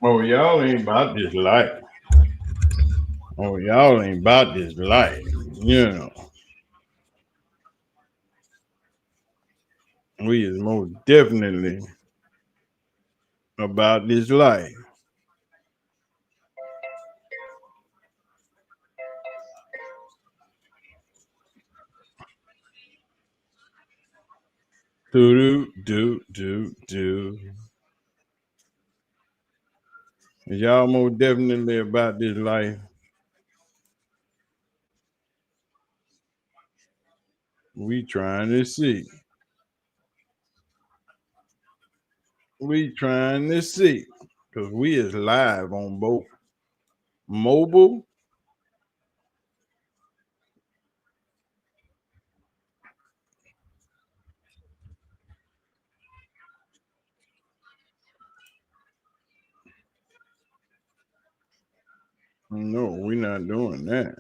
Oh, y'all ain't about this life. Oh, y'all ain't about this life. You know, we is most definitely about this life. Do. Y'all most definitely about this life. We trying to see. We trying to see. Because we is live on both mobile. No, we not doing that.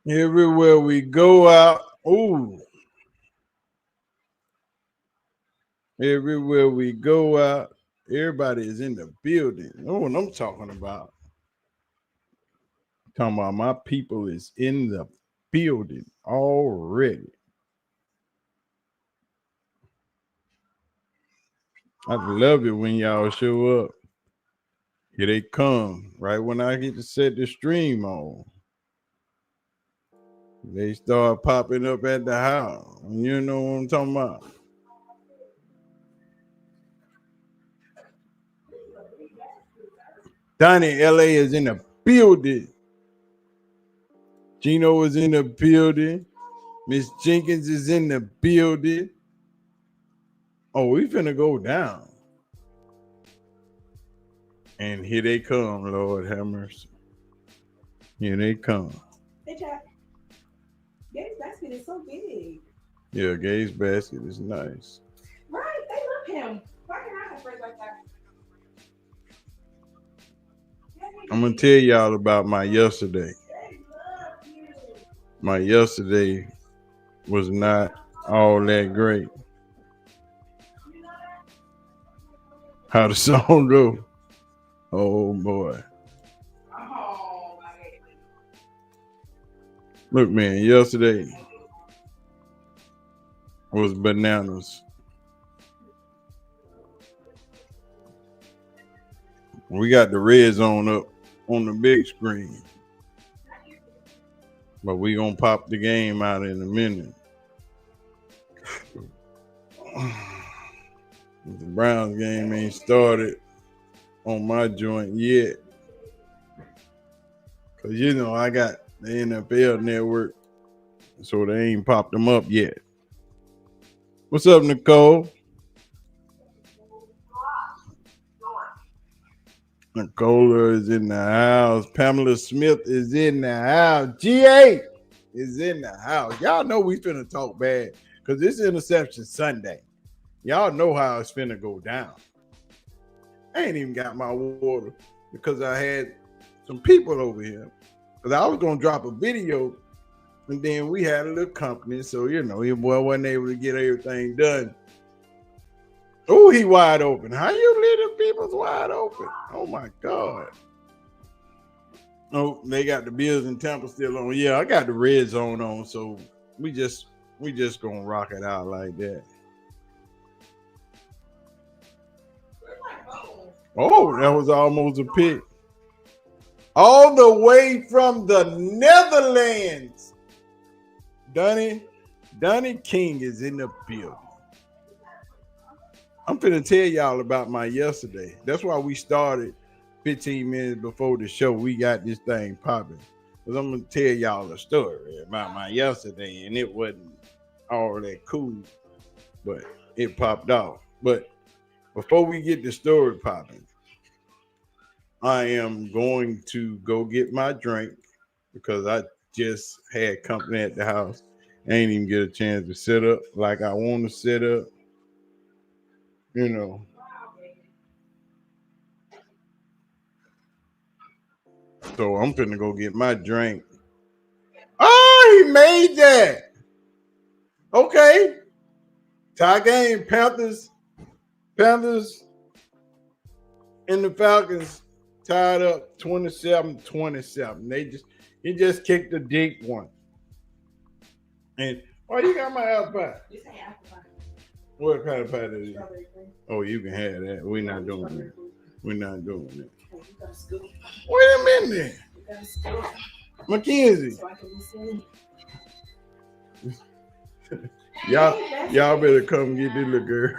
Everywhere we go out, ooh, everywhere we go out, everybody is in the building. Know what I'm talking about? Talking about my people is in the building already. I love it when y'all show up. Here they come. Right when I get to set the stream on, they start popping up at the house. You know what I'm talking about? Donnie LA is in the building. Gino is in the building. Miss Jenkins is in the building. Oh, we finna go down. And here they come, Lord have mercy. Here they come. Hey, Jack. Gabe's basket is so big. Yeah, Gabe's basket is nice. Right? They love him. Why can't I have friends like that? I'm gonna tell y'all about my yesterday. My yesterday was not all that great. How the song go? Oh boy. Oh, my Look, man, yesterday was bananas. We got the red zone up on the big screen. But we gonna pop the game out in a minute. The Browns game ain't started on my joint yet. Cause you know I got the NFL network, so they ain't popped them up yet. What's up, Nicole? Nicola is in the house. Pamela Smith is in the house. GA is in the house. Y'all know we finna talk bad because this Interception Sunday. Y'all know how it's finna go down. I ain't even got my water because I had some people over here. Because I was going to drop a video and then we had a little company. So, you know, your boy wasn't able to get everything done. Oh, he wide open. How you leave the people's wide open? Oh, my God. Oh, they got the Bills and Tampa still on. Yeah, I got the red zone on. So we just going to rock it out like that. Oh, that was almost a pick. All the way from the Netherlands. Donnie King is in the building. I'm finna tell y'all about my yesterday. That's why we started 15 minutes before the show. We got this thing popping. Because I'm gonna tell y'all a story about my yesterday, and it wasn't all that cool, but it popped off. But before we get the story popping, I am going to go get my drink because I just had company at the house. I ain't even get a chance to set up like I want to set up. You know. So I'm finna go get my drink. Oh, we made that. Okay. Tie game, Panthers and the Falcons tied up 27-27. He just kicked a deep one. And you got my apple pie. This ain't apple pie. What kind of pie that is? Strawberry cream. Oh, you can have that. We're not doing that. We're not doing that. Oh, you gotta scoop. Wait a minute. You gotta scoop. Mackenzie. So I can be seen. Y'all better come get this little girl.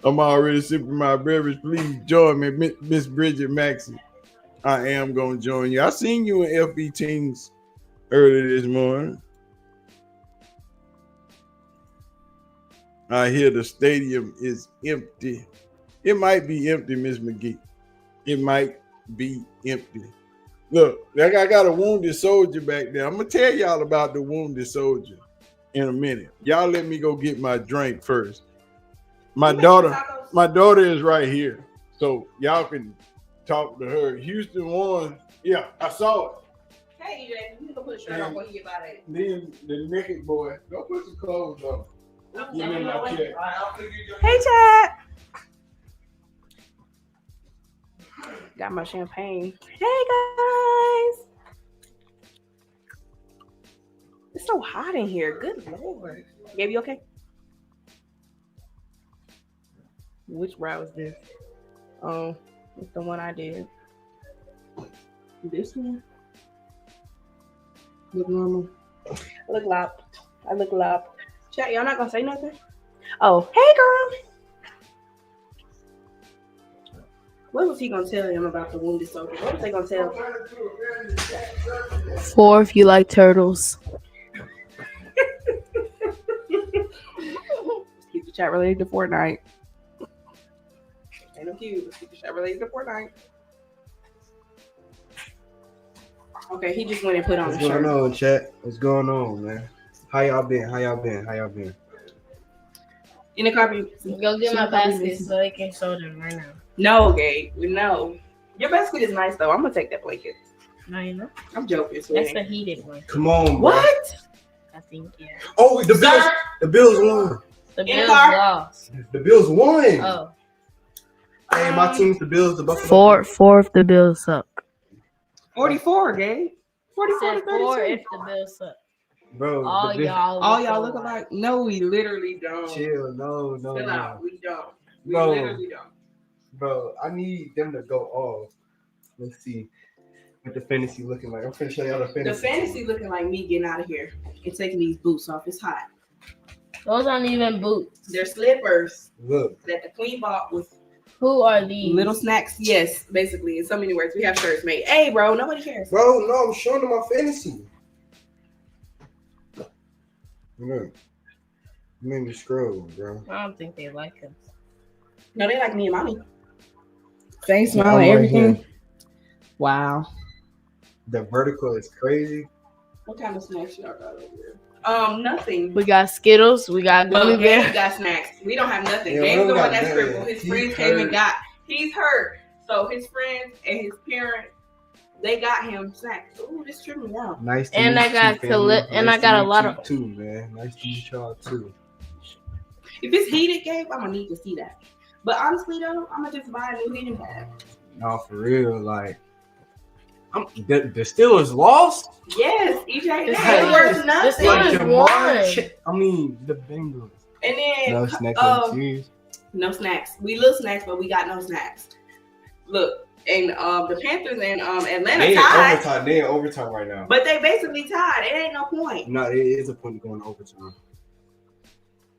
I'm already sipping my beverage. Please join me, Miss Bridget Maxey. I am going to join you. I seen you in FB Teams earlier this morning. I hear the stadium is empty. It might be empty, Miss McGee. It might be empty. Look, I got a wounded soldier back there. I'm going to tell y'all about the wounded soldier in a minute. Y'all let me go get my drink first. My daughter is right here. So y'all can talk to her. Houston won. Yeah, I saw it. Hey, EJ, you can go put a shirt on before you get about it. Then the naked boy, go put some clothes on. Give me my check. Hey, Chad. Got my champagne. Hey, guys. It's so hot in here. Good Lord. Gabe, you okay? Which route is this? Oh, it's the one I did. This one? Look normal. I look loud. Chat, y'all not gonna say nothing? Oh, hey girl. What was he gonna tell him about the wounded soldier? What was they gonna tell him? 4 if you like turtles. Keep the chat related to Fortnite. Ain't no cute. Let's keep the chat related to Fortnite. Okay, he just went and put on What's the shirt. going on, chat? What's going on, man? How y'all been? In the copy. Go get my basket so they can show them right now. No, Gabe. No. Your basket is nice though. I'm gonna take that blanket. No, you know? I'm joking. That's Sweetie. the heated one. Come on, bro. What? I think, yeah. Oh, the Bills won. The In the Bills car? lost. The Bills won. Oh. Hey, my team's the Bills. The Buffalo. 4 if the Bills suck. 44, Gabe. 44 Said to 4 32. if the Bills suck. Bro, All the Bills- All y'all look alike? No, we literally don't. Chill, no. Chill out. We don't. We Bro. literally don't. Bro, I need them to go off. Let's see what the fantasy looking like. I'm finna show y'all the fantasy. The fantasy looking like me getting out of here and taking these boots off. It's hot. Those aren't even boots. They're slippers Look, that the queen bought with Who are these? little snacks. Yes, basically. In so many words, we have shirts made. Hey, bro, nobody cares. bro, no, I'm showing them my fantasy. Look, you made me scroll, bro. I don't think they like us. No, they like me and mommy. Face, Yeah, smile, I'm and right everything. here. Wow. The vertical is crazy. What kind of snacks y'all got over here? Nothing. We got Skittles. We got Well, gummy Gabe bears. got snacks. We don't have nothing. Yeah, we Gabe's don't the one got that's nothing. crippled. His He's friends came and hurt. got. He's hurt. So his friends and his parents, they got him snacks. Ooh, this tripping me out. Nice to And meet I got you, family. Khalid- and Nice I got to a meet lot you of- too, man. Nice to meet y'all too. If it's heated, Gabe, I'm gonna need to see that. But honestly, though, I'm gonna just buy a new heating pad. No, for real, like the Steelers lost. Yes, EJ, The they Steelers- worth the nothing. Steelers won. I mean, the Bengals. And then No snacks on the cheese. no snacks. We little snacks, but we got no snacks. Look, and the Panthers and Atlanta They in tied, overtime. They in overtime right now. but they basically tied. It ain't no point. No, it is a point going to overtime.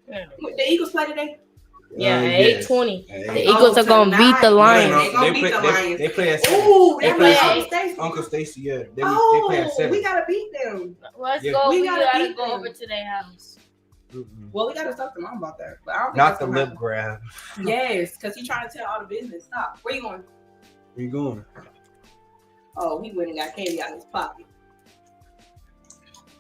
The Eagles play today. Yeah, at yes. 8:20. At The 8. Eagles are going to beat the Lions. They gonna beat the Lions. They play at 7. Ooh, They they play play at Uncle Stacy. Uncle Stacy, yeah. They play at 7. We gotta beat them. Let's Yeah. go. We We gotta gotta beat go them. over to their house. Mm-mm. Well, we gotta talk to mom about that. But I don't think Not that's the gonna lip happen. grab. Yes, because he's trying to tell all the business. Stop. Where you going? Where you going? Oh, he went and got candy out of his pocket.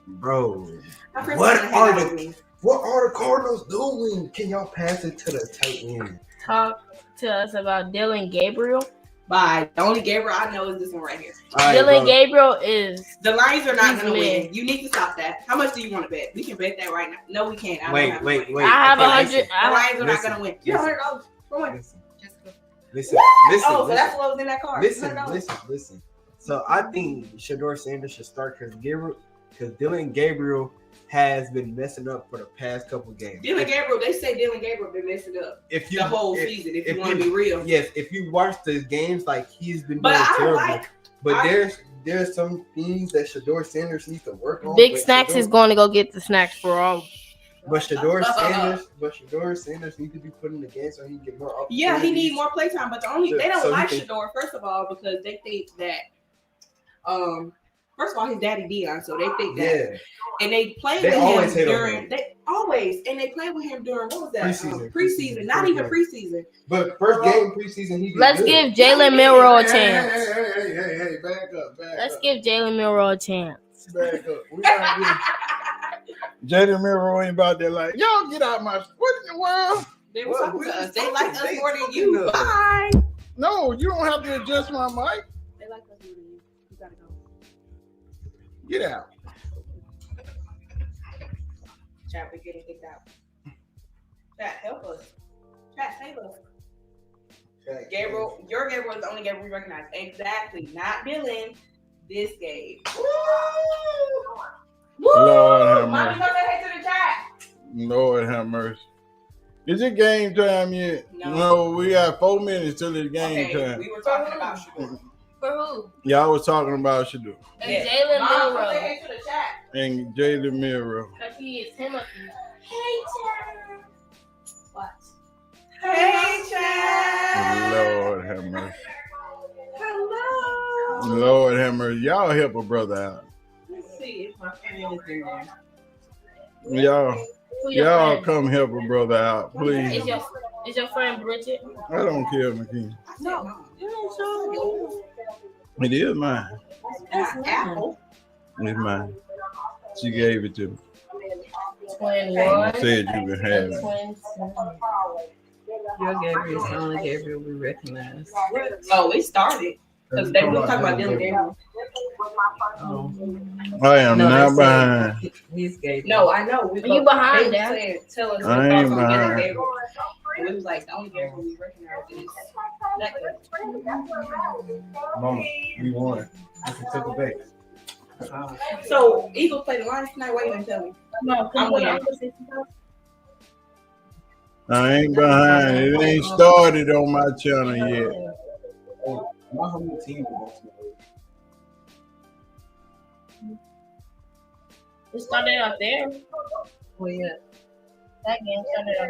Bro, My friend What was gonna hang are out the- with me. what are the Cardinals doing? Can y'all pass it to the tight end? Talk to us about Dillon Gabriel. Bye. The only Gabriel I know is this one right here. All right, Dillon bro. Gabriel is. The Lions are not He's going to mid. win. You need to stop that. How much do you want to bet? We can bet that right now. No, we can't. I don't Wait. have money. I have Okay, 100. The Lions are not Listen. going to win. You $100. Come on. Listen. Oh, so that's what was in that card. Listen. So I think Shedeur Sanders should start because Dillon Gabriel has been messing up for the past couple games. They say Dillon Gabriel been messing up the whole season. If you want to be real, yes. If you watch the games, like he's been but doing I terrible. like. But there's some things that Shedeur Sanders needs to work on. Big but Snacks is going to go get the snacks for all. But Shedeur Sanders needs to be put in the game so he can get more opportunities. Yeah, he need more playtime. But they don't So like he can- Shedeur, first of all, because they think that first of all his daddy Dillon, so they think that. Yeah. And they play They with always him hate on during him. they play with him during what was that? Preseason. Not even preseason. But first game preseason, he did Let's good. give Jalen Milroe a chance. Hey, back up. Let's give Jalen Milroe a chance. Back up. We not getting Jaden Mirror ain't about that. Like, y'all get out my. What in the world? They were What? talking We to us. just They talking- like us they more than talking you. to us. Bye. No, you don't have to adjust my mic. They like us more than you. You gotta go. Get out. Chat, we're getting kicked out. Chat, help us. Chat, save us. Gabriel, your Gabriel is the only Gabriel we recognize. Exactly. Not Dillon. This game. Woo! Woo! Lord have Mommy, mercy. go say hey to the chat. Lord have mercy. Is it game time yet? No. We got 4 minutes till it's game Okay, time. we were talking about Shador. For who? Y'all was talking about Shador And Yeah. Jalen Mom, go say Milroe. hey to the chat. and Jalen Mirror. Because he is him. Hey, chat. What? Hey, chat. Lord have mercy. Hello. Lord have mercy. Y'all help a brother out. Let's see if my friend is in there. Who your Y'all friend? come help a brother out, please. Is your friend Bridget? I don't care, McKean. No. It is mine. Apple. It's mine. She gave it to me. 21. Said you can have it. 27. Your Gabriel is the only Gabriel we recognize. Oh, it started. Because they were talking about Dillon Gabriel. Oh. I am No, not they behind. said He's Gabriel. No, I know. We Are you behind, they Dad? said, tell us I your ain't thoughts on Dillon behind. Gabriel. And we was like, the only Gabriel we recognize is that guy. Mama, we won. I can take it back. So, Eagles play the Lions tonight. Wait and tell me. No, I'm winning. I ain't behind. It ain't started on my channel yet. My whole team was it started out there. Well, yeah. That game started out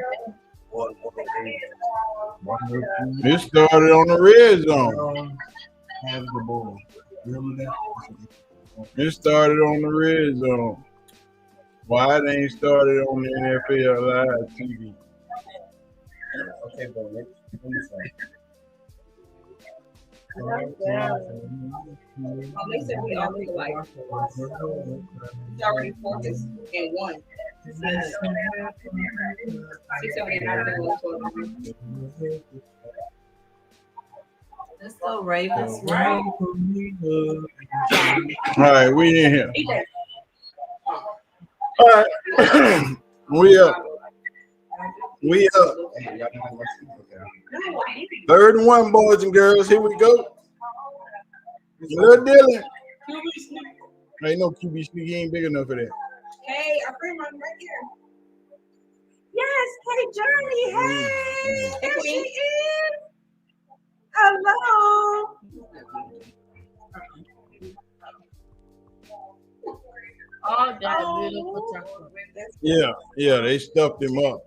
there. It started on the red zone. have the ball. Remember that? It started on the red zone. Why it ain't started on the NFL Live TV? Okay, bro. Let me say. They said we all look alike. It's already 4th and 1. 6, 7, 8, 9, 10, 11, 12, 13. Let's go, Ravens. Right. All right, we in here. EJ. All right, we up. We up. Third and 1, boys and girls. Here we go. Little Dillon. Ain't no QB sneak. He ain't big enough for that. Hey, our friend right here. Yes, hey Journey. Hey, there she is. Hello. All that beautiful chocolate. Yeah, they stuffed him up.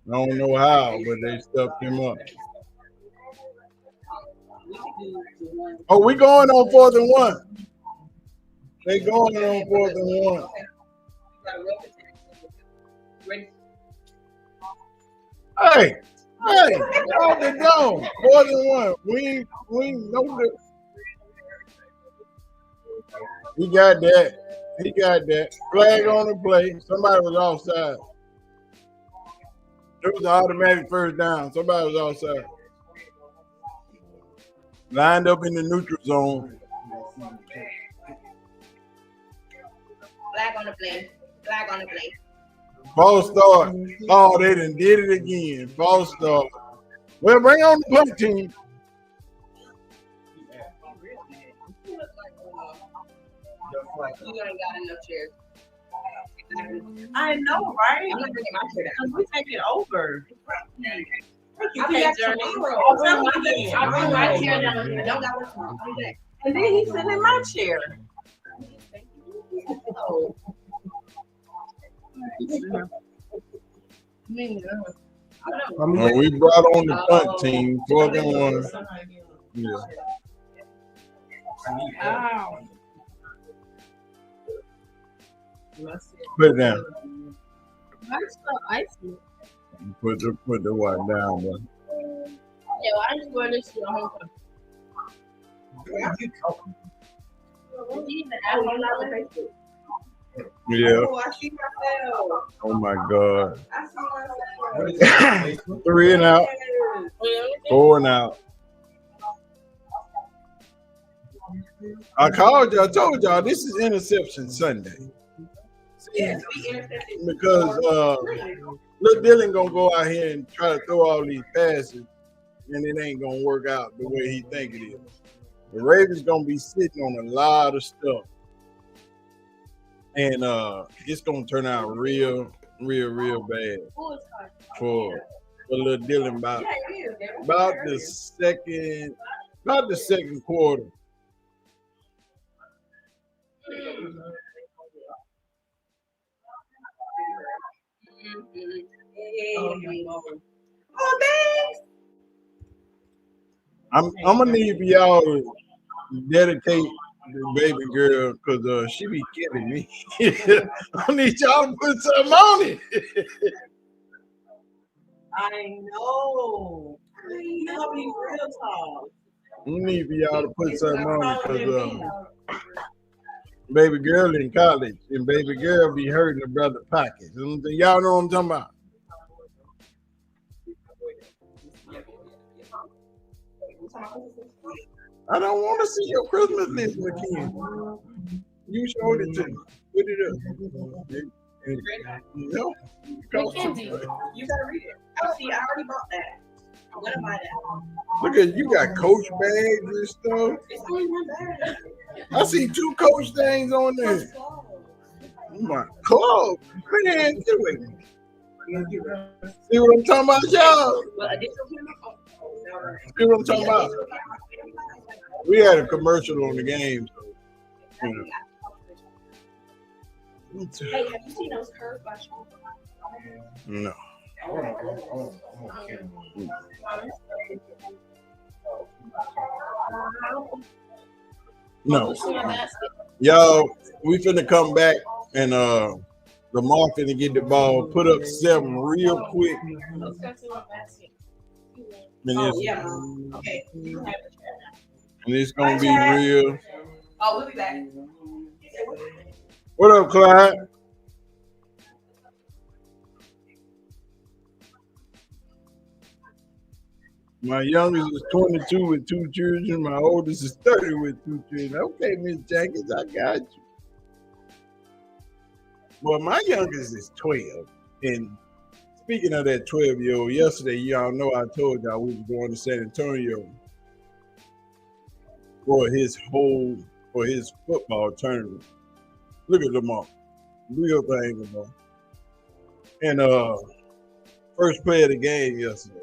I don't know how, but they stuffed him up. Oh, we going on 4th and 1. They going on 4th and 1. Ready? Hey, y'all been gone. 4th and 1. We know that. We got that. He got that. Flag on the play. Somebody was offside. It was an automatic first down. Somebody was offside. Lined up in the neutral zone. Flag on the play. Flag on the play. False start. Oh, they done did it again. False start. Well, bring on the punt team. You ain't got enough chairs. I know, right? I'm not bringing my chair down. We take it over. Okay, Journey. I'll bring my chair down here. Don't got what's wrong. And then he's sitting in my chair. Oh. We brought on the punt team. 4th and 1. Yeah. Ow. Put it down. That's so icy. Put the white down, bro. Yo, I just wear this to the homecoming. Yeah. Oh, I see myself. Oh my God. I see myself. 3 and out. 4 and out. I called y'all, told y'all this is Interception Sunday. Yes, we intercepted. Because Lil Dillon gonna go out here and try to throw all these passes, and it ain't gonna work out the way he think it is. The Ravens gonna be sitting on a lot of stuff, and it's gonna turn out real bad for Lil Dillon about the second quarter. Oh, thanks. I'm gonna need for y'all to dedicate the baby girl because she be killing me. I need y'all to put something on it. I know. I'll be real talk. I need for y'all to put something on it because baby girl in college and baby girl be hurting her brother pockets. Y'all know what I'm talking about. I don't want to see your Christmas list again. You showed it to me. Put it up. No. Mackenzie. You gotta read it. Oh, see, I already bought that. I'm gonna buy that. Look at you got coach bags and stuff. It's only one bag. I see 2 coach things on there. Oh my club. Man, get away from me. See what I'm talking about, y'all? Well, additional camera? Oh, no. See what I'm talking about? We had a commercial on the game. So, you know. Hey, have you seen those curves by Sean? No. No. Y'all, we finna come back and Lamar finna get the ball, put up 7 real quick. And Oh, it's, yeah. Okay. You have the chair now. and it's gonna be real. Oh, we'll be back. What up, Clyde? My youngest is 22 with 2 children. My oldest is 30 with 2 children. Okay, Miss Jenkins, I got you. Well, my youngest is 12. And speaking of that 12-year-old, yesterday, y'all know I told y'all we was going to San Antonio for his football tournament. Look at Lamar. Real thing, Lamar. And first play of the game yesterday.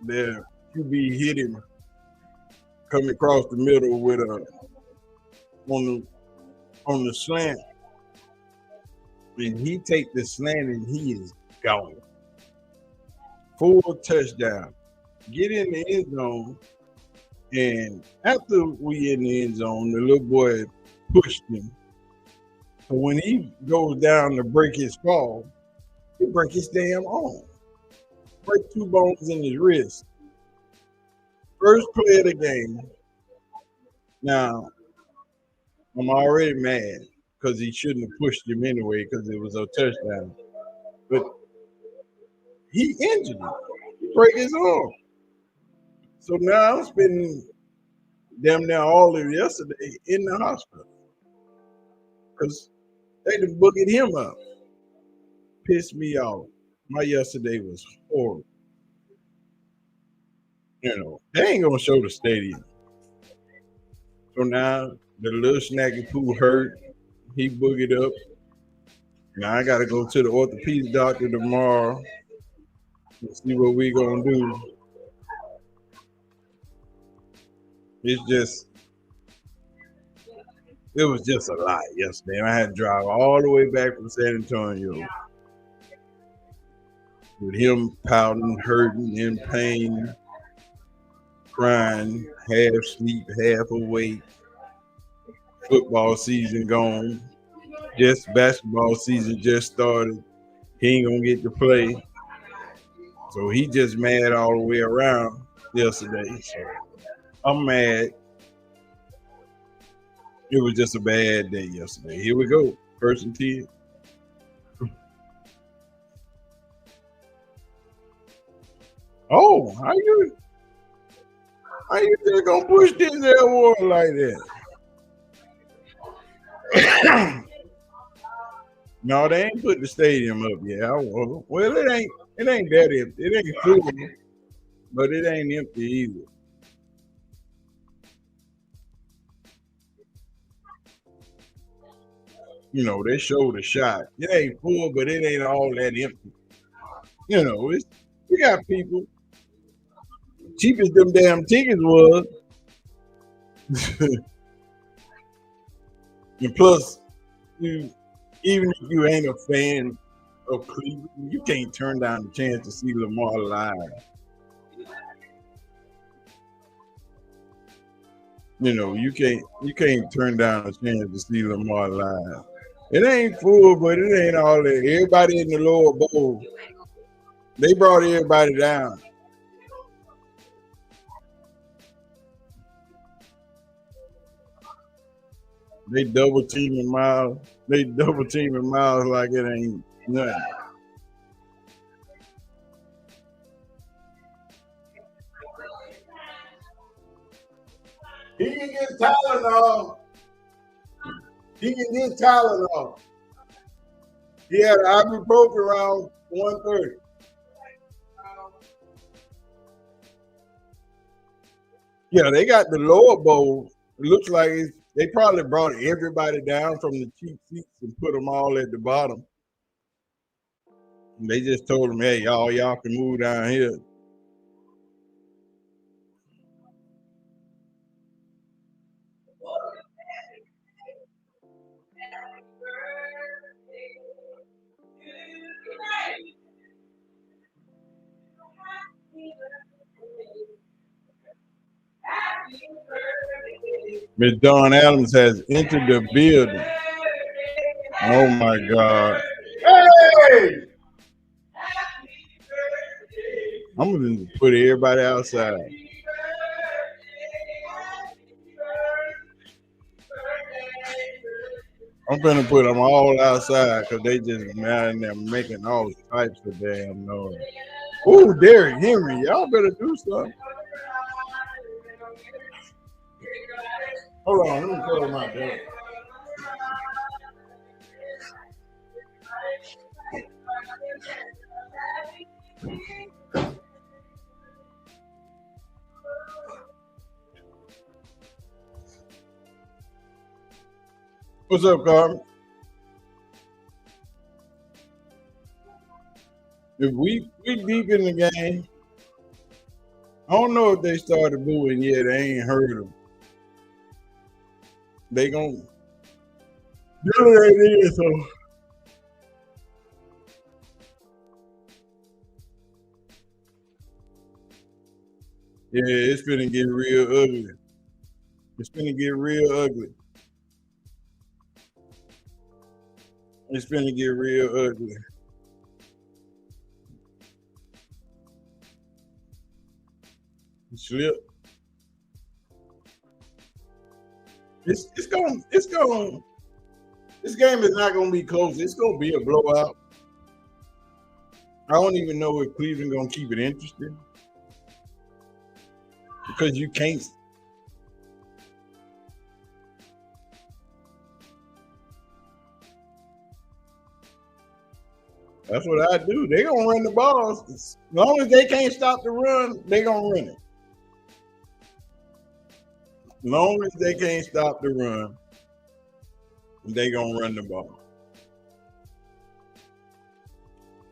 There, QB hit him coming across the middle with on the slant, and he take the slant and he is gone. Full touchdown. Get in the end zone, and after we in the end zone, the little boy pushed him. So when he goes down to break his fall, he break his damn arm. Break 2 bones in his wrist. First play of the game. Now, I'm already mad because he shouldn't have pushed him anyway because it was a touchdown. But he injured him. He break his arm. So now I'm spending damn near all of yesterday in the hospital because they done boogied him up. Pissed me off. My yesterday was horrible. You know, they ain't gonna show the stadium. So now the little snacky poo hurt. He boogied up. Now I gotta go to the orthopedic doctor tomorrow and see what we gonna do. It's just, it was just a lot yesterday. I had to drive all the way back from San Antonio with him pouting, hurting, in pain, crying, half asleep, half awake. Football season gone. Just basketball season just started. He ain't gonna get to play. So he just mad all the way around yesterday. So I'm mad. It was just a bad day yesterday. Here we go. First and 10. Oh, how you just gonna push this there water like that? No, they ain't put the stadium up yet. Well, it ain't that empty. It ain't full, but it ain't empty either. You know, they showed a shot. It ain't full, but it ain't all that empty. You know, we got people. Cheap as them damn tickets was. And plus, even if you ain't a fan of Cleveland, you can't turn down the chance to see Lamar live. You know, you can't turn down a chance to see Lamar live. It ain't full, but it ain't all that. Everybody in the lower bowl, they brought everybody down. They double teaming Miles. They double teaming Miles like it ain't nothing. He can get Tylenol. He can get Tylenol. He had ibuprofen around 1:30. Yeah, they got the lower bowl. It looks like they probably brought everybody down from the cheap seats and put them all at the bottom. And they just told them, hey, y'all can move down here. Miss Dawn Adams has entered the building. Oh my God. Hey! I'm gonna put everybody outside. I'm gonna put them all outside because they just mad and they're making all types of damn noise. Ooh, Derrick Henry, y'all better do something. Hold on, let me close my door. What's up, Carmen? If we deep in the game, I don't know if they started booing yet. I ain't heard them. They gonna do it so. Yeah, it's gonna get real ugly. It's gonna get real ugly. It's gonna get real ugly. Slip. This game is not gonna be close. It's gonna be a blowout. I don't even know if Cleveland gonna keep it interesting. because you can't. That's what I do. They gonna run the balls. As long as they can't stop the run, they gonna run it. As long as they can't stop the run, they gonna run the ball.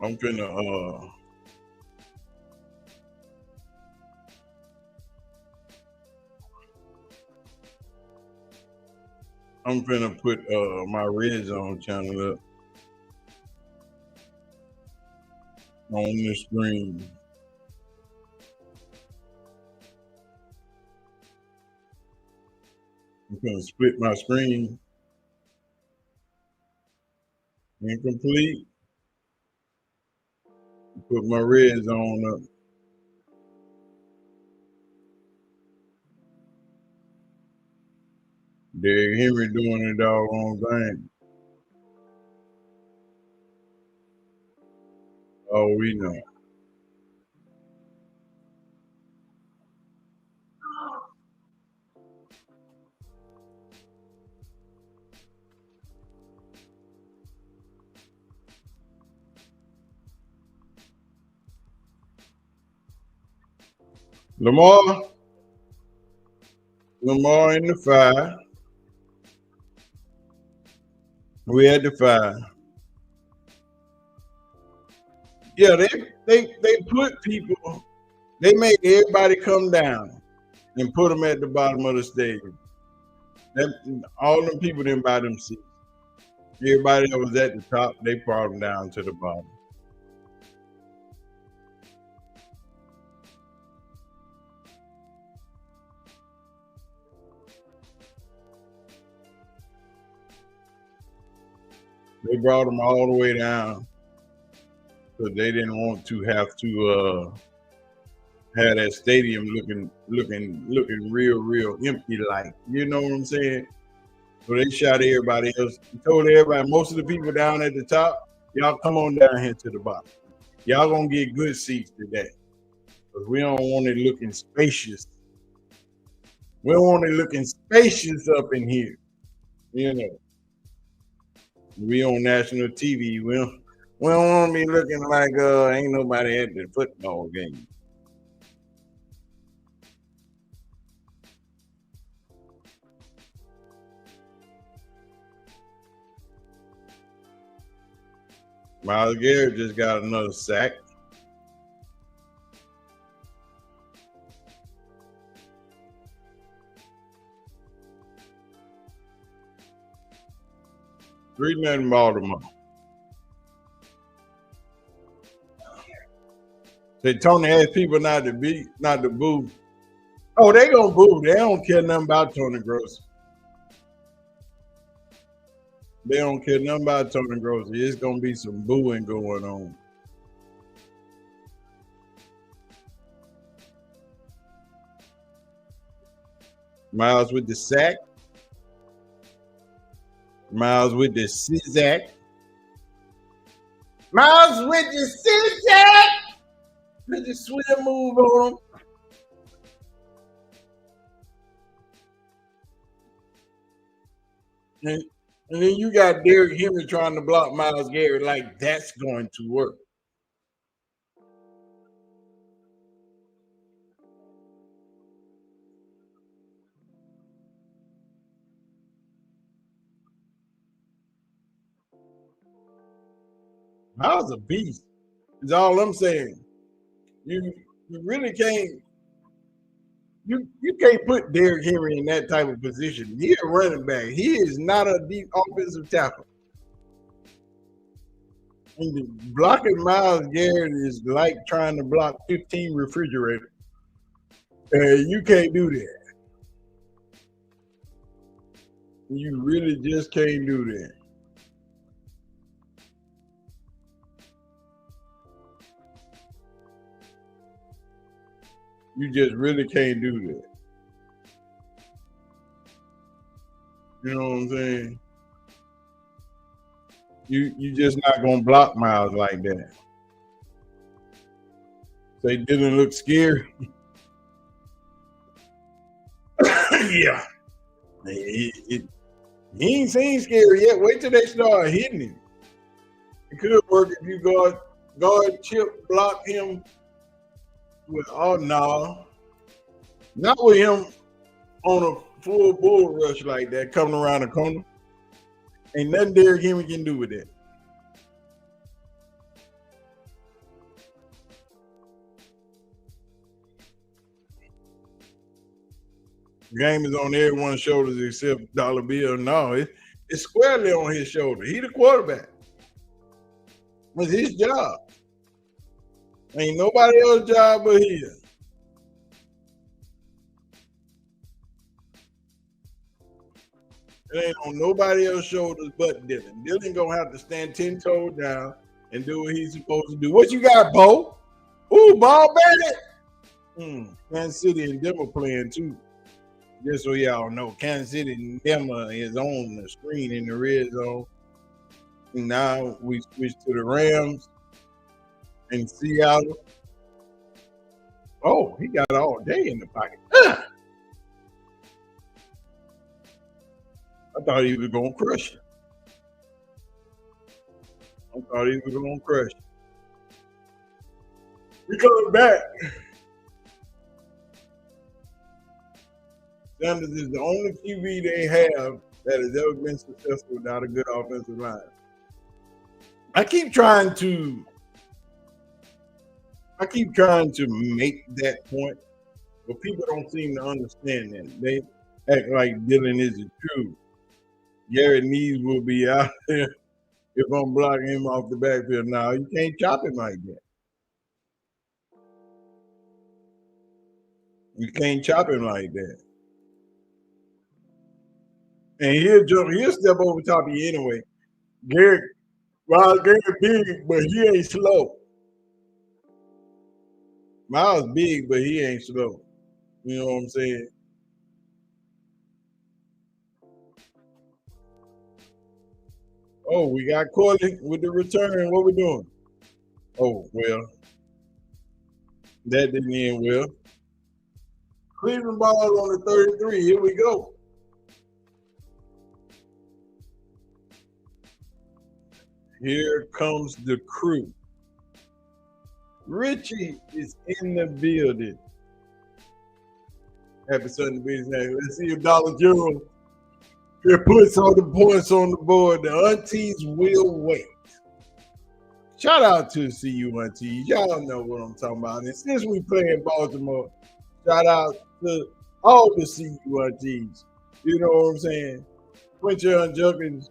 I'm finna put my red zone channel up on the screen. I'm gonna split my screen. Incomplete. Put my red zone up. Derrick Henry doing the doggone thing. Oh, we know. Lamar in the 5. We had the 5. Yeah, they put people. They made everybody come down and put them at the bottom of the stadium. All them people didn't buy them seats. Everybody that was at the top, they brought them down to the bottom. They brought them all the way down because they didn't want to have to have that stadium looking real empty, like, you know what I'm saying? So they shot everybody else. Told everybody, most of the people down at the top, y'all come on down here to the bottom. Y'all gonna get good seats today, because we don't want it looking spacious. We don't want it looking spacious up in here, you know. We on national TV. We don't want to be looking like ain't nobody at the football game. Myles Garrett just got another sack. 3-0 Baltimore. Say Tony asked people not to boo. Oh, they gonna boo. They don't care nothing about Tony Gross. They don't care nothing about Tony Gross. It's gonna be some booing going on. Myles with the sack. Myles with the Sizak. Myles with the Sizak. With the swim move on him. And then you got Derrick Henry trying to block Myles Garrett like that's going to work. Myles a beast. Is all I'm saying. You really can't. You can't put Derrick Henry in that type of position. He's a running back. He is not a deep offensive tackle. And blocking Myles Garrett is like trying to block 15 refrigerators. You can't do that. You really just can't do that. You just really can't do that. You know what I'm saying? You just not gonna block Myles like that. They didn't look scary. Yeah. He ain't seen scary yet. Wait till they start hitting him. It could work if you guard chip block him with no. Not with him on a full bull rush like that coming around the corner. Ain't nothing Derrick Henry can do with that. The game is on everyone's shoulders except Dollar Bill. No, it's squarely on his shoulder. He the quarterback. It's his job. Ain't nobody else's job but his. It ain't on nobody else's shoulders but Dillon. Dillon gonna have to stand 10 toes down and do what he's supposed to do. What you got, Bo? Ooh, ball bandit. Kansas City and Denver playing too. Just so y'all know, Kansas City and Denver is on the screen in the red zone. And now we switch to the Rams and Seattle. Oh, he got all day in the pocket. I thought he was going to crush it. We coming back. Sanders is the only QB they have that has ever been successful without a good offensive line. I keep trying to make that point, but people don't seem to understand that. They act like Dillon isn't true. Garrett Neves will be out there if I'm blocking him off the backfield. Now, you can't chop him like that. You can't chop him like that. And he'll step over top of you anyway. Garrett big, but he ain't slow. Miles big, but he ain't slow. You know what I'm saying? Oh, we got Corley with the return. What we doing? Oh, well. That didn't end well. Cleveland ball on the 33. Here we go. Here comes the crew. Richie is in the building. Happy Sunday business. Let's see if Dollar General puts all the points on the board. The aunties will wait. Shout out to the CU aunties. Y'all know what I'm talking about. And since we play in Baltimore, shout out to all the CU aunties. You know what I'm saying? Quinton Junkins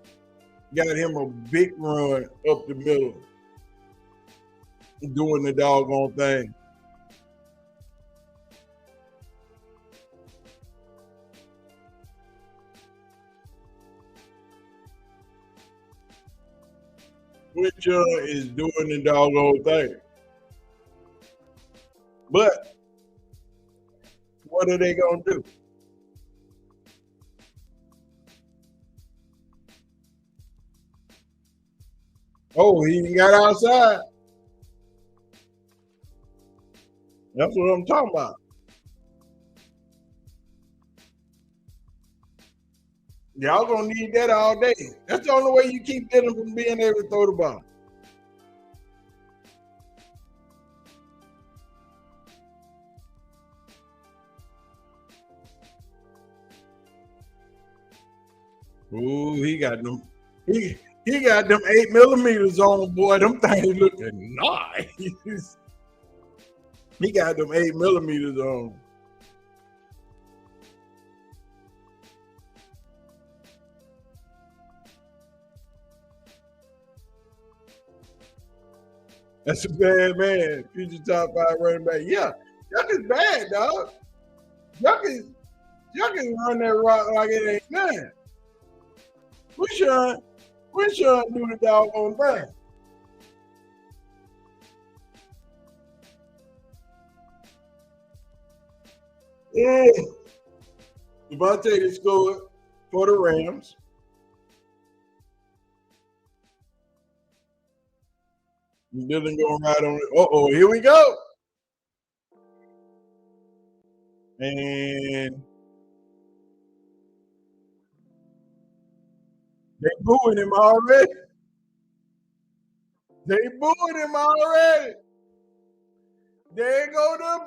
got him a big run up the middle, doing the doggone thing. Which is doing the doggone thing. But what are they going to do? Oh, he got outside. That's what I'm talking about. Y'all gonna need that all day. That's the only way you keep Dillon from being able to throw the ball. Ooh, he got them. He got them 8mm on, boy. Them things looking nice. He got them 8mm on. That's a bad man. Future top 5 running back. Yeah, Yuck is bad, dog. Yuck is run that rock like it ain't nothing. Quinshon do the doggone thing. Yeah. Devontae scored for the Rams. Dillon going right on it. Uh-oh, here we go. And They booing him already. They booing him already. There go the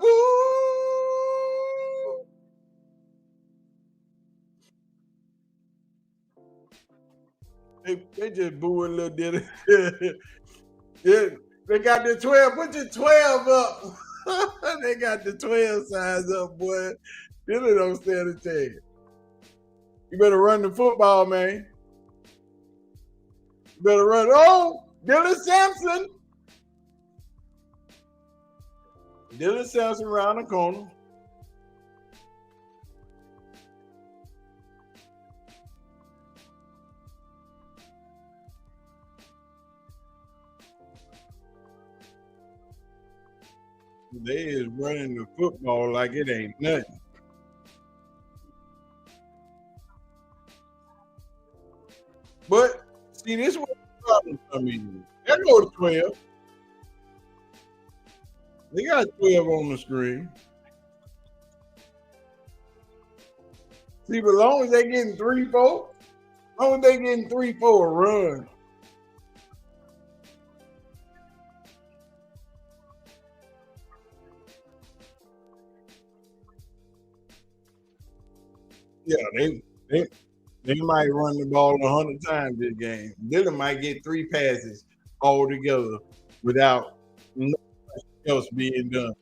boo. They just booing little Dillon. Yeah, they got the 12. Put your 12 up. They got the 12 size up, boy. Dillon don't stand a chance. You better run the football, man. You better run. Oh, Dillon Sampson. Dillon Sampson around the corner. They is running the football like it ain't nothing. But see, this is where the problem comes in. That go to 12. They got 12 on the screen. See, but as long as they getting 3-4, as long as they getting 3-4 a run. Yeah, they might run the ball 100 times this game. Dillon might get 3 passes all together without nothing else being done.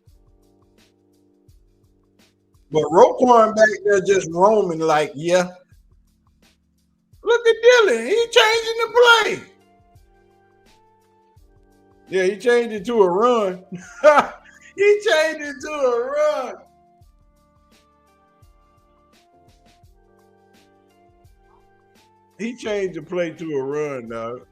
But Roquan back there just roaming like, yeah. Look at Dillon. He changing the play. Yeah, he changed it to a run. He changed it to a run. He changed the play to a run, dog.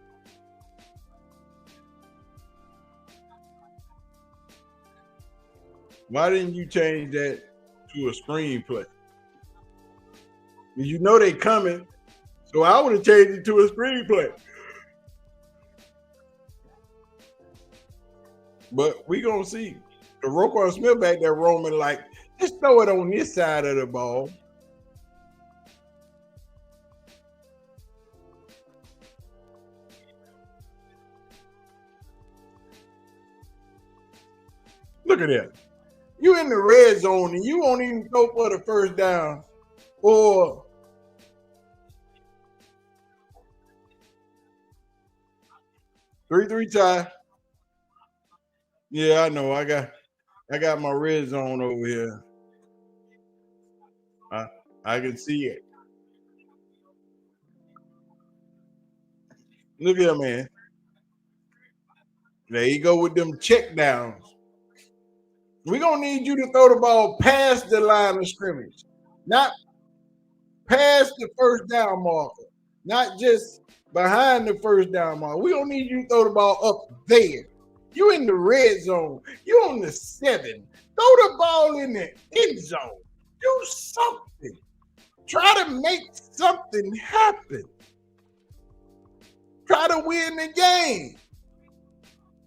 Why didn't you change that to a screenplay? You know they coming, so I would have changed it to a screenplay. But we gonna see. The Roquan Smith back there roaming like, just throw it on this side of the ball. Look at that. You in the red zone and you won't even go for the first down. Or three tie. Yeah, I know. I got my red zone over here. I can see it. Look at him, man. There you go with them check downs. We're going to need you to throw the ball past the line of scrimmage, not past the first down marker, not just behind the first down marker. We don't need you to throw the ball up there. You in the red zone. You on the 7. Throw the ball in the end zone. Do something. Try to make something happen. Try to win the game.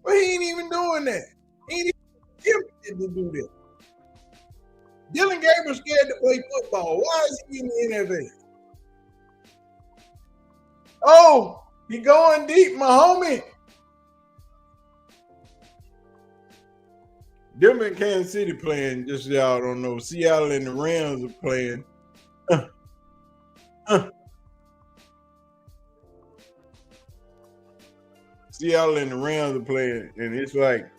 But he ain't even doing that. He ain't attempted to do that. Dillon Gabriel scared to play football. Why is he in the NFL? Oh, he going deep, my homie. Them in Kansas City playing, just so y'all don't know. Seattle and the Rams are playing. Seattle and the Rams are playing, and it's like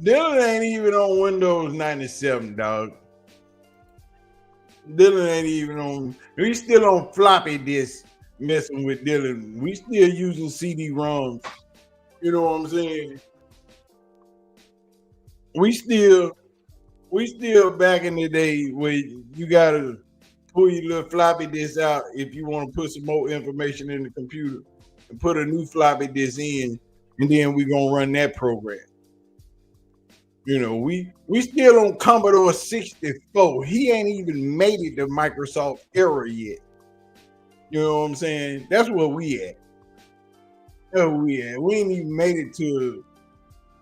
Dillon ain't even on Windows 97, dog. Dillon ain't even on. We still on floppy disk messing with Dillon. We still using CD-ROMs. You know what I'm saying? We still back in the day where you gotta pull your little floppy disk out if you want to put some more information in the computer and put a new floppy disk in, and then we gonna run that program. You know, we still on Commodore 64. He ain't even made it to Microsoft era yet. You know what I'm saying? That's where we at. That's where we at. We ain't even made it to.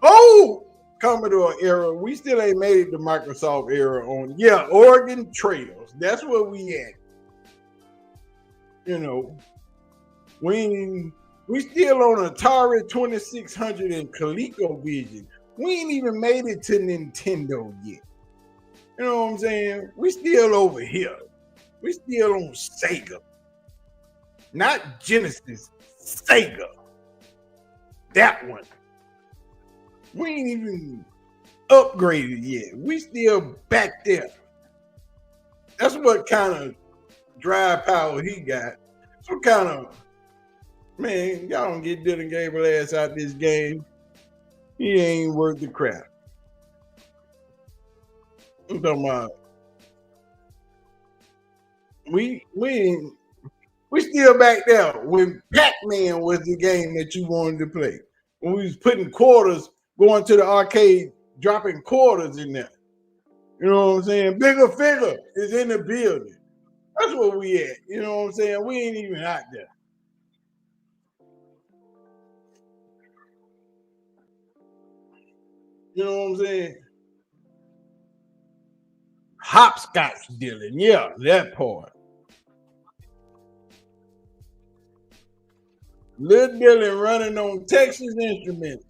Oh, Commodore era. We still ain't made it to Microsoft era on Oregon Trails. That's where we at. You know, we still on Atari 2600 and ColecoVision. We ain't even made it to Nintendo yet. You know what I'm saying? We still over here. We still on Sega. Not Genesis, Sega. That one. We ain't even upgraded yet. We still back there. That's what kind of drive power he got. Some kind of, man, y'all don't get Dillon Gabriel ass out this game. He ain't worth the crap. I'm talking about we still back there when Pac-Man was the game that you wanted to play. When we was putting quarters, going to the arcade, dropping quarters in there. You know what I'm saying? Bigger Figure is in the building. That's where we at. You know what I'm saying? We ain't even out there. You know what I'm saying? Hopscotch Dillon. Yeah, that part. Lil Dillon running on Texas Instruments.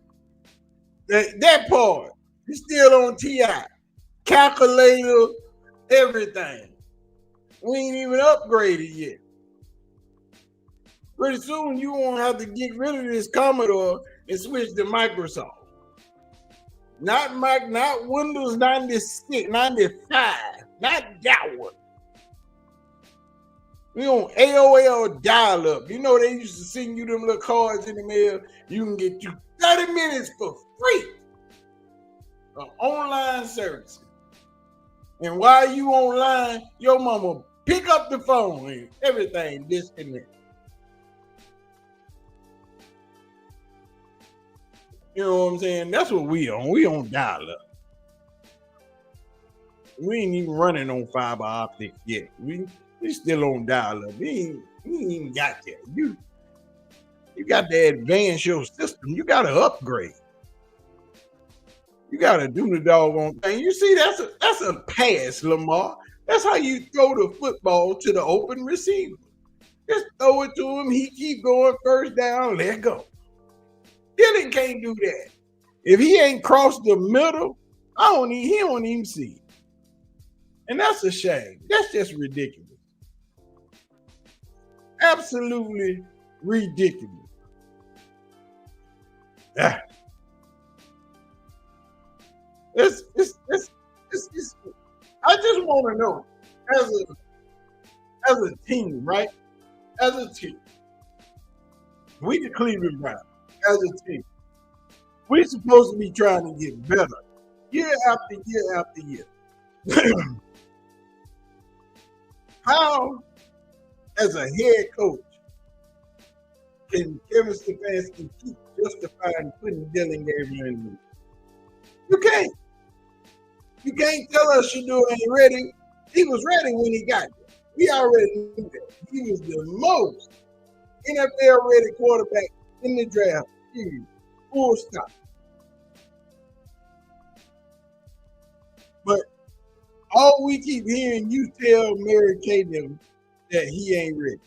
That part. He's still on TI. Calculator, everything. We ain't even upgraded yet. Pretty soon you won't have to get rid of this Commodore and switch to Microsoft. Not Windows 96, 95, not that one. We on AOL dial-up. You know they used to send you them little cards in the mail. You can get you 30 minutes for free of online services. And while you online, your mama pick up the phone and everything disconnect. You know what I'm saying? That's what we on. We on dial-up. We ain't even running on fiber optic yet. We still on dial-up. We ain't even got there. You got to advance your system. You got to upgrade. You got to do the doggone thing. You see, that's a pass, Lamar. That's how you throw the football to the open receiver. Just throw it to him. He keep going first down. Let go. Dillon can't do that. If he ain't crossed the middle, he don't even see it. And that's a shame. That's just ridiculous. Absolutely ridiculous. Ah. It's I just want to know, as a team, right? As a team, we the Cleveland Browns, as a team, we're supposed to be trying to get better year after year after year. How, as a head coach, can Kevin Stefanski keep justifying putting Dillon Gabriel in the league? You can't. You can't tell us Shedeur ain't ready. He was ready when he got there. We already knew that. He was the most NFL ready quarterback in the draft. Period. Full stop. But all we keep hearing you tell Mary Kay them that he ain't ready.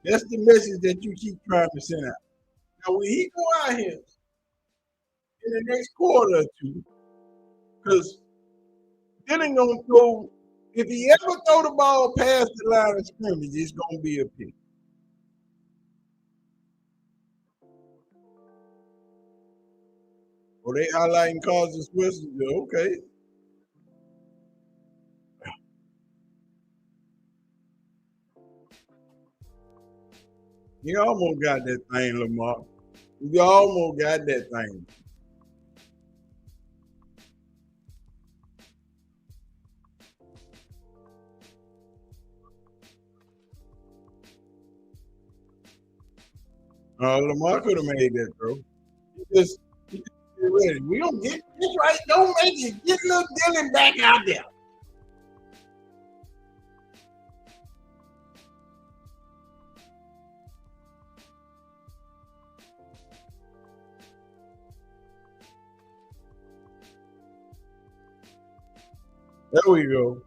That's the message that you keep trying to send out. Now when he go out here in the next quarter or two, because Dillon gonna throw, if he ever throw the ball past the line of scrimmage, it's gonna be a pick. Well, they highlighting Carson Swift. Okay. You almost got that thing, Lamar. You almost got that thing. Lamar could have made that throw. Just get ready. We don't get this right. Don't make it. Get little Dillon back out there. There we go.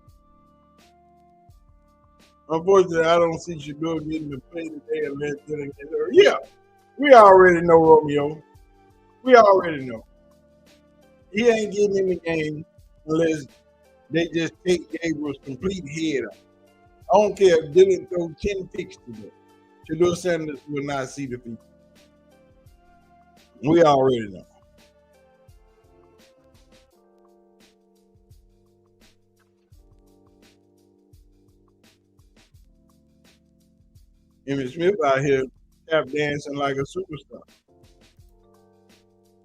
Unfortunately, I don't see Shedeur getting to play today unless Dillon gets hurt. Yeah, we already know Romeo. We already know. He ain't getting in the game unless they just take Gabriel's complete head off. I don't care if Dillon throw 10 picks today. Shedeur Sanders will not see the field. We already know. Emmitt Smith out here tap dancing like a superstar.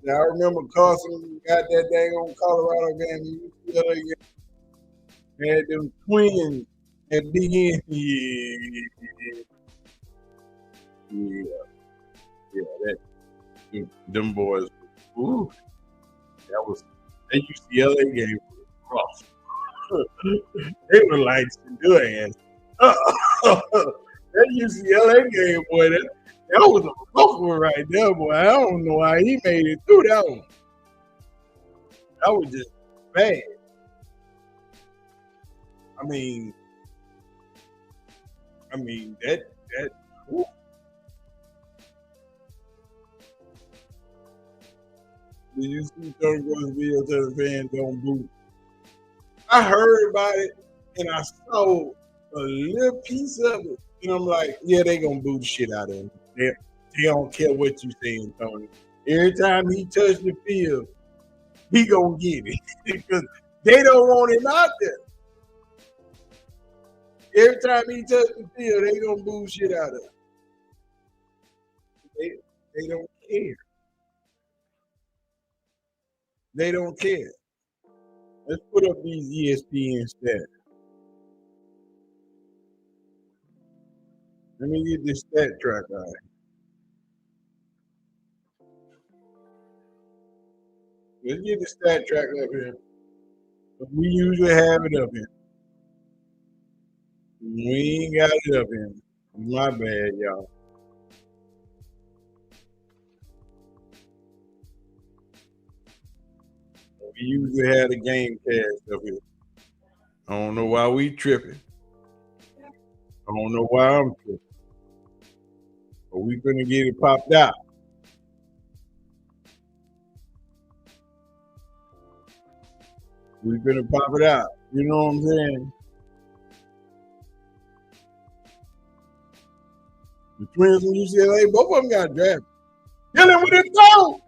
Now, I remember Carson got that dang on Colorado game. UCLA game. Had them twins at the end. Yeah, them boys. Ooh, that UCLA game was rough. They were like Shedeur ass. That UCLA game, boy, that was a rough one right there, boy. I don't know how he made it through that one. That was just bad. I mean that. Whew. Did you see Tony Gross video to the fans don't boo? I heard about it and I saw a little piece of it, and I'm like, yeah, they gonna boo the shit out of him. They don't care what you saying, Tony. Every time he touch the field, he gonna get it because they don't want him out there. Every time he touch the field, they gonna boo shit out of him. They don't care. They don't care. Let's put up these ESPN stats. Let me get this stat track out. Let's get the stat track up here. We usually have it up here. We ain't got it up here. My bad, y'all. We usually have the game cast up here. I don't know why we tripping. I don't know why I'm tripping. But we gonna get it popped out. We gonna pop it out. You know what I'm saying? The twins from UCLA, both of them got drafted. Dillon with his throw.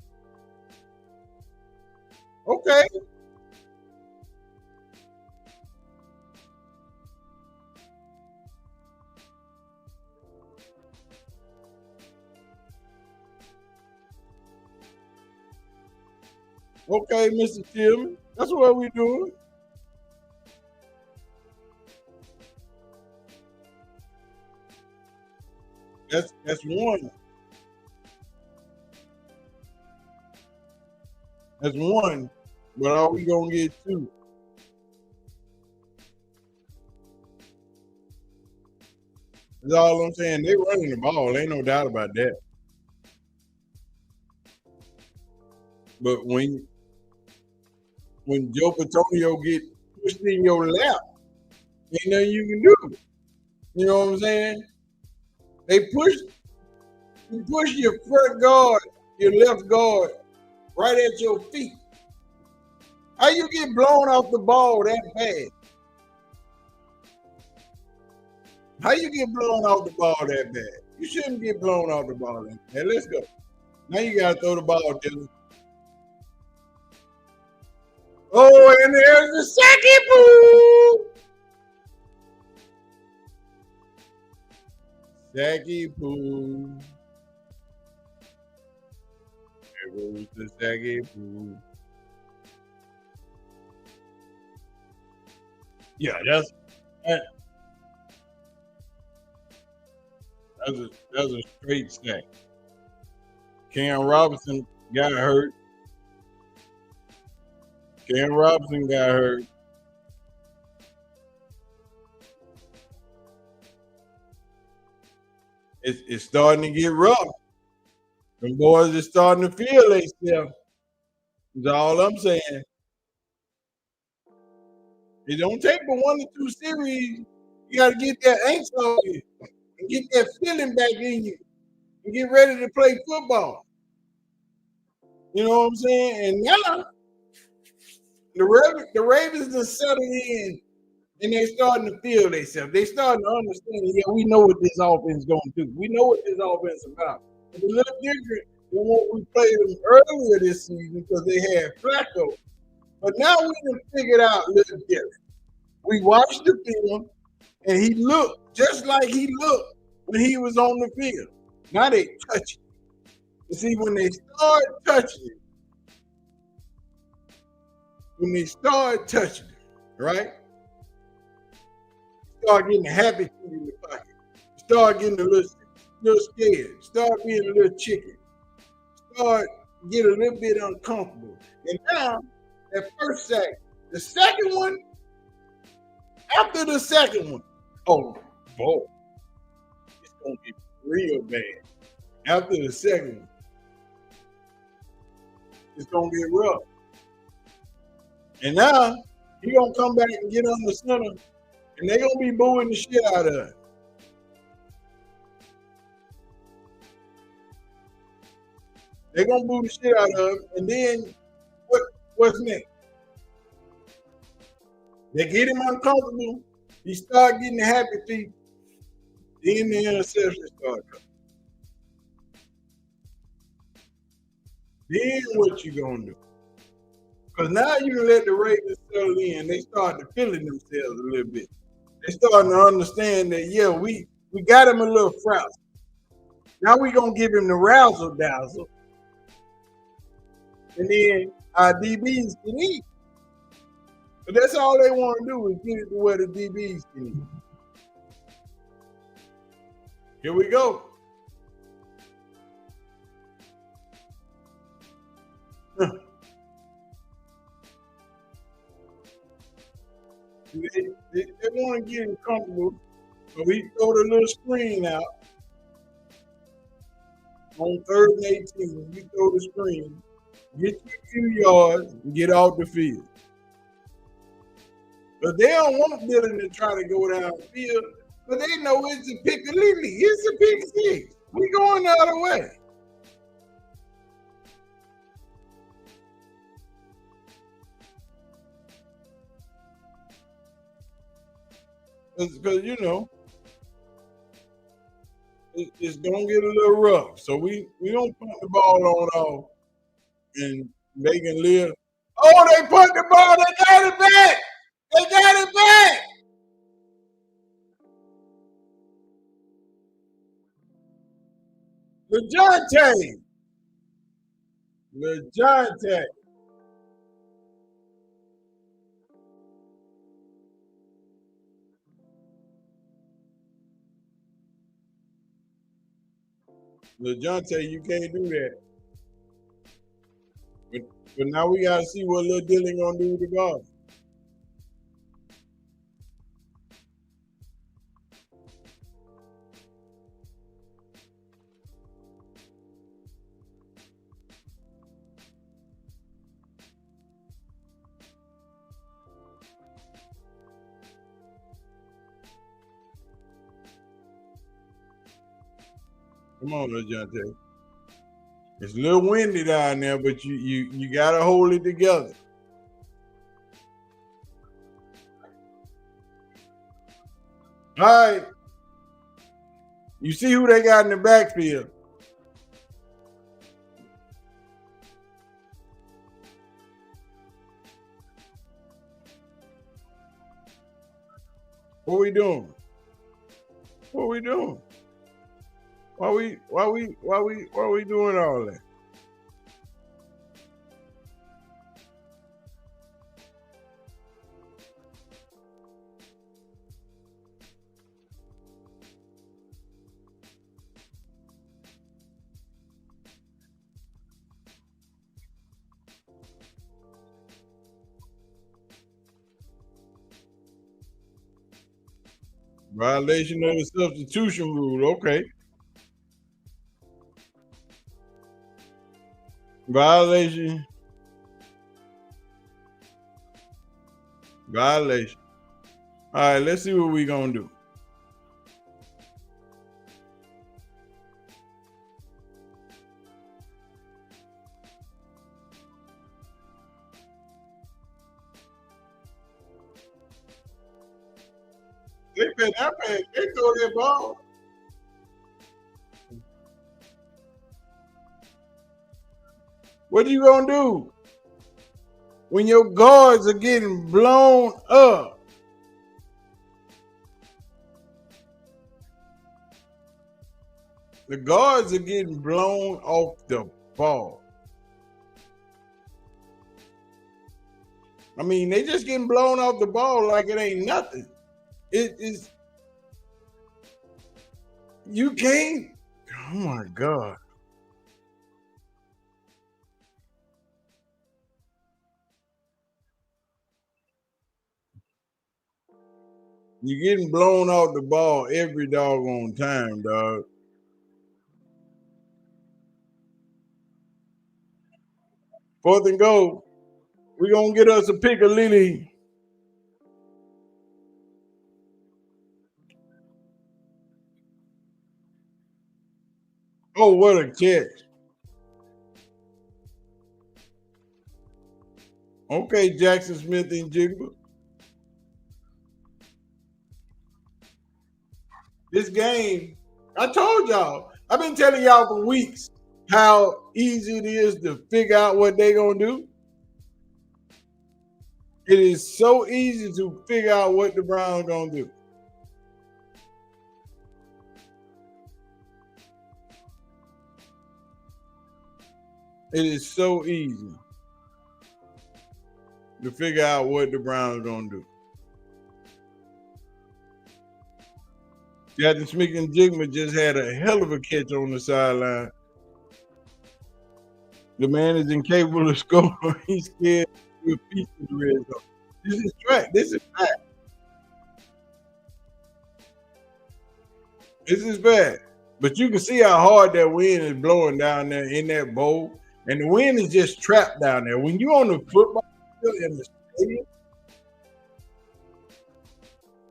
Okay. Okay, Mr. Tillman. That's what we doing. That's one. That's one. But are we gonna get two? That's all I'm saying. They running the ball. Ain't no doubt about that. But when Joe Patonio get pushed in your lap, ain't nothing you can do. You know what I'm saying? You push your front guard, your left guard, right at your feet. How you get blown off the ball that bad? How you get blown off the ball that bad? You shouldn't get blown off the ball that bad. Let's go. Now you gotta throw the ball, Dillon. Oh, and there's the second boo. Saggy Poo. There goes the Saggy Poo. Yeah, that's a straight sack. Cam Robinson got hurt. It's starting to get rough. The boys are starting to feel themselves. That's all I'm saying. It don't take but 1 or 2 series. You got to get that angst off you and get that feeling back in you and get ready to play football. You know what I'm saying? And now the Ravens are settling in and they starting to feel themselves. They starting to understand, yeah, we know what this offense is going to do. We know what this offense is about. It's a little different than what we played them earlier this season because they had Flacco. But now we can figure it out a little different. We watched the film, and he looked just like he looked when he was on the field. Now they touch it. You see, when they start touching it, right? Start getting happy in the pocket. Start getting a little scared. Start being a little chicken. Start getting a little bit uncomfortable. And now, that first sack, the second one, after the second one, oh boy, it's gonna get real bad. After the second one, it's gonna get rough. And now he gonna come back and get on the center, and they gonna be booing the shit out of it. They're gonna boo the shit out of him, and then what's next? They get him uncomfortable. He start getting the happy feet. Then the interception start coming. Then what you gonna do? Because now you can let the Ravens settle in. They start to feeling themselves a little bit. They starting to understand that, yeah, we got him a little frazzled. Now we gonna give him the razzle dazzle. And then our DBs can eat. But that's all they want to do is get it to where the DBs can eat. Here we go. They want to get him comfortable, so we throw the little screen out on 3rd and 18. We throw the screen, get you a few yards, and get off the field. But they don't want Dillon to try to go downfield, but they know it's a pick a lily. It's a pick six. We going the other way. Because, you know, it's going to get a little rough. So we don't put the ball on off and they can live. Oh, they put the ball. They got it back. They got it back. LeJohntay. LeJohntay, you can't do that. But now we got to see what Lil Dillon going to do with the ball. Come on, LeJohntay. It's a little windy down there, but you got to hold it together. All right. You see who they got in the backfield. What we doing? What we doing? Why we doing all that? Violation of the substitution rule. Okay. Violation Violation. All right, let's see what we're going to do. They throw that ball. What are you going to do when your guards are getting blown up? The guards are getting blown off the ball. I mean, they just getting blown off the ball like it ain't nothing. It is. You can't. Oh my God. You're getting blown off the ball every doggone time, dog. Fourth and goal. We're going to get us a pick of Lily. Oh, what a catch. Okay, Jackson Smith and Jigba. This game, I told y'all, I've been telling y'all for weeks how easy it is to figure out what they're going to do. It is so easy to figure out what the Browns going to do. It is so easy to figure out what the Browns are going to do. Jackson Smith and Jigma just had a hell of a catch on the sideline. The man is incapable of scoring. He's scared to beat the red zone. This is track. This is fact. This is bad. But you can see how hard that wind is blowing down there in that bowl. And the wind is just trapped down there. When you're on the football field in the stadium,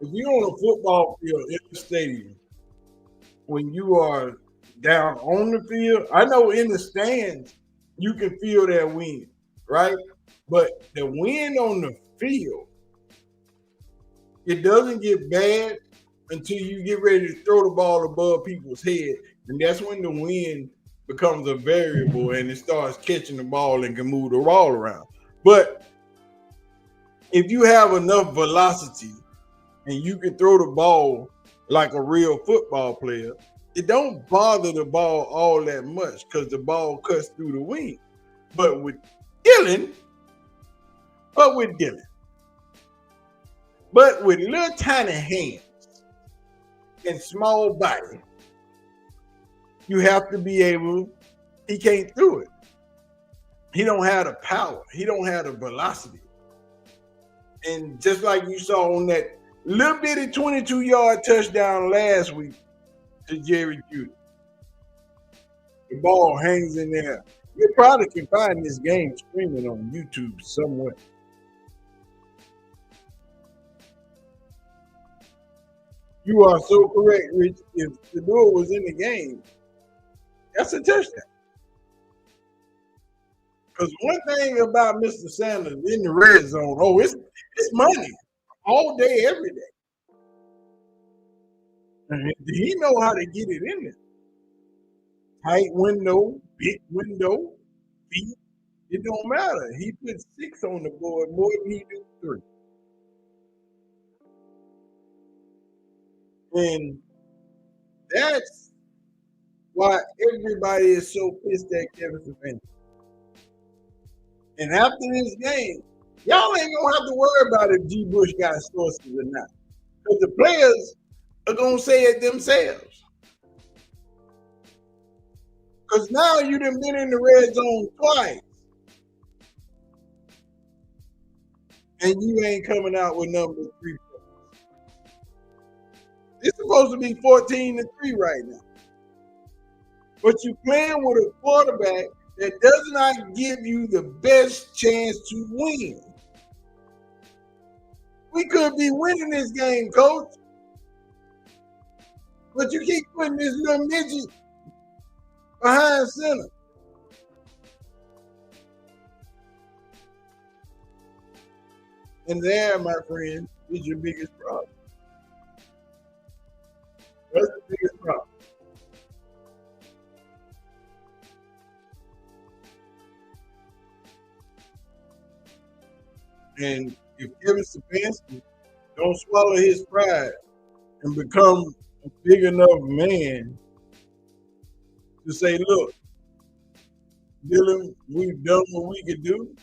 if you're on a football field in the stadium, when you are down on the field, I know in the stands, you can feel that wind, right? But the wind on the field, it doesn't get bad until you get ready to throw the ball above people's head. And that's when the wind becomes a variable and it starts catching the ball and can move the ball around. But if you have enough velocity and you can throw the ball like a real football player, it don't bother the ball all that much because the ball cuts through the wind. But with Dillon, with little tiny hands and small body, you have to be able, he can't do it. He don't have the power. He don't have the velocity. And just like you saw on that little bitty 22-yard touchdown last week to Jerry Jeudy, the ball hangs in there. You probably can find this game streaming on YouTube somewhere. You are so correct, Rich. If Shedeur was in the game, that's a touchdown. Because one thing about Mr. Sanders in the red zone, it's money all day, every day. And he know how to get it in there. Tight window, big window, feet. It don't matter. He put 6 on the board more than he do 3. And that's why everybody is so pissed at Kevin Stefanski. And after this game, y'all ain't gonna have to worry about if G. Bush got sources or not. Because the players are gonna say it themselves. Because now you done been in the red zone twice. And you ain't coming out with number 3 points. It's supposed to be 14-3 right now. But you playing with a quarterback that does not give you the best chance to win. We could be winning this game, coach. But you keep putting this little midget behind center. And there, my friend, is your biggest problem. That's the biggest problem. And if Kevin Stefanski don't swallow his pride and become a big enough man to say, look, Dillon, we've done what we could do,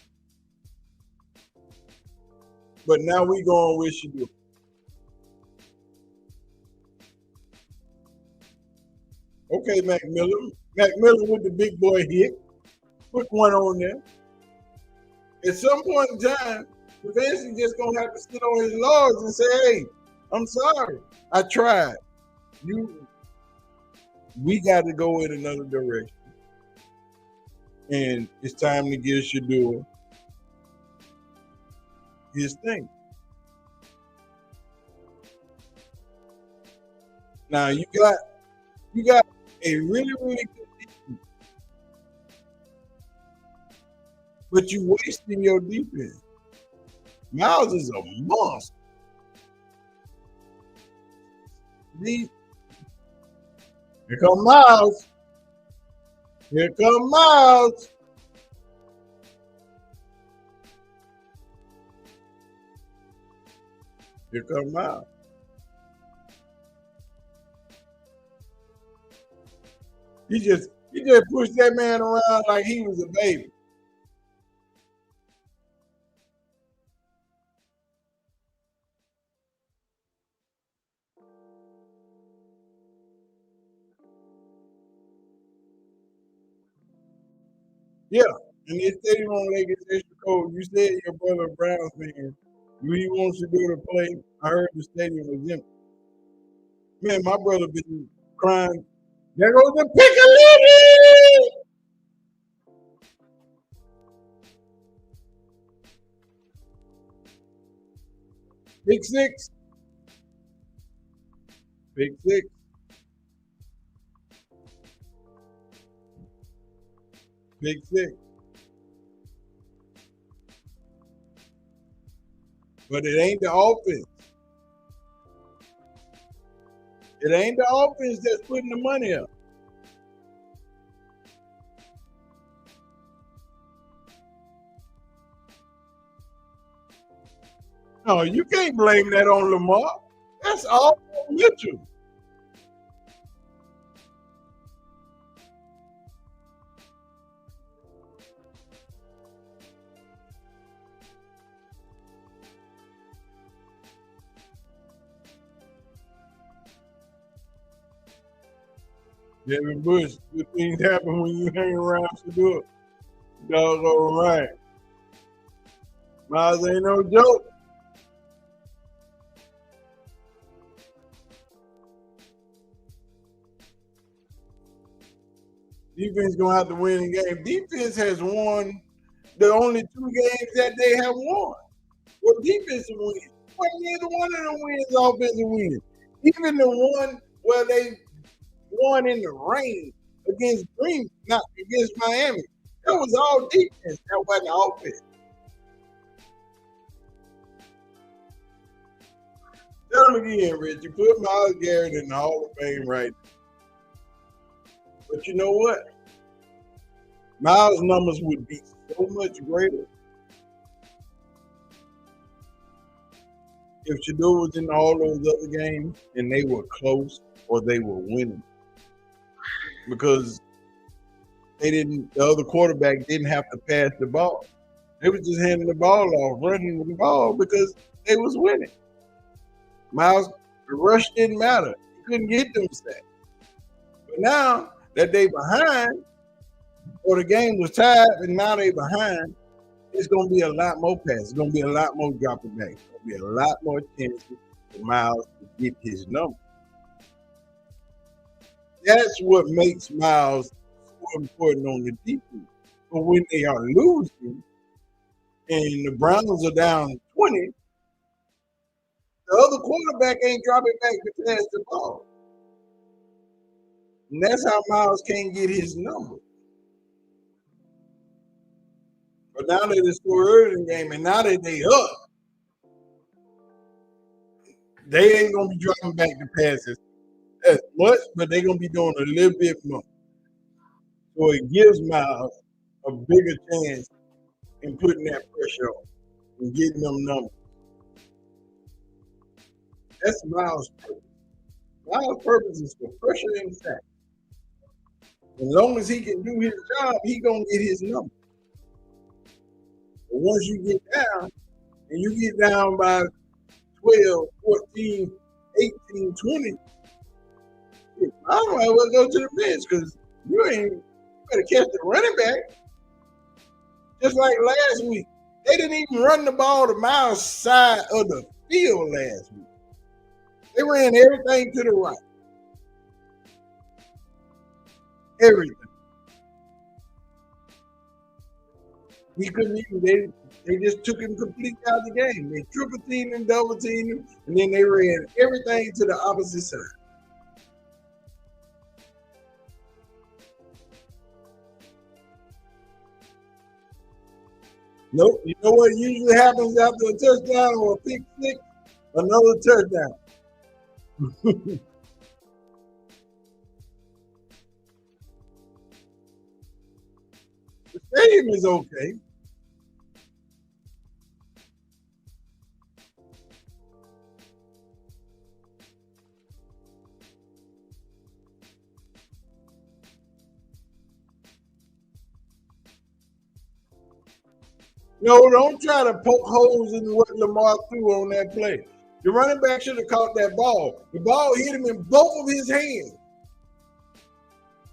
but now we going with Shedeur. Okay, McMillan. McMillan with the big boy hit. Put one on there. At some point in time, Stefanski just gonna have to sit on his laurels and say, hey, I'm sorry. I tried. We got to go in another direction. And it's time to give Shedeur his thing. Now you got a really, really good defense, but you wasting your defense. Miles is a monster. Here come Miles. Here come Miles. Here come Miles. He just pushed that man around like he was a baby. Yeah, and they stadium on Lake is extra cold. You said your brother a Browns fan. He wants to do the play. I heard the stadium was empty. Man, my brother been crying. There goes the Piccolini! Big six. Big six. Big six. But it ain't the offense. It ain't the offense that's putting the money up. No, you can't blame that on Lamar. That's all Mitchell. Devin Bush, good things happen when you hang around Shedeur. Dog all right. Miles ain't no joke. Defense gonna have to win the game. Defense has won the only 2 games that they have won. Well, defensive wins. Well, neither one of them wins offensive wins. Even the one where they won in the rain against not against Miami. That was all defense. That wasn't offense. Tell them again, Rich. You put Myles Garrett in the Hall of Fame right now. But you know what? Miles' numbers would be so much greater if Shedeur was in all those other games and they were close or they were winning. Because the other quarterback didn't have to pass the ball. They were just handing the ball off, running with the ball because they was winning. Miles, the rush didn't matter. He couldn't get them sacks. But now that they behind, or the game was tied and now they behind, it's going to be a lot more passes. It's going to be a lot more dropping back. It's going to be a lot more chances for Miles to get his number. That's what makes Miles so important on the defense. But when they are losing and the Browns are down 20, The other quarterback ain't dropping back to pass the ball. And that's how Miles can't get his number. But now that it's so early in the game, and now that they up, they ain't gonna be dropping back the passes as much, but they're gonna be doing a little bit more. So it gives Miles a bigger chance in putting that pressure on and getting them numbers. That's Miles' purpose. Miles' purpose is for pressure and sack. As long as he can do his job, he gonna get his number. But once you get down, and you get down by 12, 14, 18, 20, I don't know what to go to the bench because you better catch the running back. Just like last week. They didn't even run the ball to Miles' side of the field last week. They ran everything to the right. Everything. He couldn't even, they just took him completely out of the game. They triple teamed him, double teamed him, and then they ran everything to the opposite side. Nope. You know what usually happens after a touchdown or a pick six? Another touchdown. The stadium is okay. No, don't try to poke holes in what Lamar threw on that play. The running back should have caught that ball. The ball hit him in both of his hands.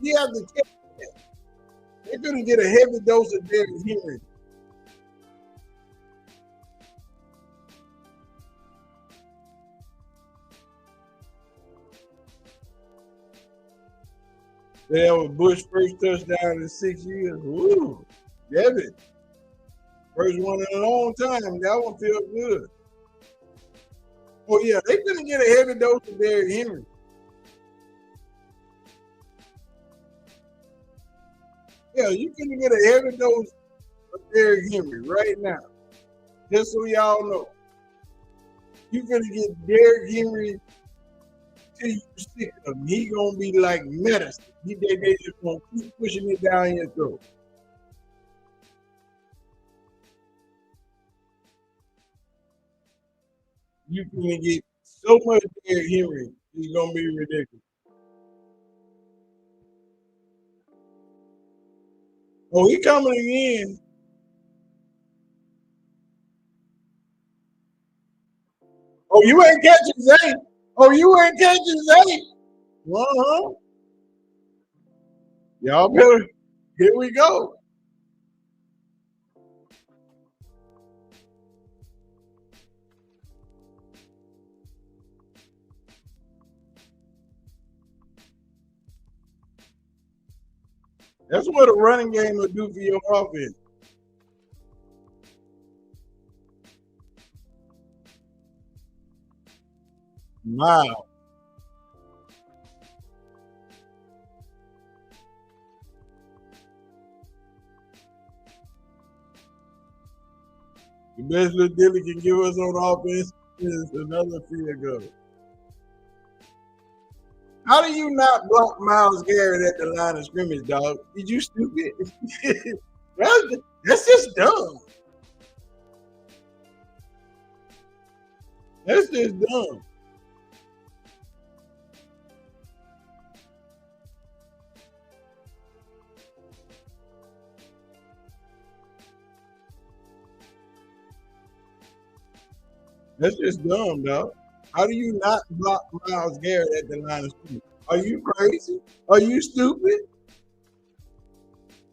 He had to catch it. They're going to get a heavy dose of Derrick Henry. That was Bush's first touchdown in 6 years. Ooh, Devin. First one in a long time. That one feels good. Oh, yeah, they're going to get a heavy dose of Derrick Henry. Yeah, you're going to get a heavy dose of Derrick Henry right now. Just so y'all know. You're going to get Derrick Henry till you sick of him. He going to be like medicine. They just going to keep pushing it down your throat. You're going to get so much Derrick Henry, it's going to be ridiculous. Oh, he coming again. Oh, you ain't catching Zay. Oh, you ain't catching Zay. Uh-huh. Y'all better. Here we go. That's what a running game will do for your offense. Wow. The best that Dillon can give us on offense is another field goal. How do you not block Myles Garrett at the line of scrimmage, dog? Did you stupid? That's just dumb. That's just dumb. That's just dumb, dog. How do you not block Myles Garrett at the line of scrimmage? Are you crazy? Are you stupid?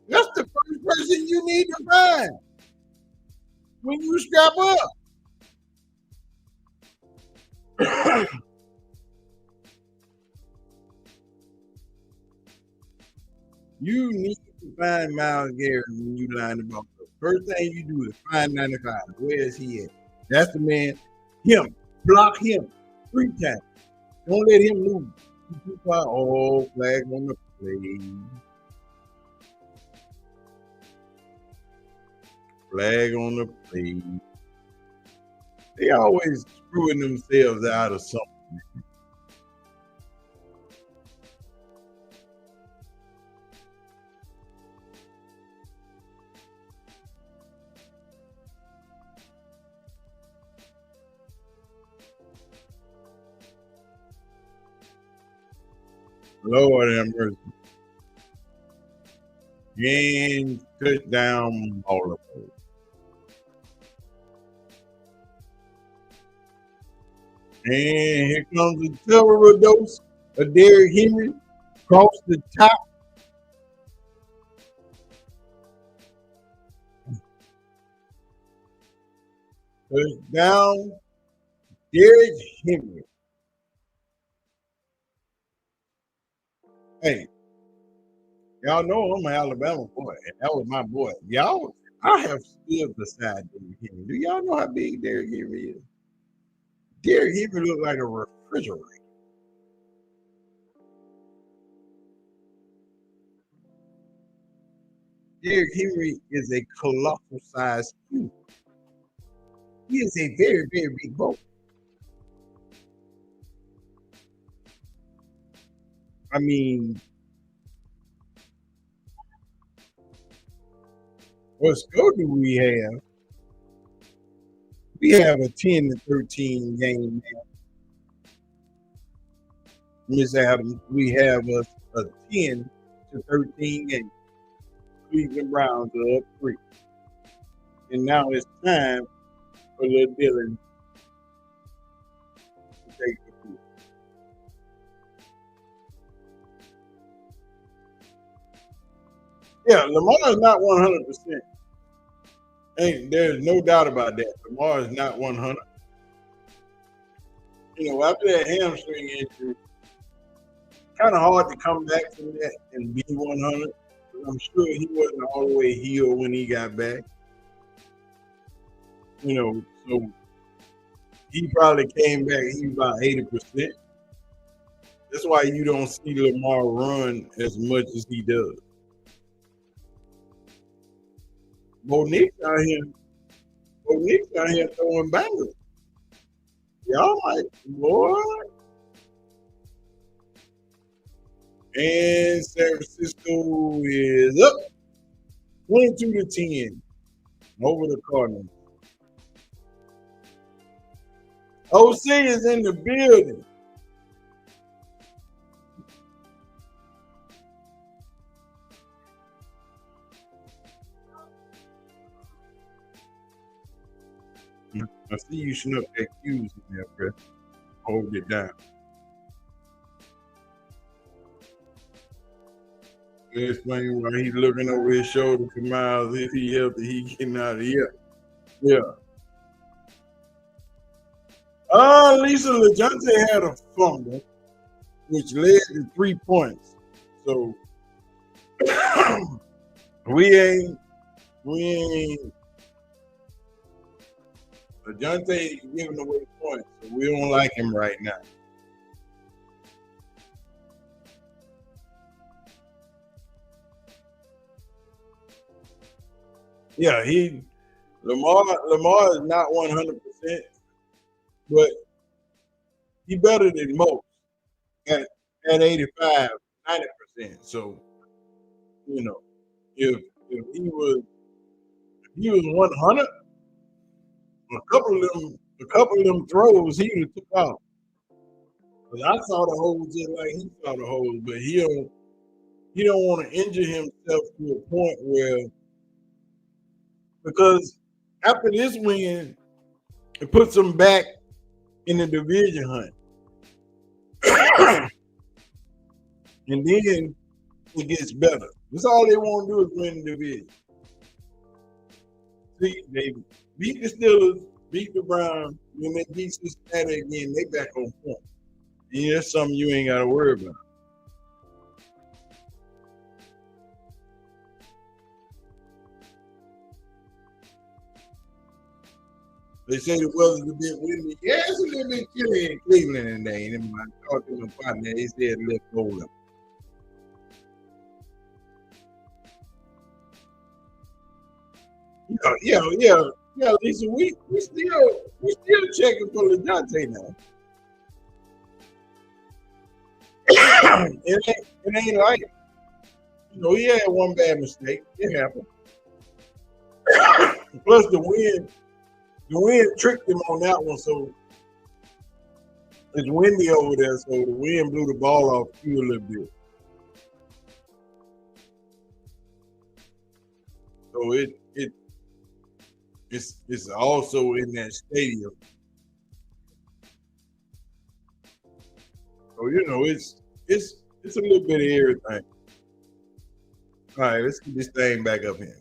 That's the first person you need to find when you strap up. You need to find Myles Garrett when you line the ball up. First thing you do is find 95. Where is he at? That's the man. Him. Block him 3 times. Don't let him lose. Oh, flag on the play. Flag on the play. They always screwing themselves out of something. Lord have mercy. And touchdown ball. And here comes a terrible dose of Derrick Henry across the top. Touchdown, Derrick Henry. Hey, y'all know I'm an Alabama boy, and that was my boy. Y'all, I have stood beside Derrick Henry. Do y'all know how big Derrick Henry is? Derrick Henry looked like a refrigerator. Derrick Henry is a colossal size cube. He is a very, very big boat. I mean, what score do we have? We have a 10-13 game now. Miss Adams, we have a 10-13 game. Cleveland Browns are up 3. And now it's time for little Dillon to take the field. Yeah, Lamar is not 100%. There's no doubt about that. Lamar is not 100. After that hamstring injury, kind of hard to come back from that and be 100. I'm sure he wasn't all the way healed when he got back. So he probably came back, he was about 80%. That's why you don't see Lamar run as much as he does. Bo Nick's out here throwing bangers. Y'all like, boy. And San Francisco is up 22-10 over the Cardinals. OC is in the building. I see you snuck that Q's in there, bro. Hold it down. Explain why he's looking over his shoulder to Miles. If he healthy, he getting out of here. Yeah. Lisa LeJohntay had a fumble, which led to 3 points. So we ain't LeJohntay giving away points, so we don't like him right now. Yeah, Lamar is not 100%, but he better than most at 85, 90%. So, if he was 100, a couple of them throws he would have took off. But I saw the holes just like he saw the holes, but he don't want to injure himself to a point where, because after this win, it puts him back in the division hunt. And then it gets better. That's all they want to do is win the division. See, they beat the Steelers, beat the Browns, when they beat Cincinnati again, they back on point. And that's something you ain't got to worry about. They say the weather's a bit windy. Yeah, it's a little bit chilly in Cleveland today. And then I talked to my partner, he said a little colder. Yeah, Lisa, we still checking for LeJontay now. it ain't like, he had one bad mistake. It happened. Plus the wind tricked him on that one, so it's windy over there, so the wind blew the ball off you a little bit. So it's also in that stadium. So it's a little bit of everything. All right, let's get this thing back up here.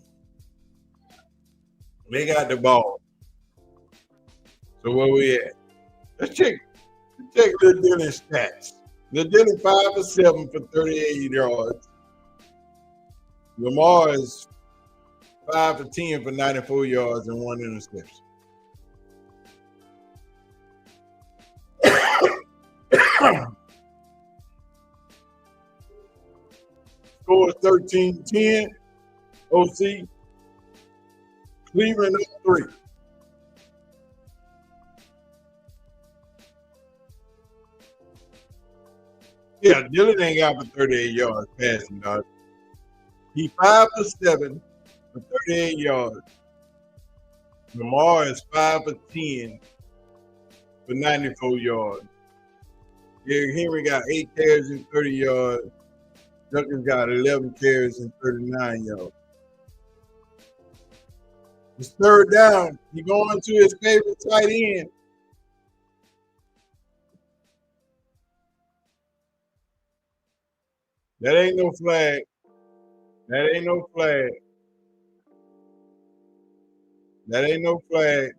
They got the ball. So where we at? Let's check Lil Dillon's stats. Lil Dillon 5 for 7 for 38 yards. Lamar is 5 for 10 for 94 yards and 1 interception. Score is 13-10. OC. Cleveland up 3. Yeah, Dillon ain't got for 38 yards passing, dog. He 5 for 7 for 38 yards. Lamar is 5 for 10 for 94 yards. Derrick Henry got 8 carries and 30 yards. Duncan's got 11 carries and 39 yards. It's third down. He going to his favorite tight end. That ain't no flag. That ain't no flag. That ain't no flag.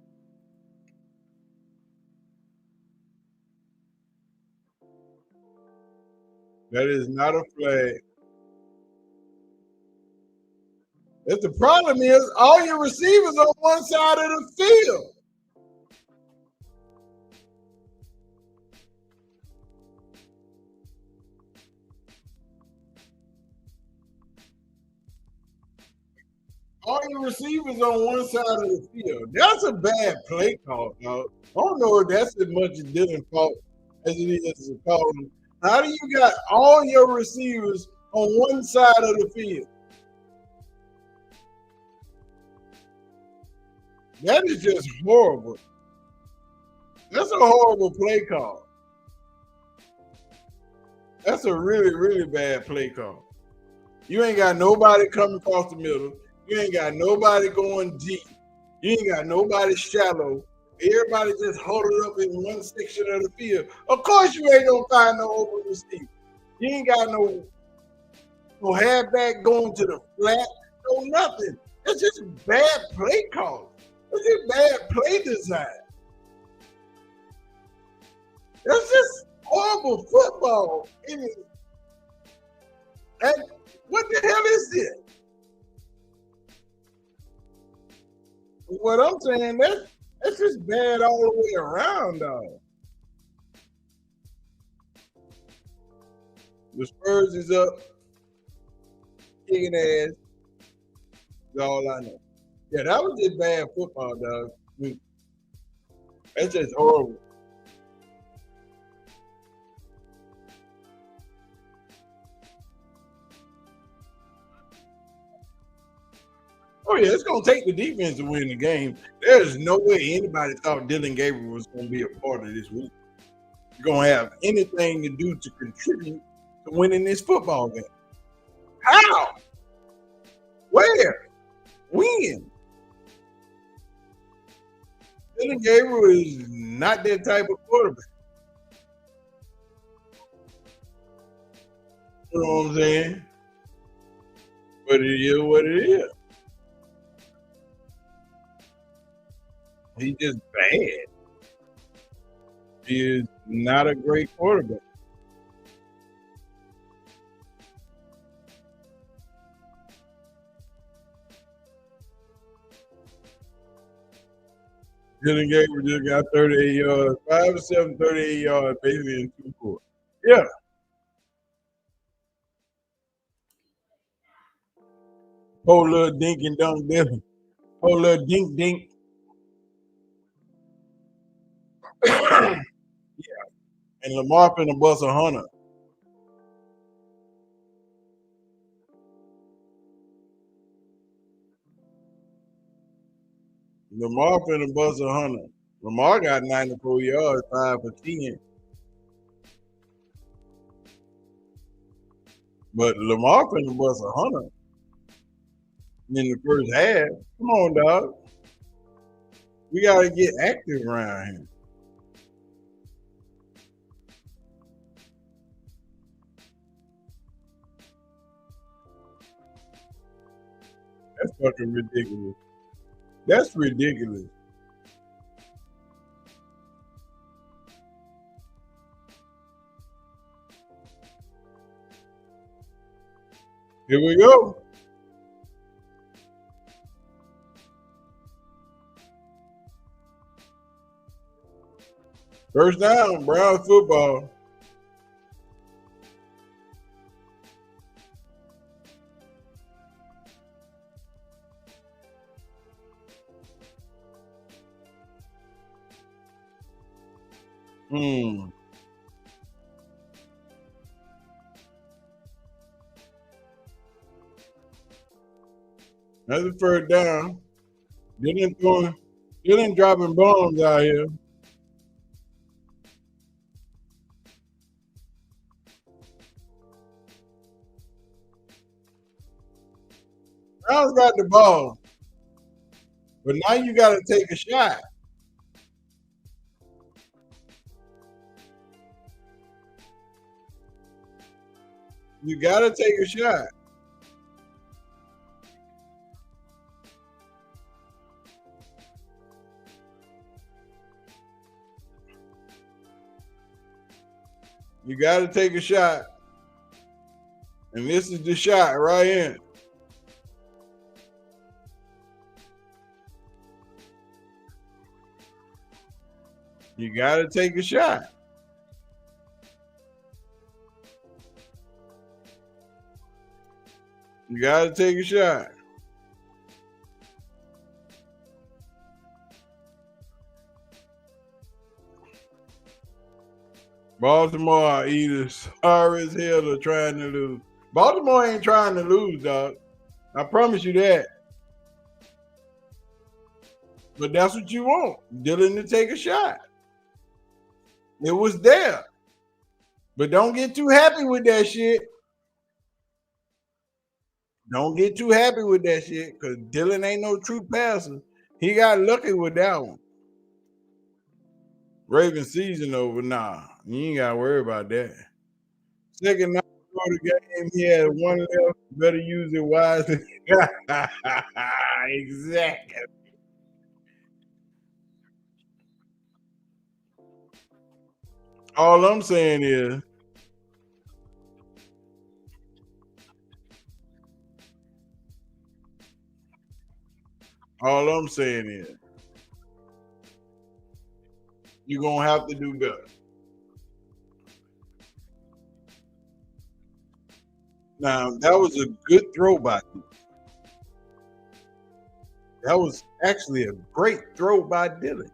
That is not a flag. If the problem is all your receivers on one side of the field. All your receivers on one side of the field. That's a bad play call, dog. I don't know if that's as much as Dillon's fault as it is a call. How do you got all your receivers on one side of the field? That is just horrible. That's a horrible play call. That's a really, really bad play call. You ain't got nobody coming across the middle. You ain't got nobody going deep. You ain't got nobody shallow. Everybody just huddled up in one section of the field. Of course you ain't gonna find no open receiver. You ain't got no halfback going to the flat, no nothing. It's just bad play call. It's just bad play design. It's just horrible football. And what the hell is this? What I'm saying, that's just bad all the way around, dog. The Spurs is up, kicking ass. That's all I know. Yeah, that was just bad football, dog. That's just horrible. Oh, yeah, it's going to take the defense to win the game. There's no way anybody thought Dillon Gabriel was going to be a part of this week. You're going to have anything to do to contribute to winning this football game. How? Where? When? Dillon Gabriel is not that type of quarterback. You know what I'm saying? But it is what it is. He's just bad. He is not a great quarterback. Dillon Gabriel just got 38 yards, 5 of 7, 38 yards, basically in 2 quarters. Yeah. Whole little dink and dunk Dillon. Whole little dink dink. Yeah. And Lamar finna bust 100. Lamar finna bust 100. Lamar got 94 yards, 5 for 10. But Lamar finna bust 100 in the first half. Come on, dog. We gotta get active around here. That's fucking ridiculous. That's ridiculous. Here we go. First down, Brown football. That's the first down. Dillon dropping bombs out here. Brown's got the ball. But now you got to take a shot. You got to take a shot. You got to take a shot. And this is the shot right here. You got to take a shot. You got to take a shot. Baltimore are either sorry as hell or trying to lose. Baltimore ain't trying to lose, dog. I promise you that. But that's what you want. Dillon to take a shot. It was there. But don't get too happy with that shit. Don't get too happy with that shit because Dillon ain't no true passer. He got lucky with that one. Raven season over. Nah, you ain't got to worry about that. Second night of the game, he had one left. Better use it wisely. Exactly. All I'm saying is, you're going to have to do better. Now, that was a good throw by you. That was actually a great throw by Dillon.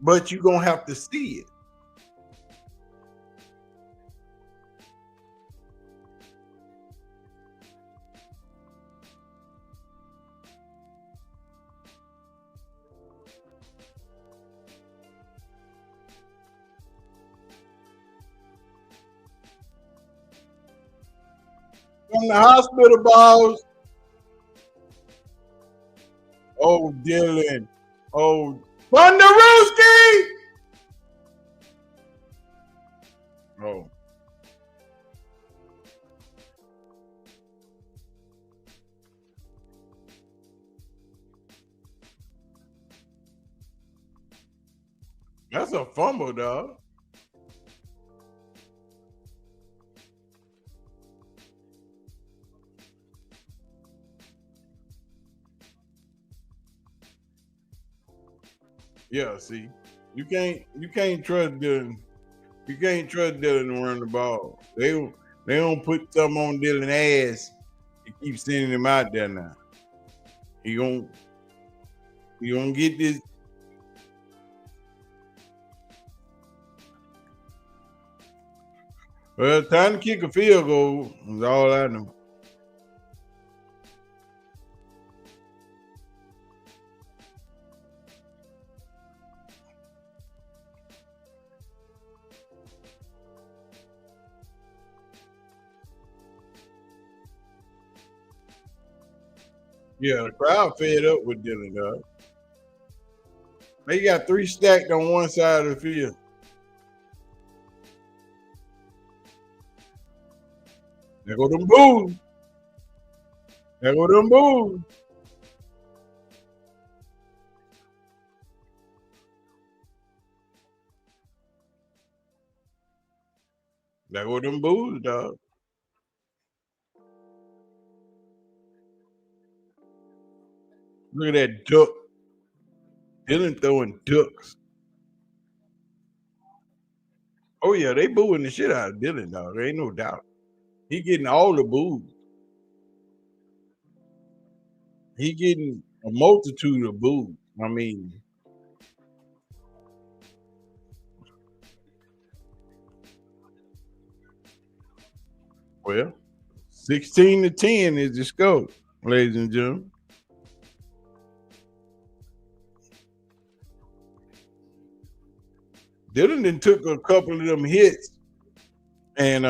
But you're going to have to see it. From the hospital balls. Oh, Dillon. Oh, Thunderooski! Oh. That's a fumble, dog. Yeah, see, you can't trust Dillon. You can't trust Dillon to run the ball. They don't put something on Dillon's ass and keep sending him out there now. He gon' he gonna get this. Well, time to kick a field goal is all I know. Yeah, the crowd fed up with Dillon, dog. They got 3 stacked on one side of the field. There go them boos. There go them boos. There go them boos, dog. Look at that duck. Dillon throwing ducks. Oh yeah, they booing the shit out of Dillon, dog. There ain't no doubt. He getting all the boos. He getting a multitude of boos. I mean, well, 16-10 is the score, ladies and gentlemen. Dillon then took a couple of them hits, and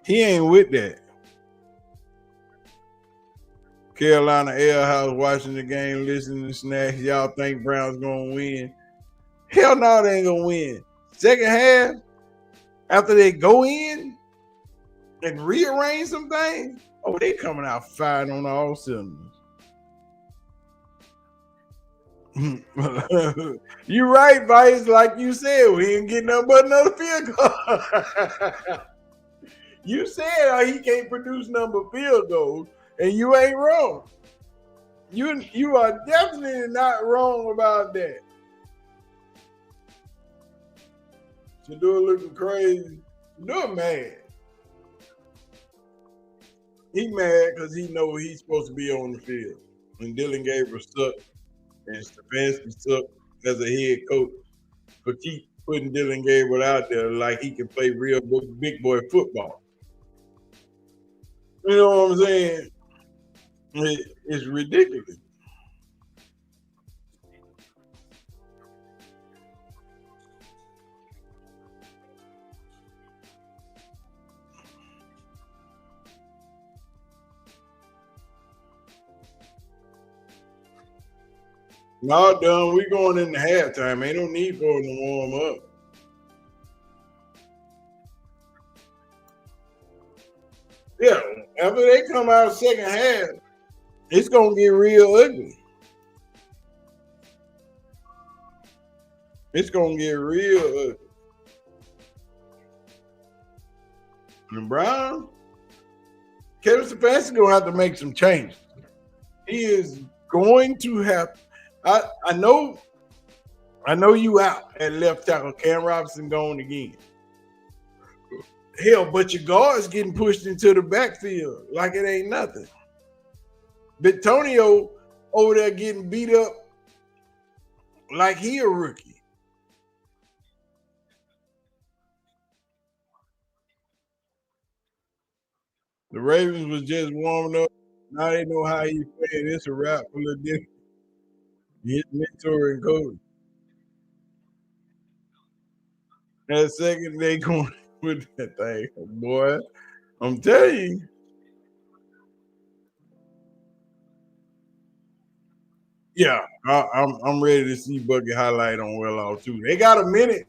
he ain't with that. Carolina Ale House watching the game, listening to snacks. Y'all think Brown's gonna win? Hell no, they ain't gonna win. Second half, after they go in and rearrange some things, oh, they coming out firing on all cylinders. You right, Vice. Like you said, we ain't getting nothing but another field goal. You said he can't produce number field goals, and you ain't wrong. You are definitely not wrong about that. Shedeur looking crazy. Shedeur mad. He mad because he know he's supposed to be on the field. And Dillon Gabriel sucked, and Stefanski sucked as a head coach. But keep putting Dillon Gabriel out there like he can play real big boy football. You know what I'm saying? It's ridiculous. No, done. We going into halftime. Ain't no need for them to warm up. Yeah, after they come out second half, it's gonna get real ugly. It's gonna get real ugly. And Brown, Kevin Stefanski gonna have to make some changes. He is going to have. I know you out at left tackle. Cam Robinson gone again. Hell, but your guard's getting pushed into the backfield like it ain't nothing. Bitonio over there getting beat up like he a rookie. The Ravens was just warming up. Now they know how he's playing. It's a wrap for the day. His mentor and coach. That second they going with that thing, boy. I'm telling you. Yeah, I'm ready to see Bucket highlight on well off too. They got a minute.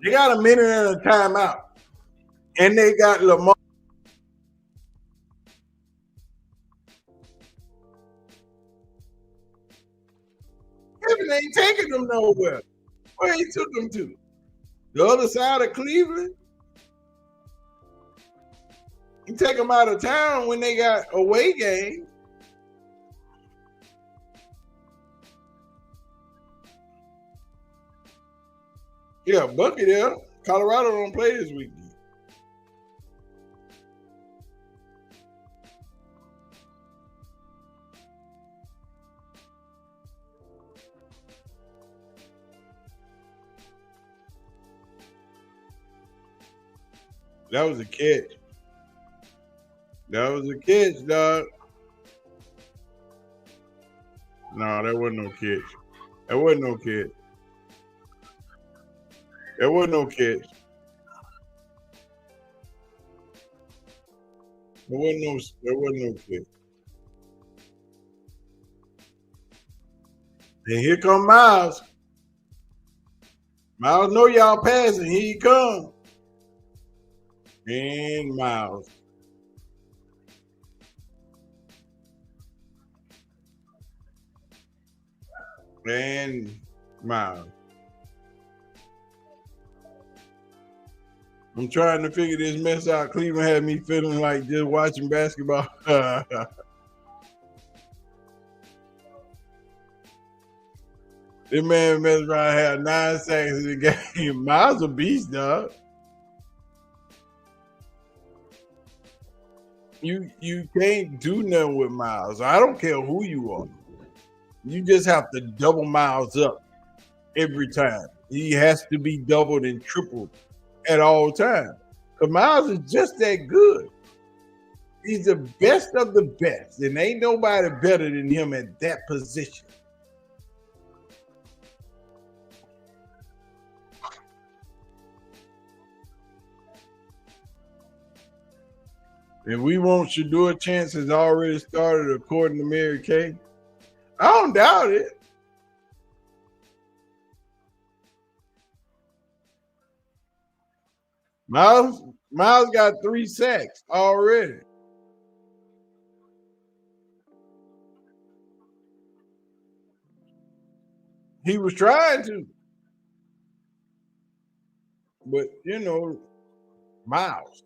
They got a minute and a timeout. And they got Lamar. Kevin ain't taking them nowhere. Where he took them to? The other side of Cleveland? He take them out of town when they got away game. Yeah, Bucky there. Colorado don't play this weekend. That was a catch. That was a catch, dog. No, that wasn't no catch. That wasn't no catch. That wasn't no catch. There wasn't no catch. And here come Miles. Miles know y'all passing. Here he come. And Miles. And Miles. I'm trying to figure this mess out. Cleveland had me feeling like just watching basketball. This man messed around, had 9 sacks in the game. Miles a beast, dog. You can't do nothing with Miles. I don't care who you are. You just have to double Miles up every time. He has to be doubled and tripled at all times. Because Miles is just that good. He's the best of the best. And ain't nobody better than him at that position. And we want Shedeur chance has already started according to Mary Kay. I don't doubt it. Miles got 3 sacks already. He was trying to. But, you know, Miles.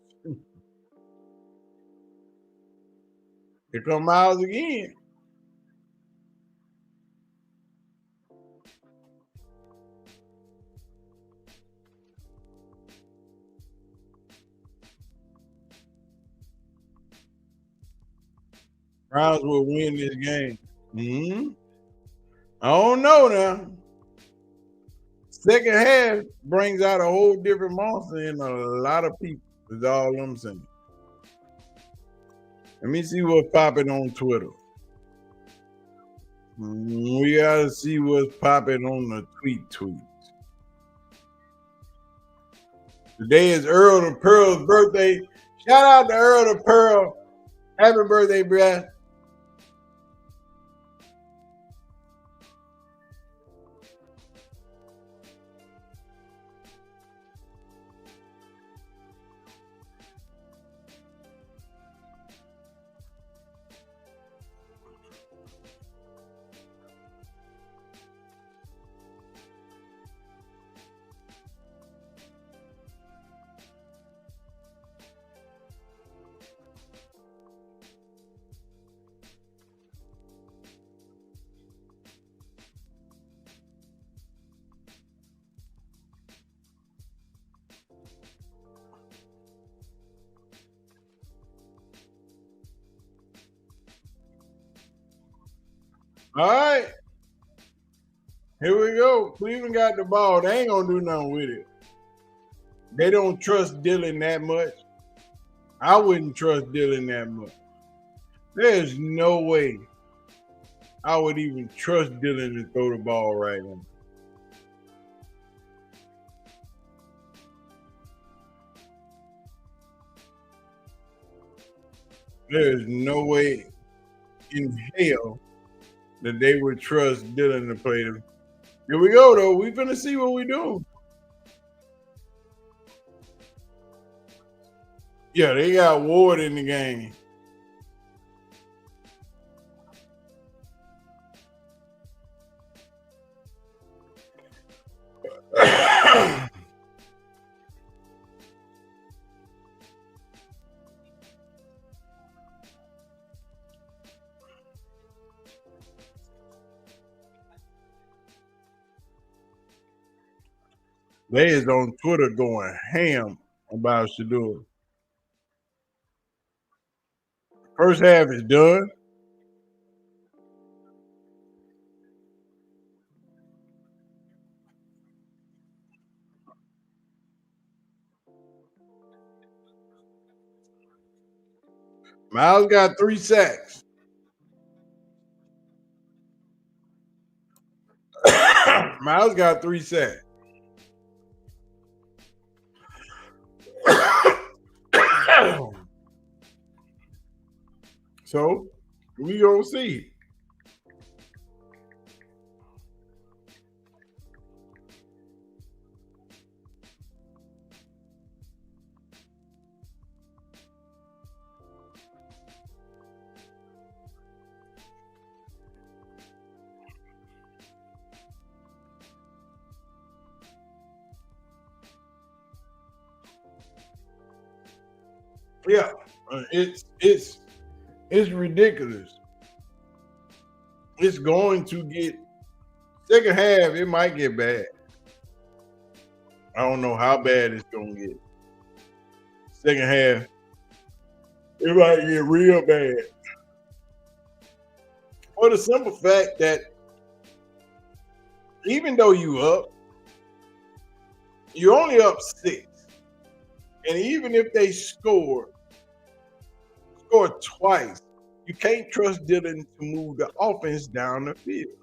Here come Miles again. Browns will win this game. I don't know now. Second half brings out a whole different monster in a lot of people, is all I'm saying. Let me see what's popping on Twitter. We gotta see what's popping on the tweets. Today is Earl the Pearl's birthday. Shout out to Earl the Pearl. Happy birthday, bruh. All right. Here we go. Cleveland got the ball. They ain't going to do nothing with it. They don't trust Dillon that much. I wouldn't trust Dillon that much. There's no way I would even trust Dillon to throw the ball right now. There's no way in hell that they would trust Dillon to play them. Here we go, though. We finna see what we do. Yeah, they got Ward in the game. They is on Twitter going ham about Shedeur. First half is done. Miles got 3 sacks. Miles got 3 sacks. So we gonna see. Yeah, it's ridiculous. It's going to get second half. It might get bad. I don't know how bad it's gonna get. Second half, it might get real bad. For the simple fact that even though you up, you're only up 6. And even if they score twice, you can't trust Dillon to move the offense down the field.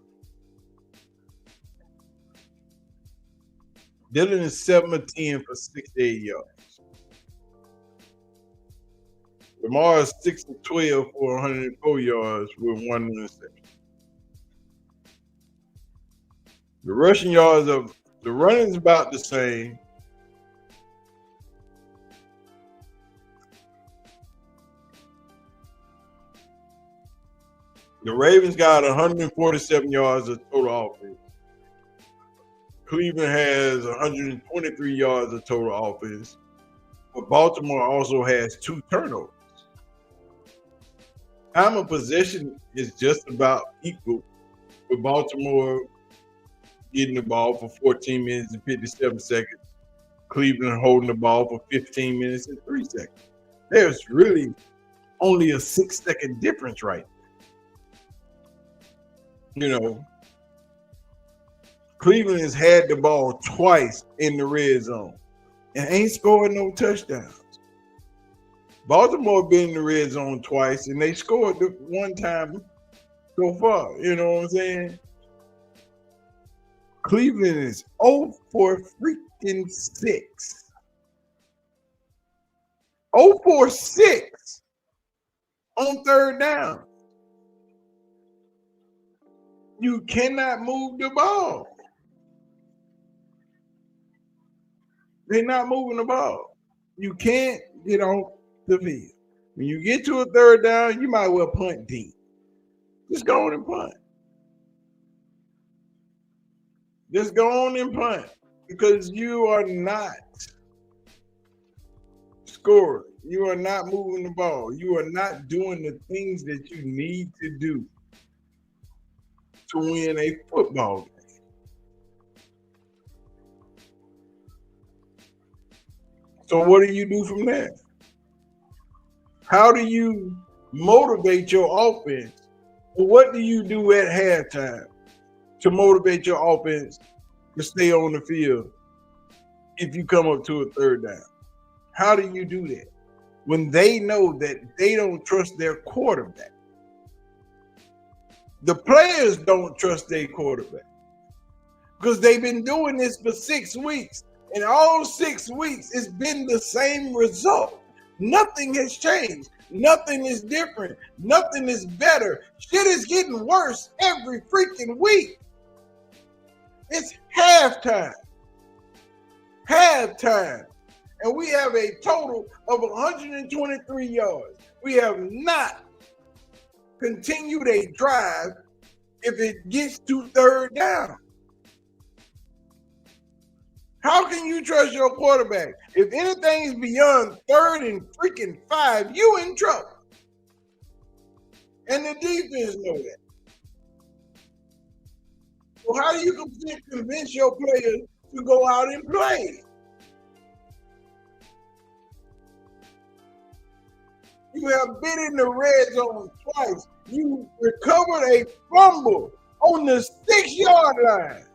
Dillon is 7 of 10 for 68 yards. Lamar is 6 of 12 for 104 yards with 1 interception. The rushing yards of the running is about the same. The Ravens got 147 yards of total offense. Cleveland has 123 yards of total offense. But Baltimore also has 2 turnovers. Time of possession is just about equal, with Baltimore getting the ball for 14 minutes and 57 seconds. Cleveland holding the ball for 15 minutes and 3 seconds. There's really only a 6-second difference right there. You know, Cleveland has had the ball twice in the red zone and ain't scored no touchdowns. Baltimore been in the red zone twice and they scored the one time so far. You know what I'm saying? Cleveland is 0 for freaking 6. 0 for 6 on third down. You cannot move the ball. They're not moving the ball. You can't get on the field. When you get to a third down, you might well punt deep. Just go on and punt. Just go on and punt because you are not scoring. You are not moving the ball. You are not doing the things that you need to do to win a football game. So what do you do from there? How do you motivate your offense? Or what do you do at halftime to motivate your offense to stay on the field if you come up to a third down? How do you do that when they know that they don't trust their quarterback? The players don't trust their quarterback because they've been doing this for 6 weeks. And all 6 weeks, it's been the same result. Nothing has changed. Nothing is different. Nothing is better. Shit is getting worse every freaking week. It's halftime. Halftime. And we have a total of 123 yards. We have not continued a drive if it gets to third down. How can you trust your quarterback? If anything's beyond 3rd and freaking 5, you in trouble. And the defense know that. So how do you convince your players to go out and play. You have been in the red zone twice. You recovered a fumble on the 6-yard line.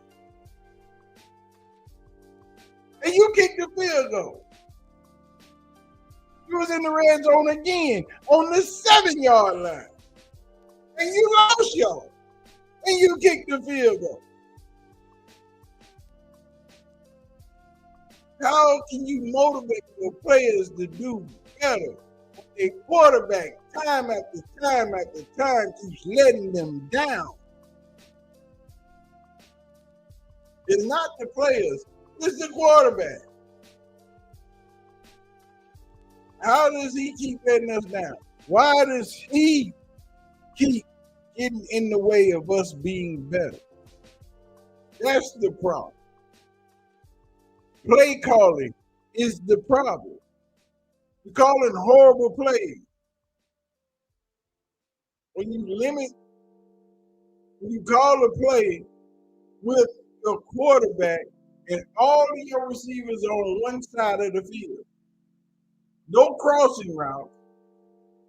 And you kicked the field goal. You was in the red zone again on the 7-yard line. And you lost y'all. And you kicked the field goal. How can you motivate your players to do better? A quarterback, time after time after time, keeps letting them down. It's not the players, it's the quarterback. How does he keep letting us down? Why does he keep getting in the way of us being better? That's the problem. Play calling is the problem. You're calling horrible plays. When you call a play with the quarterback and all of your receivers are on one side of the field, no crossing routes,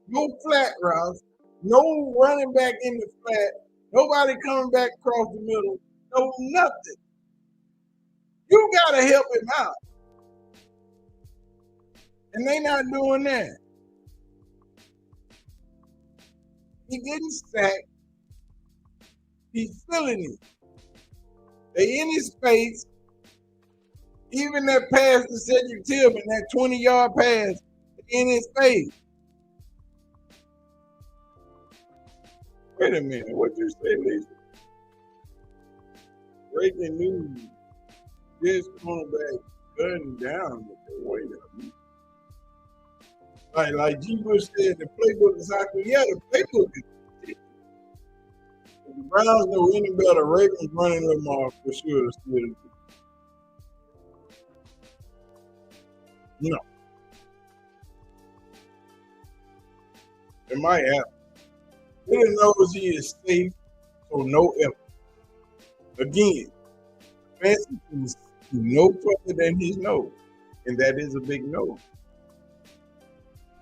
no flat routes, no running back in the flat, nobody coming back across the middle, no nothing. You got to help him out. And they not doing that. He getting sacked. He's feeling it. They in his face. Even that pass to Cedric Tillman, that 20-yard pass, in his face. Wait a minute. What'd you say, Lisa? Breaking news. This cornerback gunned down. Wait a minute. Like G. Bush said, the playbook is out there. Yeah, the playbook is. If the Browns know any better, Ravens running them off for sure. No. It might happen. Dillon knows he is safe, so no effort. Again, Fancy is no further than his nose, and that is a big no.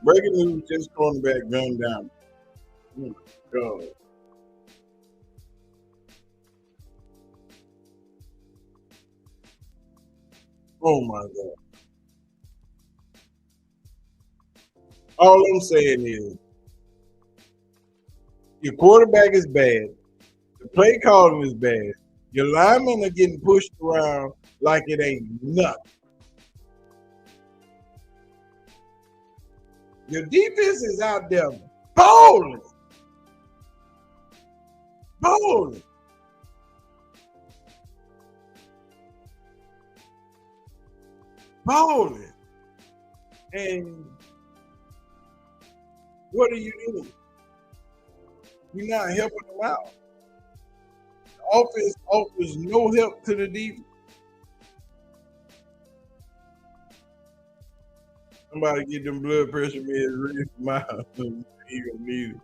Breaking news, just cornerback gunned down. Oh my God. Oh my God. All I'm saying is, your quarterback is bad. The play calling is bad. Your linemen are getting pushed around like it ain't nothing. Your defense is out there bowling. Bowling. Bowling. And what are you doing? You're not helping them out. The offense offers no help to the defense. Somebody get them blood pressure meds ready for my house. He gonna need it.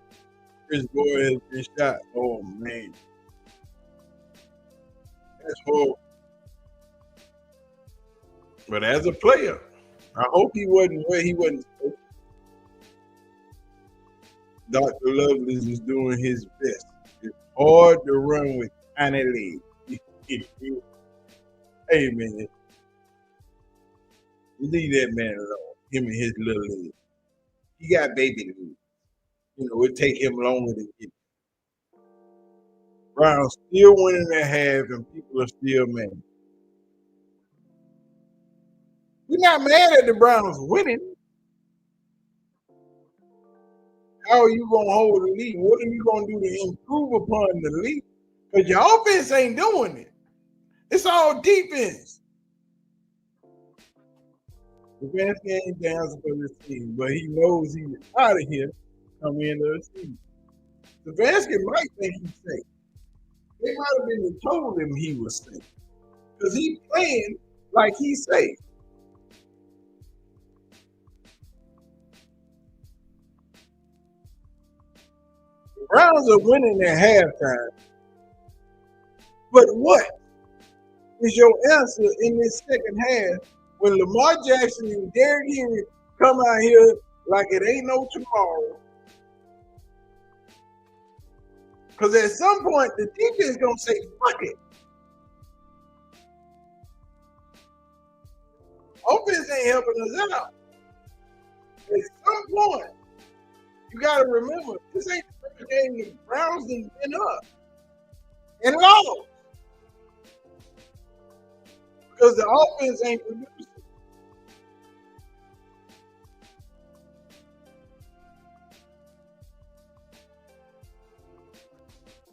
Chris Boy has been shot. Oh man. That's horrible. But as a player, I hope he wasn't where he wasn't supposed to. Dr. Lovelace is doing his best. It's hard to run with tiny legs. Hey man. Leave that man alone. Him and his little legs. He got baby legs. You know, it take him longer to get. Browns still winning at half and people are still mad. We're not mad at the Browns winning. How are you going to hold the lead? What are you going to do to improve upon the lead? Because your offense ain't doing it. It's all defense. Stefanski ain't dancing for this team, but he knows he's out of here come into the season. Stefanski might think he's safe. They might have been told him he was safe. Because he's playing like he's safe. The Browns are winning at halftime. But what? is your answer in this second half when Lamar Jackson and Derrick Henry come out here like it ain't no tomorrow? Because at some point, the defense going to say, fuck it. Offense ain't helping us out. At some point, you got to remember, this ain't the first game the Browns done been up and lost. Because the offense ain't producing.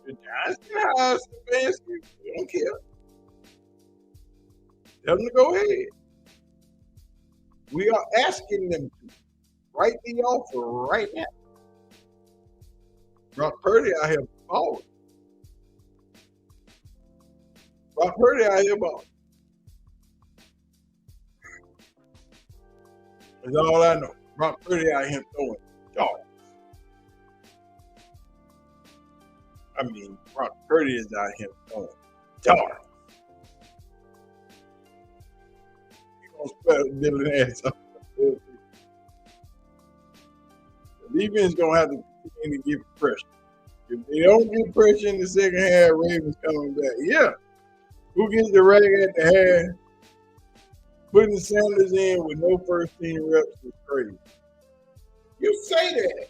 The Giants can hire Stefanski. They don't care. Tell them to go ahead. We are asking them to write the offer right now. Brock Purdy out here balling. Brock Purdy out here balling. That's all I know. Brock Purdy out here throwing darts. I mean, Brock Purdy is out here throwing darts. He gonna spell Dillon ass up. The defense gonna have to continue to give pressure. If they don't get pressure in the second half, Ravens coming back. Yeah. Who gets the rag at the half? Putting Sanders in with no first team reps is crazy. You say that.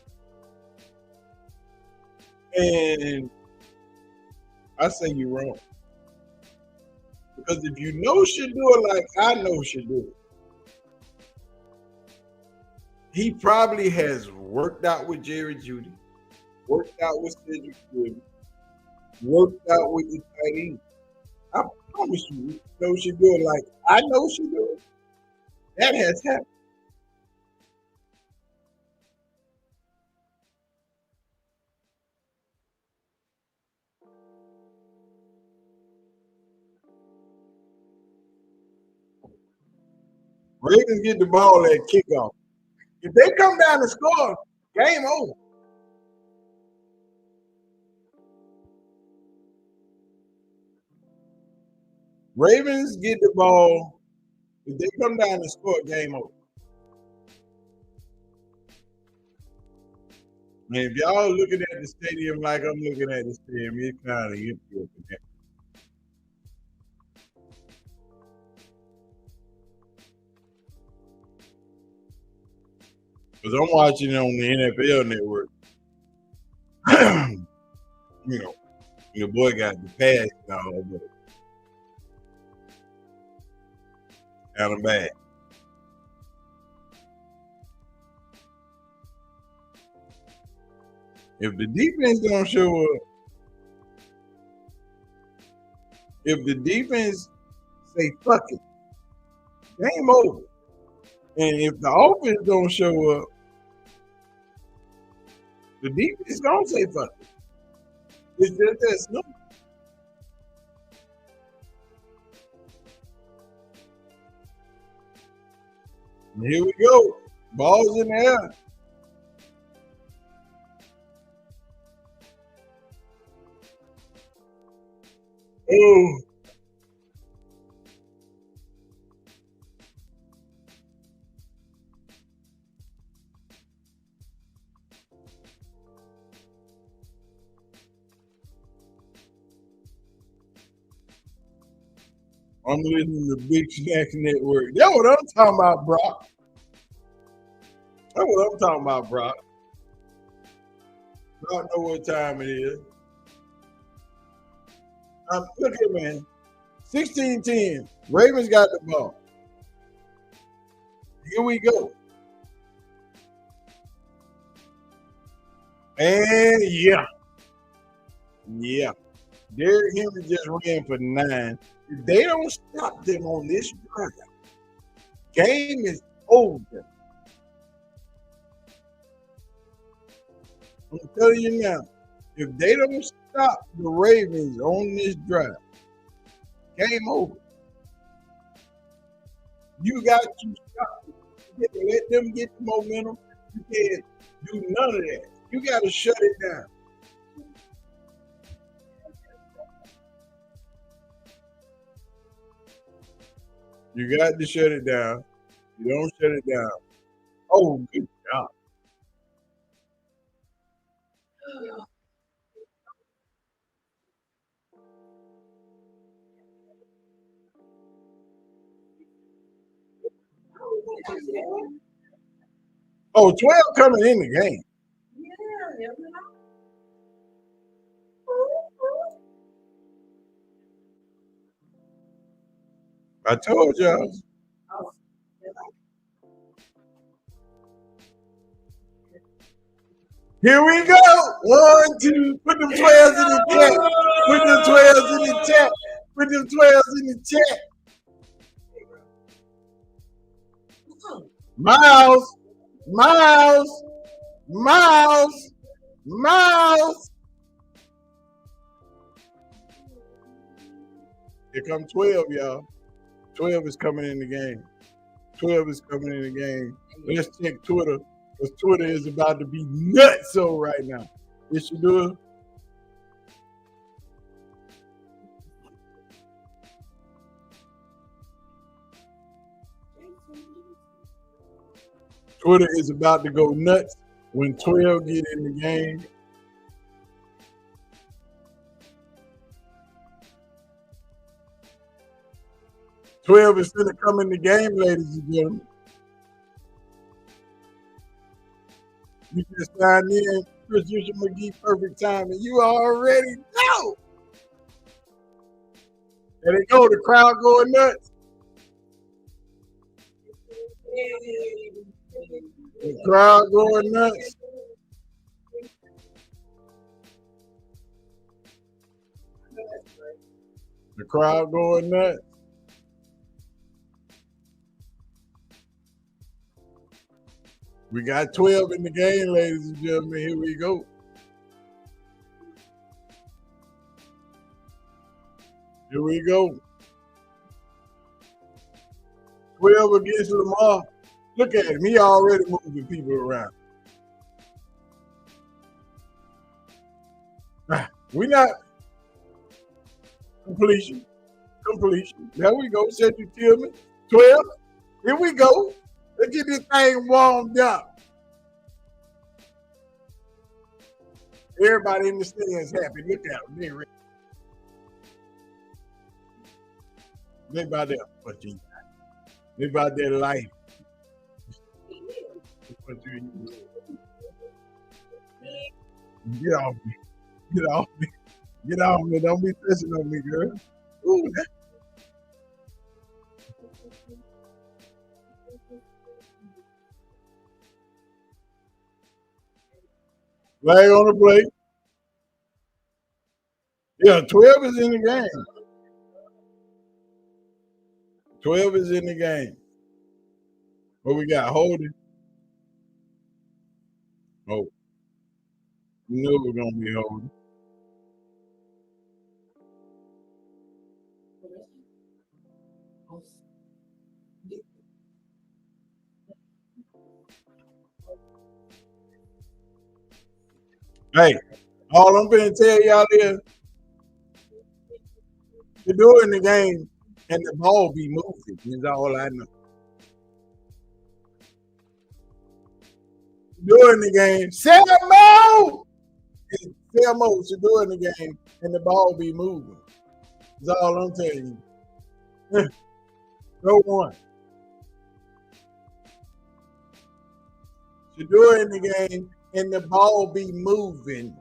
And I say you're wrong. Because if you know Shedeur like I know Shedeur, he probably has worked out with Jerry Jeudy, worked out with Cedric Williams, worked out with the tight end. I promise you know Shedeur like I know Shedeur. That has happened. Ravens get the ball at kickoff. If they come down and score, game over. Ravens get the ball. If they come down and score, game over. And if y'all looking at the stadium like I'm looking at the stadium, it's kind of empty over there. Because I'm watching it on the NFL network. You know, your boy got the pass and all, but kind of bad. If the defense don't show up, if the defense say fuck it, game over. And if the offense don't show up, the defense gonna say fuck it. It's just that simple. And here we go. Ball's in the air. Oh. I'm listening to Big Snack Network. That's what I'm talking about, Brock. That's what I'm talking about, Brock. Brock know what time it is. Look at man. 16-10. Ravens got the ball. Here we go. And yeah. Derrick Henry just ran for 9. If they don't stop them on this drive, game is over. I'm telling you now, if they don't stop the Ravens on this drive, game over. You got to stop it. You can't let them get the momentum. You can't do none of that. You got to shut it down. You got to shut it down. You don't shut it down. Oh, good job. Oh, 12 coming in the game. I told y'all. Here we go. 1, 2. Put them 12s in the chat. Put them 12s in the chat. Put them 12s in the chat. Miles. Miles. Miles. Miles. Here come 12, y'all. 12 is coming in the game. 12 is coming in the game. Let's check Twitter, because Twitter is about to be nutso right now. Yes, you do. Twitter is about to go nuts when 12 get in the game. $12 is going to come in the game, ladies and gentlemen. You just signed in, Producer McGee, perfect time, and you already know. There they go, the crowd going nuts. The crowd going nuts. The crowd going nuts. We got 12 in the game, ladies and gentlemen. Here we go. Here we go. 12 against Lamar. Look at him. He already moving people around. We not completion. Completion. There we go. Shedeur Sanders. 12. Here we go. Let's get this thing warmed up. Everybody in the stands happy. Look at them. They ready. They about their fucking. They about their life. Get off me. Get off me. Get off me. Don't be touching on me, girl. Ooh, that. Flag on the plate. Yeah, 12 is in the game. 12 is in the game. What we got? Holding. Oh. You knew we're going to be holding. Hey, all I'm going to tell y'all is you're doing the game and the ball be moving. Is all I know. Doing the game. Selmo! Selmo should do in the game and the ball be moving. That's all I'm telling you. Go one. Should do in the game and the ball be moving.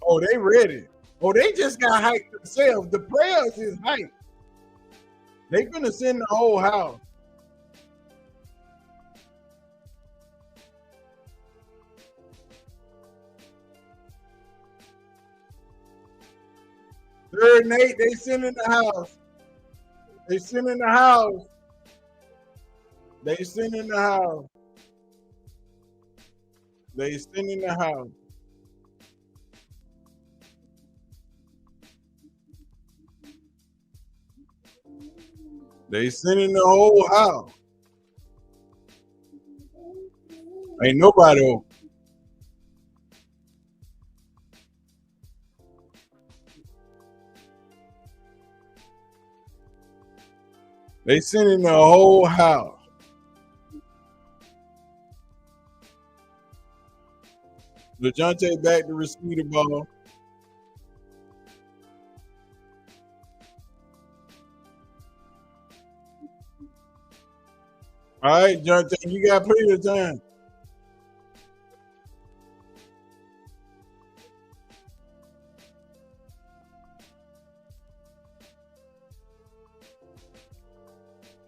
Oh, they ready. Oh, they just got hyped themselves. The players is hyped. They gonna send the whole house. Third and 8, they send in the house. They send in the house. They send in the house. They send in the house. They send in the whole house. Ain't nobody open. They sent in the whole house. LeJounte back to receive the ball. All right, Jonte, you got plenty of time.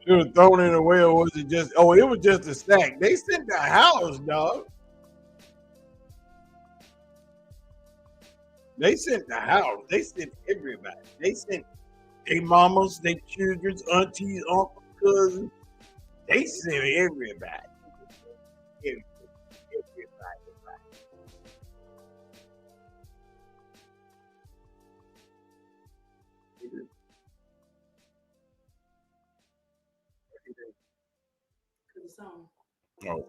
Should have thrown it away, or was it just? Oh, it was just a sack. They sent the house, dog. They sent the house. They sent everybody. They sent their mamas, their children's, aunties, uncles, cousins. They sent everybody. Everybody. The song. No.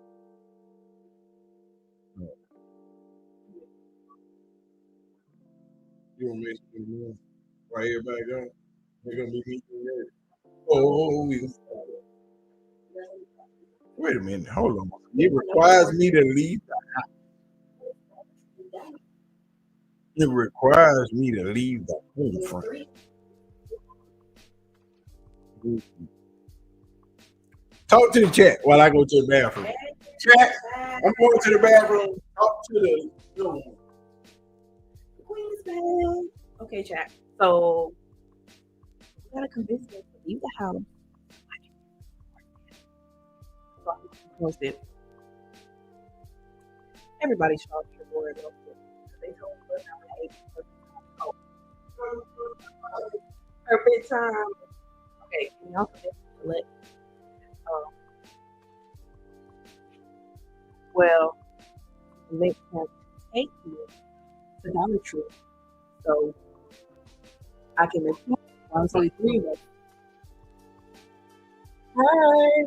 You want me to do right here back up? They're gonna be meeting there. Wait a minute. Hold on. It requires me to leave. It requires me to leave the home front. Talk to the chat while I go to the bathroom. Chat, I'm going to the bathroom. Talk to the Queen's bed. Okay, chat. So we gotta convince them to leave the house. Everybody shot your board. They told us perfect time. Okay, can y'all convince them to let? Well, next time take me to Dollar Tree, so I can make it. I'm so three of us. Hi.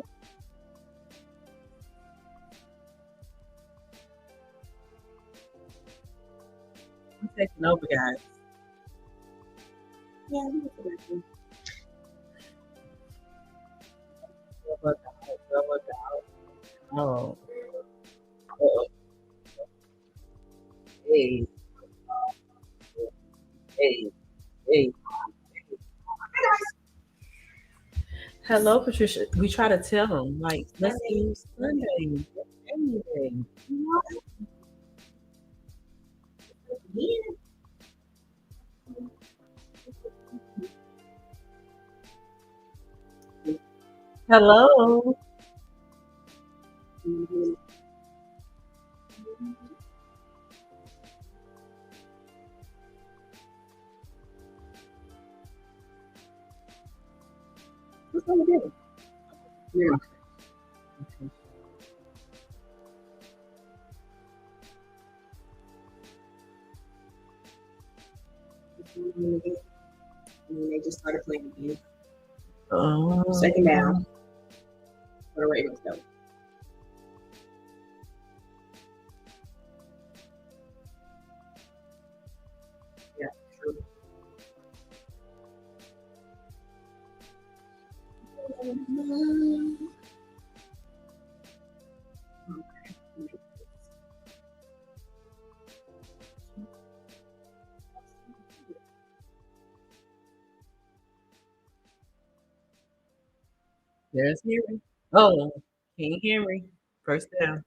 I'm taking over, guys. Yeah, I'm gonna do that. Oh. Uh-oh. Hey. Hey. Hello, Patricia. We try to tell them, like, let's do Sunday. Anything. Hello. What's going to do? Yeah. Okay. And then they just started playing again. Oh. Second down. For the Ravens, though. Yeah, true. There's Henry. Oh, King Henry. First down.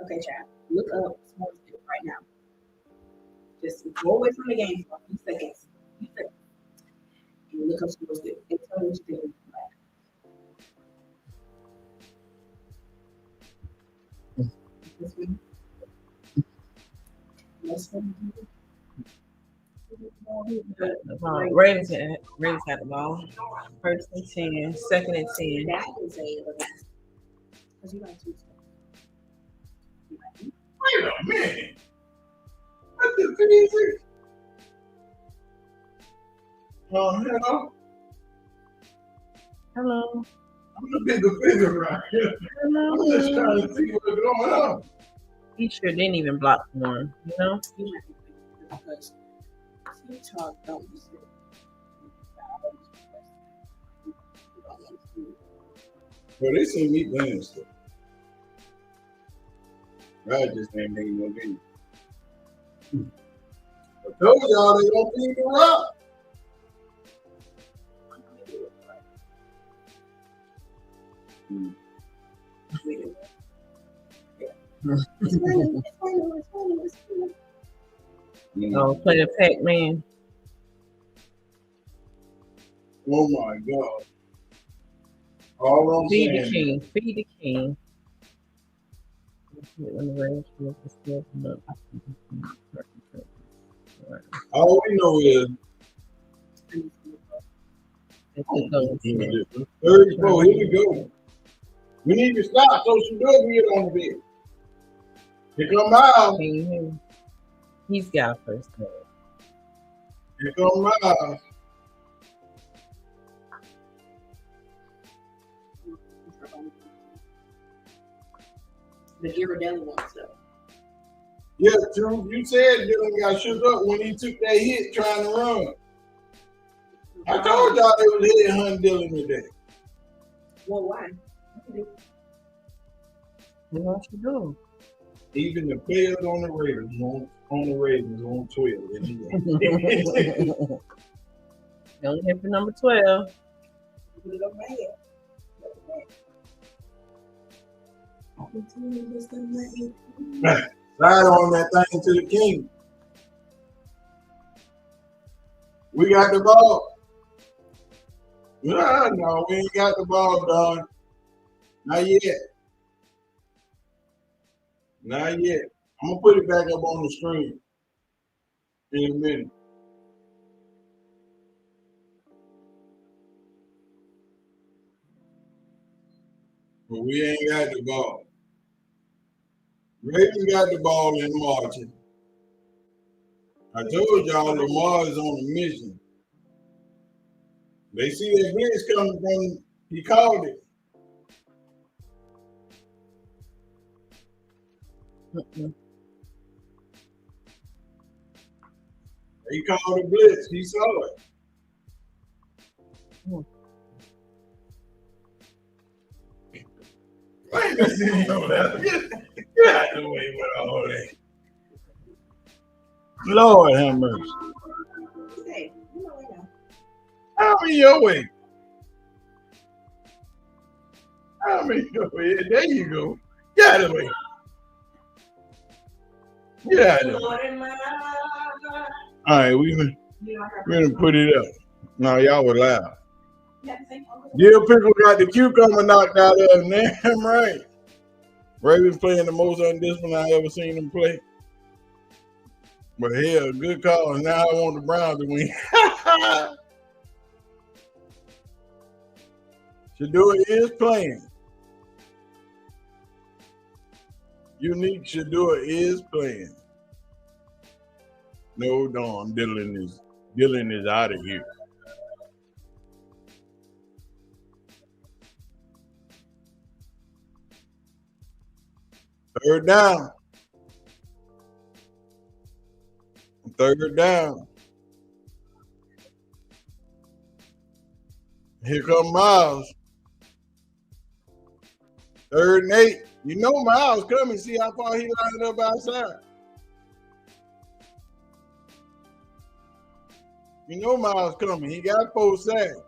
Okay, Chad. Look up Sports Tip right now. Just go away from the game for a few seconds. And look up Sports Tip and tell me what you think. This one. This one. Ravens had the ball. First and 10, second and 10. That is a because you like to. Wait a minute. What the fuck? Oh, hello. Hello. I'm the bigger figure right here. I'm just trying to see what's going on. He sure didn't even block for him, you know? Because TikTok don't be serious. Well, they see me playing stuff. I just ain't making no video. I told y'all they don't feed the rock. Oh, play the Pac-Man. Oh my God. All I'm Feed the saying king. Feed the king. all we know is 34. Here we go. We need to stop so she does get on the bed. Here come Miles. Can you hear me? He's got a first name. Here come Miles. The Gabriel one stuff. Yeah, true. You said Dillon got shook up when he took that hit trying to run. I told y'all they was head hunting Dillon today. Well, why? What you do? Even the players on the Ravens on 12. Don't hit for number 12. Put it on my head. Slide on that thing to the king. We got the ball. No, we ain't got the ball, Don. Not yet. Not yet. I'm gonna put it back up on the screen in a minute. But we ain't got the ball. Ravens got the ball in margin. I told y'all Lamar is on a mission. They see that blitz coming from, he called it. He called the blitz. He saw it. Get out of the way with all that. Lord have mercy. Hey, you know what now? I'm in your way. I'm in your way. There you go. Get out of the way. Get out of the way. Lord in my life. All right, we're gonna put it up. No, y'all were loud. Jill Pickle got the cucumber knocked out of him. Damn right. Ravens playing the most undisciplined I ever seen them play. But hell, good call. And now I want the Browns to win. Shedeur is playing. Unique Shedeur is playing. No, Don. Dillon is out of here. Third down. Third down. Here come Miles. 3rd and 8. You know Miles coming. See how far he lined up outside. You know Miles coming. He got 4 sacks.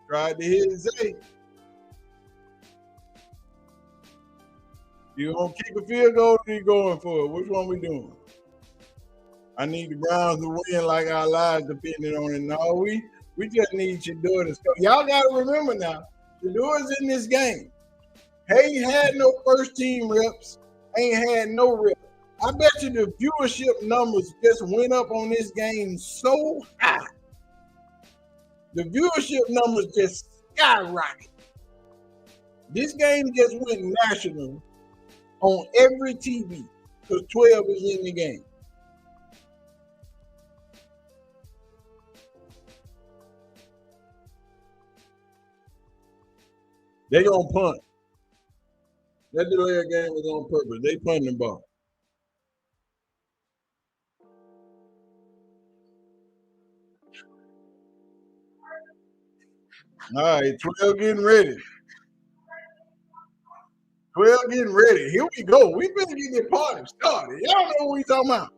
Tried to hit Zay. You gonna kick a field goal or you going for it? Which one we doing? I need the Browns to win like our lives depending on it. No, we just need Shedeur to score. Y'all gotta remember now, Shedeur's in this game. Ain't had no first team reps, ain't had no reps. I bet you the viewership numbers just went up on this game so high. The viewership numbers just skyrocketed. This game just went national on every TV because 12 is in the game. They gonna punt. That delay game was on purpose. They punting the ball. All right, 12 getting ready. 12 getting ready. Here we go. We better get this party started. Y'all know what we talking about.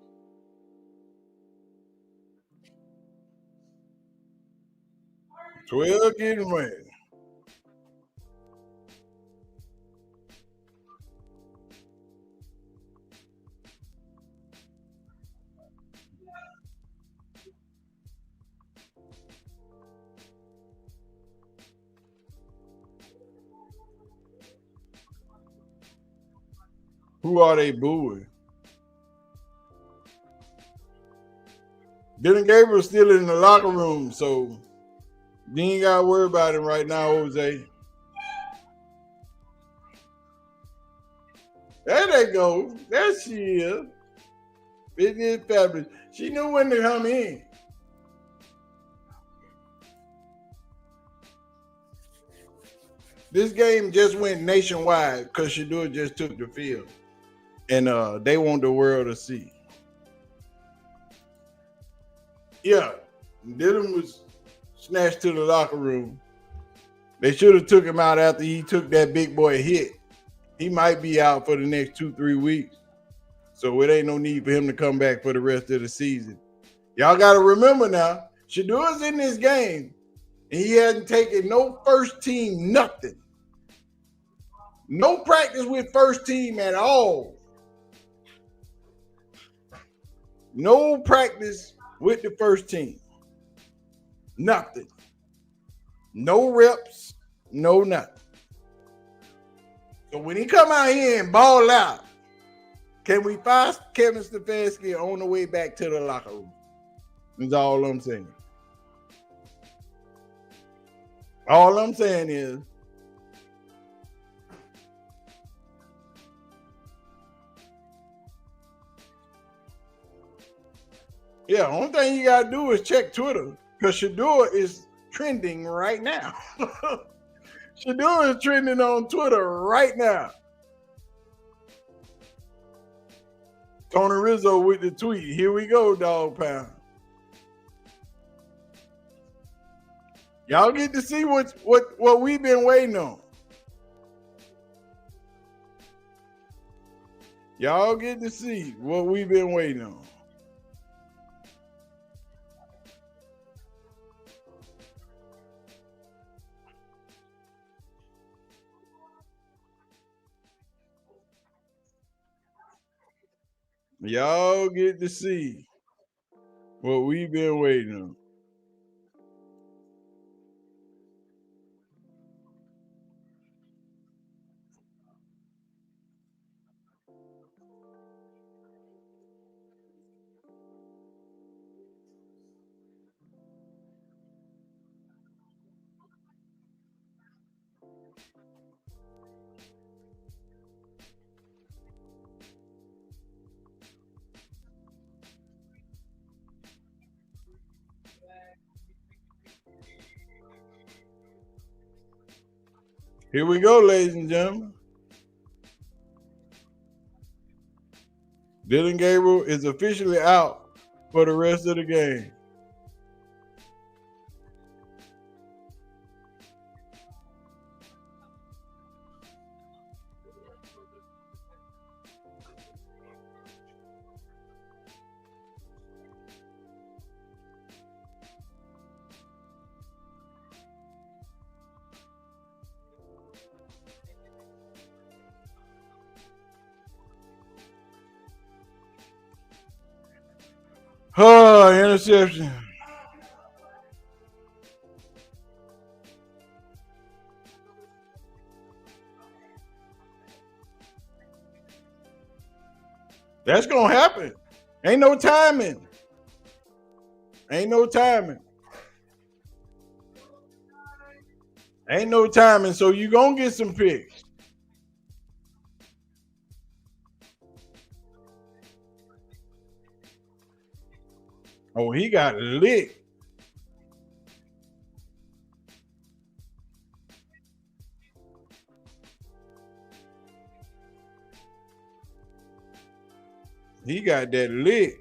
Twelve getting ready. Who are they booing? Dillon Gabriel's still in the locker room, so you ain't got to worry about him right now, Jose. There they go. There she is. It is fabulous. She knew when to come in. This game just went nationwide because Shedeur just took the field. And they want the world to see. Yeah, Dillon was snatched to the locker room. They should have took him out after he took that big boy hit. He might be out for the next 2-3 weeks. So it ain't no need for him to come back for the rest of the season. Y'all got to remember now, Shedeur's in this game, and he hasn't taken no first team nothing. No practice with first team at all. No practice with the first team. Nothing. No reps, no nothing. So when he come out here and ball out, can we find Kevin Stefanski on the way back to the locker room? That's all I'm saying. All I'm saying is, yeah, only thing you got to do is check Twitter because Shedeur is trending right now. Shedeur is trending on Twitter right now. Tony Rizzo with the tweet. Here we go, dog pound. Y'all get to see what we've been waiting on. Y'all get to see what we've been waiting on. Y'all get to see what we've been waiting on. Here we go, ladies and gentlemen. Dillon Gabriel is officially out for the rest of the game. Oh, interception. That's going to happen. Ain't no timing. Ain't no timing. Ain't no timing, so you going to get some picks. Oh, he got lit. He got that lick.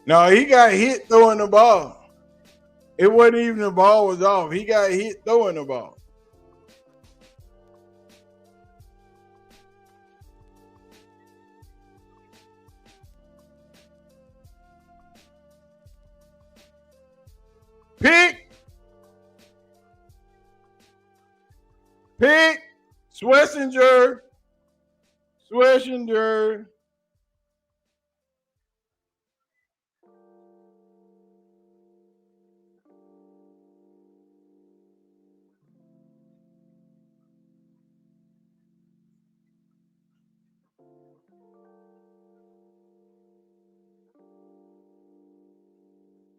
No, he got hit throwing the ball. It wasn't even the ball was off. He got hit throwing the ball. Pick. Schlesinger.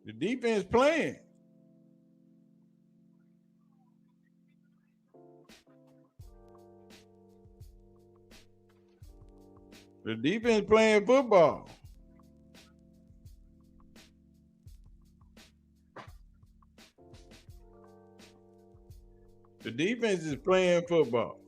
The defense playing. The defense playing football. The defense is playing football.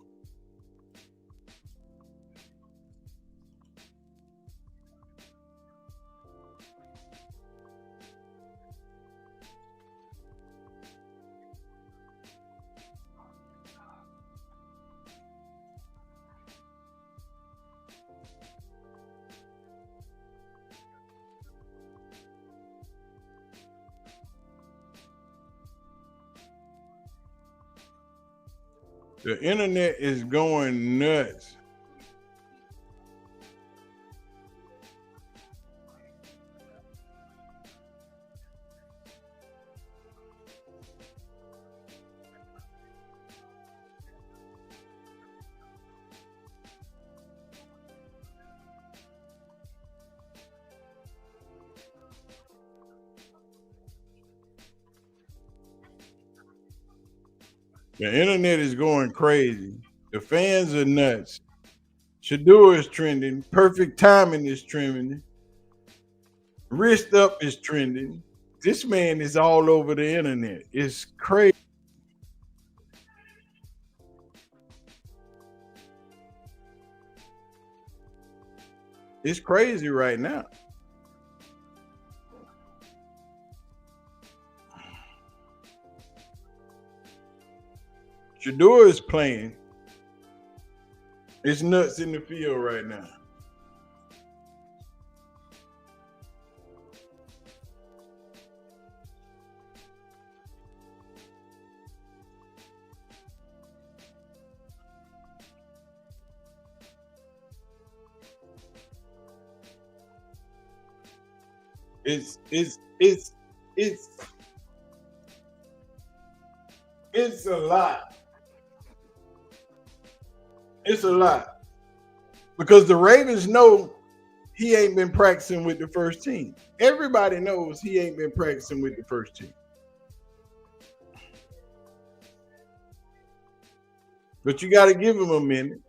The internet is going nuts. The internet is going crazy. The fans are nuts. Shedeur is trending. Perfect timing is trending. Wrist up is trending. This man is all over the internet. It's crazy. It's crazy right now. Shedeur is playing. It's nuts in the field right now. It's a lot. It's a lot. Because the Ravens know he ain't been practicing with the first team. Everybody knows he ain't been practicing with the first team. But you got to give him a minute.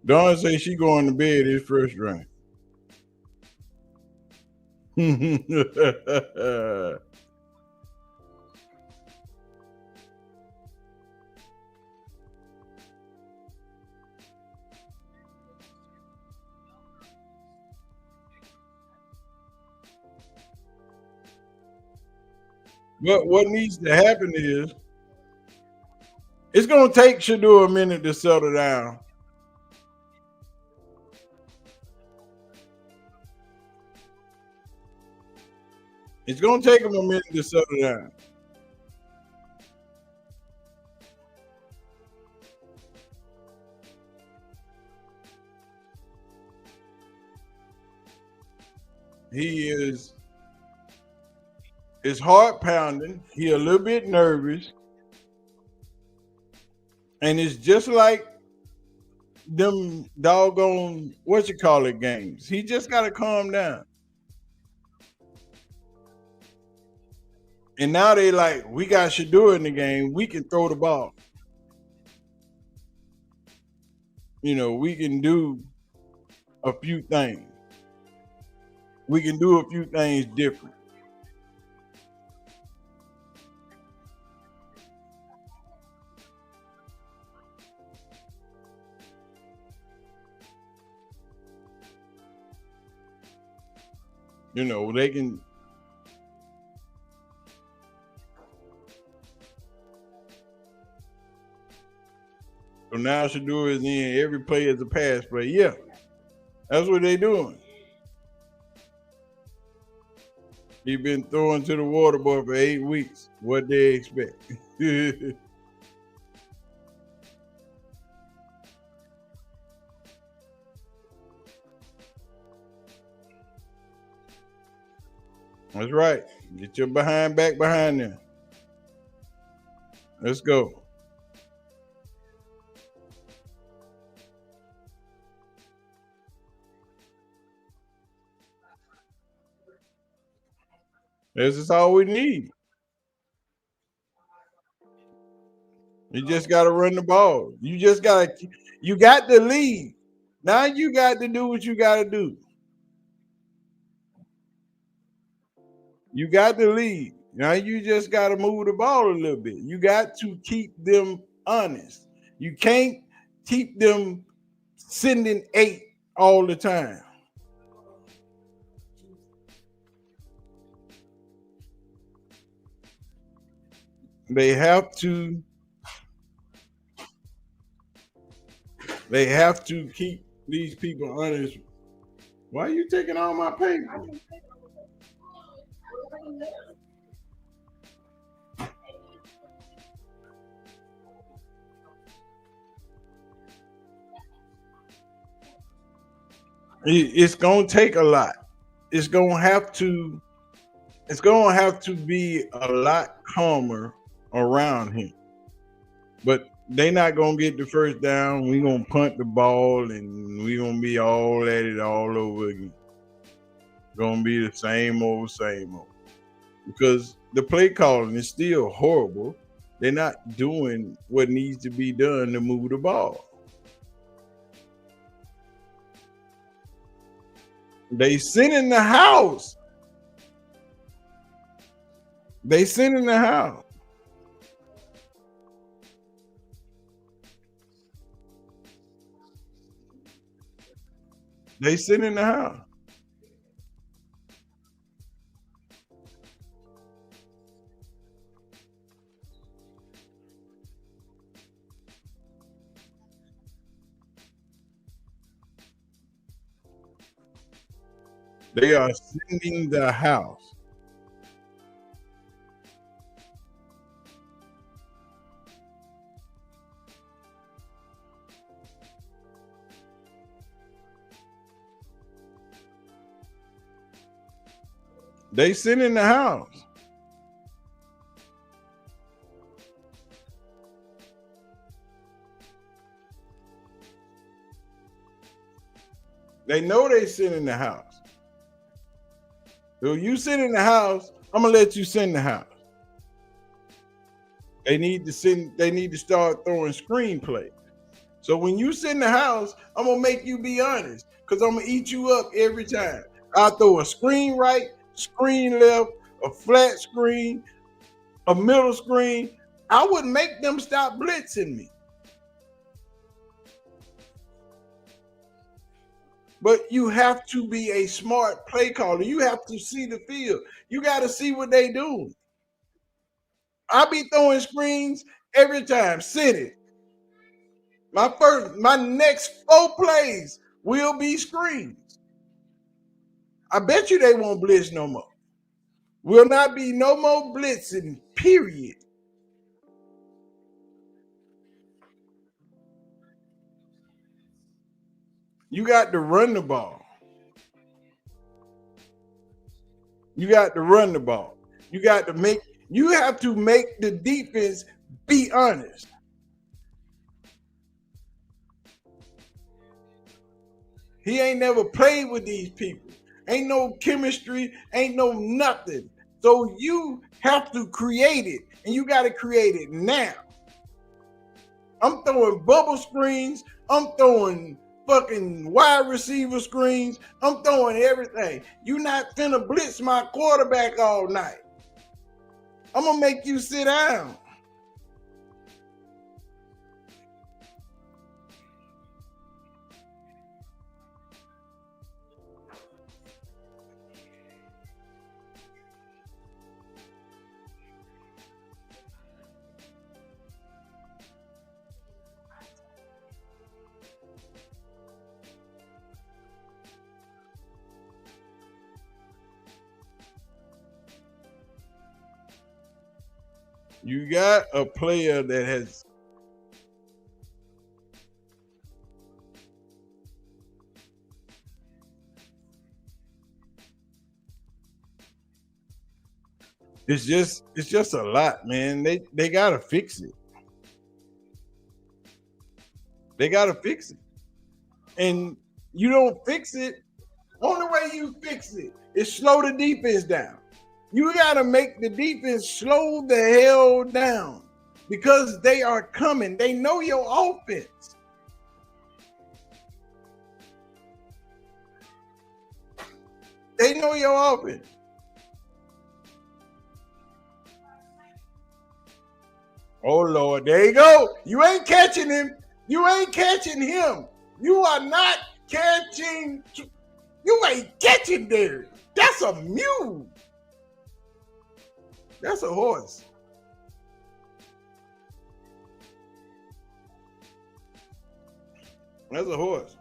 Dawn say she going to bed his first drink. But what needs to happen is it's going to take Shedeur a minute to settle down. It's going to take him a minute to settle down. He is, it's heart pounding. He a little bit nervous. And it's just like them doggone, games. He just got to calm down. And now they like, we got Shedeur in the game. We can throw the ball. You know, we can do a few things. We can do a few things different. You know, they can. So now Shedeur is in. Every play is a pass play. Yeah, that's what they're doing. He been throwing to the water boy for 8 weeks. What they expect? That's right. Get your behind back behind them. Let's go. This is all we need. You just got to run the ball. You got the lead. Now you got to do what you got to do. You got the lead. Now you just got to move the ball a little bit. You got to keep them honest. You can't keep them sending 8 all the time. They have to keep these people honest. Why are you taking all my paper? It's gonna take a lot. It's gonna have to be a lot calmer around him. But they not gonna get the first down. We gonna punt the ball and we gonna be all at it all over again. Gonna be the same old. Because the play calling is still horrible. They're not doing what needs to be done to move the ball. They sit in the house. They sit in the house. They sit in the house. They are sending the house. They sit in the house. They know they sit in the house. So you sit in the house, I'm gonna let you sit in the house. They need to start throwing screenplays. So when you sit in the house, I'm gonna make you be honest, because I'm gonna eat you up every time. I throw a screen right, screen left, a flat screen, a middle screen. I would make them stop blitzing me. But you have to be a smart play caller. You have to see the field. You got to see what they do. I'll be throwing screens every time. Send it. My next 4 plays will be screens. I bet you they won't blitz no more. Will not be no more blitzing, period. You got to run the ball. You got to run the ball. You have to make the defense be honest. He ain't never played with these people. Ain't no chemistry, ain't no nothing. So you have to create it, and you got to create it now. I'm throwing bubble screens. I'm throwing fucking wide receiver screens. I'm throwing everything. You not finna blitz my quarterback all night. I'm gonna make you sit down. You got a player that has it's just a lot, man. They gotta fix it. They gotta fix it. And you don't fix it. Only way you fix it is slow the defense down. You got to make the defense slow the hell down because they are coming. They know your offense. They know your offense. Oh, Lord. There you go. You ain't catching him. You ain't catching him. You are not catching. You ain't catching there. That's a mule. That's a horse. That's a horse.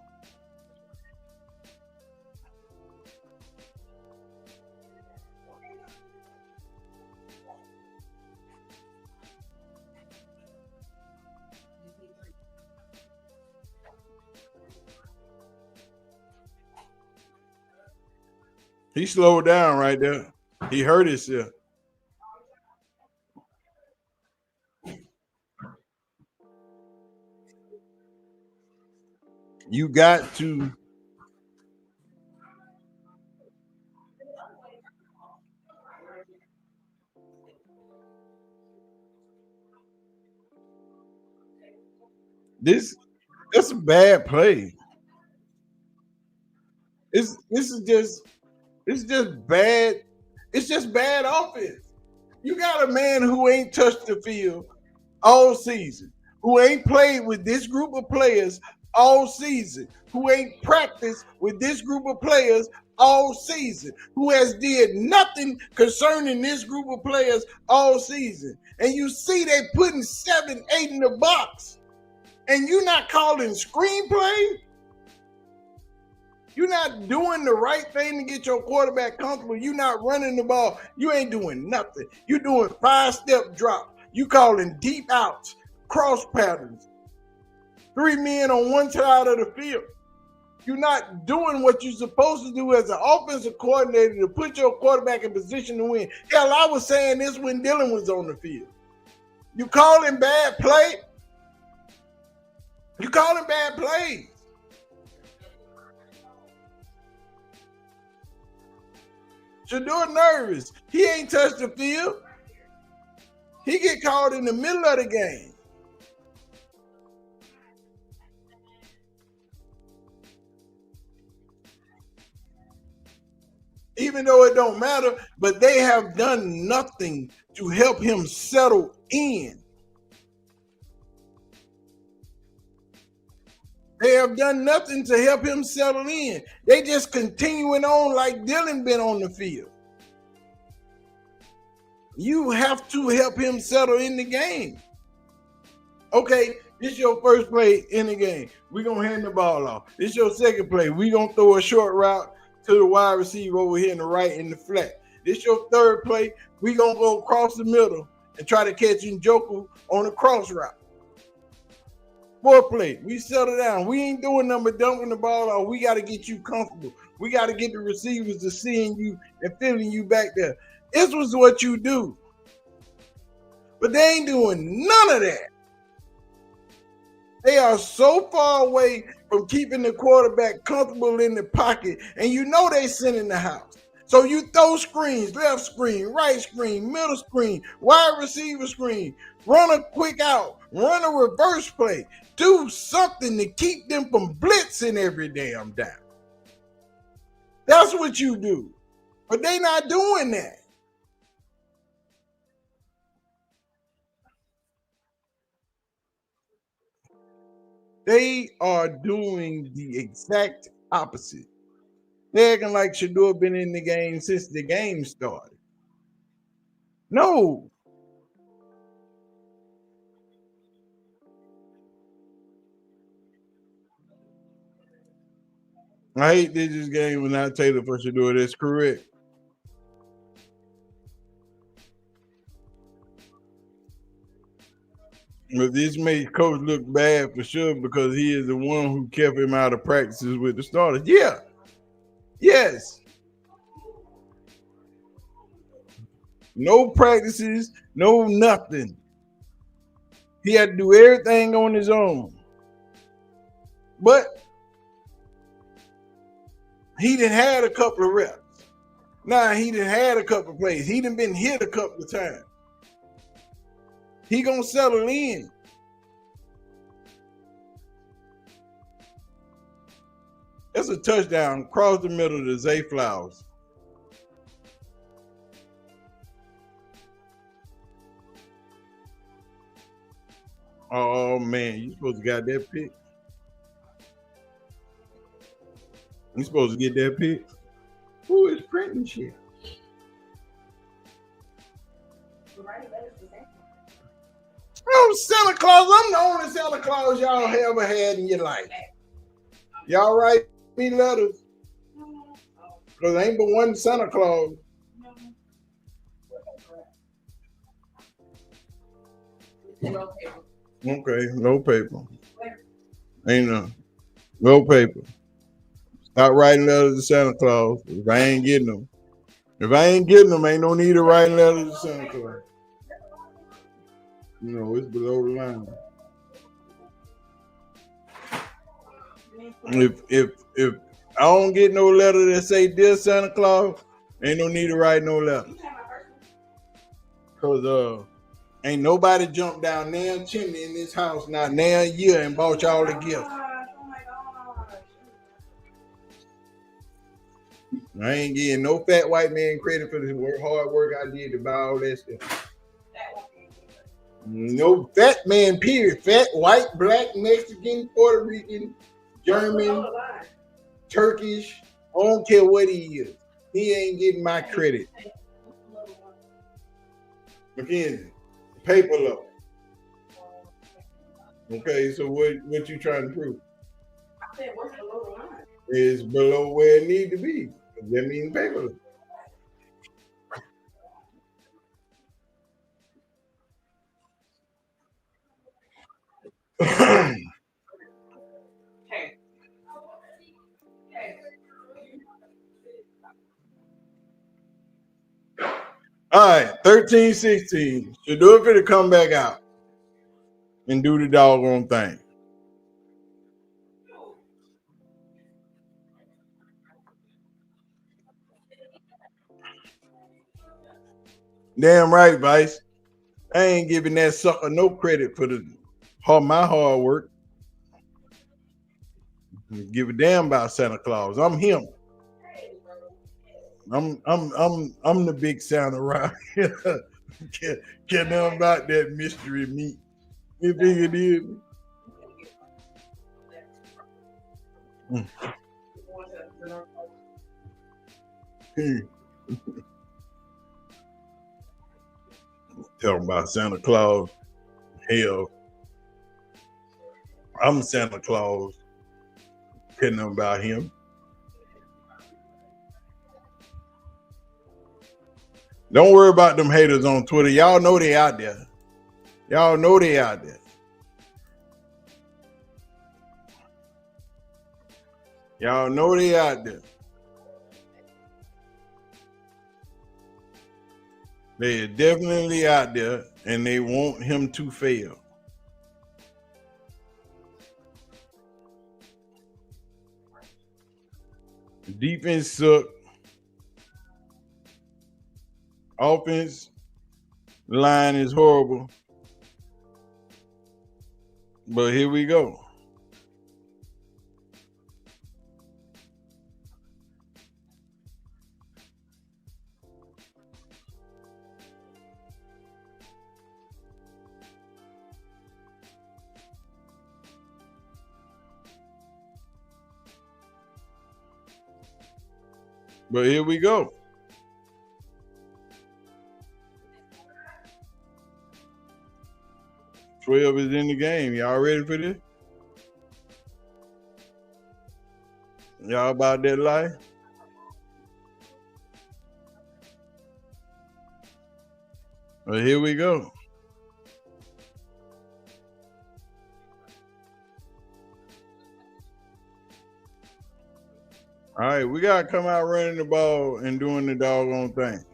He slowed down right there. He hurt himself. You got to that's a bad play. It's just bad. It's just bad offense. You got a man who ain't touched the field all season, who ain't played with this group of players all season, who ain't practiced with this group of players all season, who has did nothing concerning this group of players all season. And you see they putting 7, 8 in the box, and you not calling screenplay. You're not doing the right thing to get your quarterback comfortable. You're not running the ball. You ain't doing nothing. You're doing 5-step drop. You calling deep outs, cross patterns, 3 men on one side of the field. You're not doing what you're supposed to do as an offensive coordinator to put your quarterback in position to win. Hell, I was saying this when Dillon was on the field. You calling bad play? You calling bad plays? Shedeur nervous. He ain't touched the field. He get called in the middle of the game. Even though it don't matter, but they have done nothing to help him settle in. They have done nothing to help him settle in. They just continuing on like Dillon been on the field. You have to help him settle in the game. Okay, this your first play in the game. We're going to hand the ball off. This your second play. We're going to throw a short route to the wide receiver over here in the right in the flat. This your third play. We're going to go across the middle and try to catch Njoku on a cross route. Fourth play, we settle down. We ain't doing nothing but dumping the ball off. We got to get you comfortable. We got to get the receivers to seeing you and feeling you back there. This was what you do. But they ain't doing none of that. They are so far away from keeping the quarterback comfortable in the pocket, and you know they sit in the house. So you throw screens, left screen, right screen, middle screen, wide receiver screen, run a quick out, run a reverse play, do something to keep them from blitzing every damn down. That's what you do. But they not doing that. They are doing the exact opposite. They're acting like Shedeur been in the game since the game started. No. I hate this game without Taylor for Shedeur. That's correct. But this makes coach look bad for sure because he is the one who kept him out of practices with the starters. Yeah. Yes. No practices, no nothing. He had to do everything on his own. But he done had a couple of reps. Nah, he done had a couple of plays. He done been hit a couple of times. He gonna settle in. That's a touchdown across the middle to Zay Flowers. Oh man, you supposed to got that pick. You supposed to get that pick. Who is printing shit? I'm Santa Claus. I'm the only Santa Claus y'all ever had in your life. Y'all write me letters. Because ain't but one Santa Claus. Okay, no paper. Ain't none. No paper. Stop writing letters to Santa Claus if I ain't getting them. If I ain't getting them, ain't no need of writing letters to Santa Claus. You know, it's below the line. If I don't get no letter that say dear Santa Claus, ain't no need to write no letter. Cause ain't nobody jumped down damn chimney in this house not now a year and bought y'all the gift. I ain't getting no fat white man credit for the hard work I did to buy all that stuff. No fat man, period. Fat, white, black, Mexican, Puerto Rican, German, Turkish. I don't care what he is. He ain't getting my credit. Mackenzie, paper low. Okay, so what you trying to prove? I said, what's below the line? It's below where it need to be. That means paper low. All right, 13-16. Shedeur finna come back out and do the doggone thing. Damn right, Vice. I ain't giving that sucker no credit for my hard work. Give a damn about Santa Claus. I'm him. I'm the big Santa around here. Care nothing about that mystery meat. You think it is? Talking about Santa Claus. Hell, I'm Santa Claus. Telling them about him. Don't worry about them haters on Twitter. Y'all know they out there. Y'all know they out there. Y'all know they out there. They are definitely out there, and they want him to fail. Defense suck. Offense line is horrible. But here we go. But here we go. $12 is in the game. Y'all ready for this? Y'all about that life? Well, here we go. All right, we got to come out running the ball and doing the doggone thing.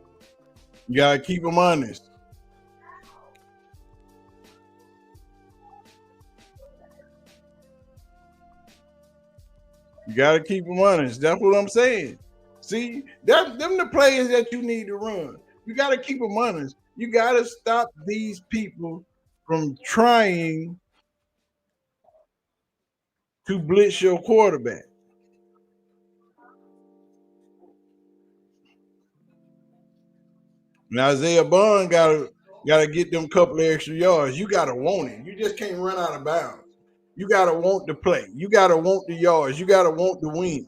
You got to keep them honest. You got to keep them honest. That's what I'm saying. See, them the players that you need to run. You got to keep them honest. You got to stop these people from trying to blitz your quarterback. Now Isaiah Bond gotta get them couple of extra yards. You gotta want it. You just can't run out of bounds. You gotta want the play. You gotta want the yards. You gotta want the win.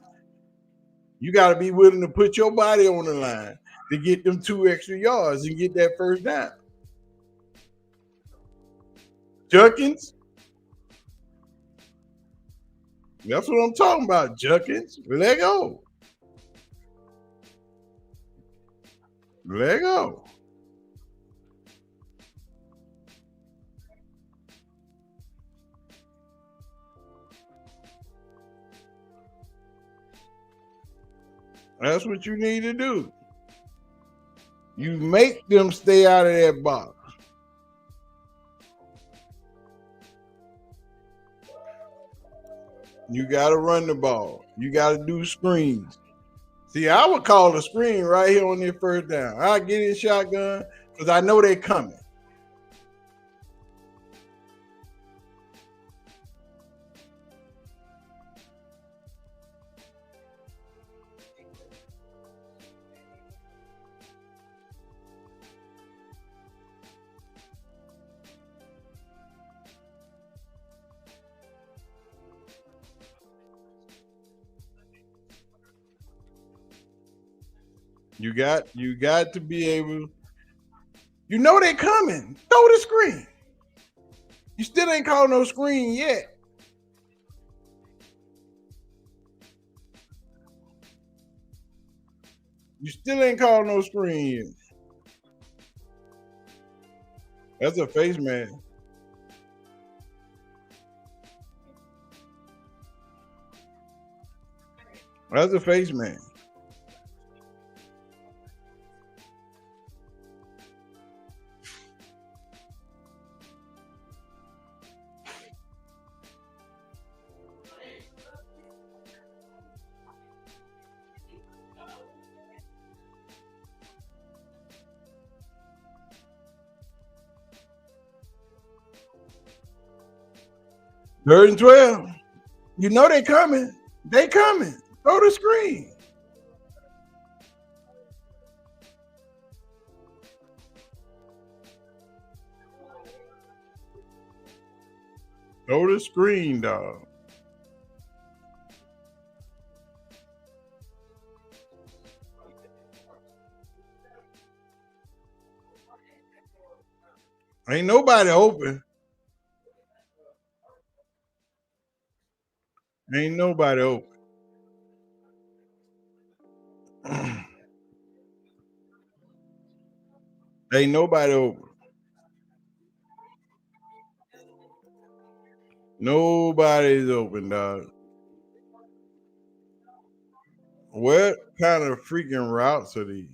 You gotta be willing to put your body on the line to get them 2 extra yards and get that first down. Junkins. That's what I'm talking about, Junkins. Let go. Let go. That's what you need to do. You make them stay out of that box. You got to run the ball. You got to do screens. See, I would call a screen right here on their first down. I get in shotgun because I know they're coming. You got to be able. You know they coming. Throw the screen. You still ain't called no screen yet. You still ain't called no screen yet. That's a face man. That's a face man. Third and 12. You know they coming. They coming. Throw the screen. Throw the screen, dog. Ain't nobody open. Ain't nobody open. Ain't nobody open. Nobody's open, dog. What kind of freaking routes are these?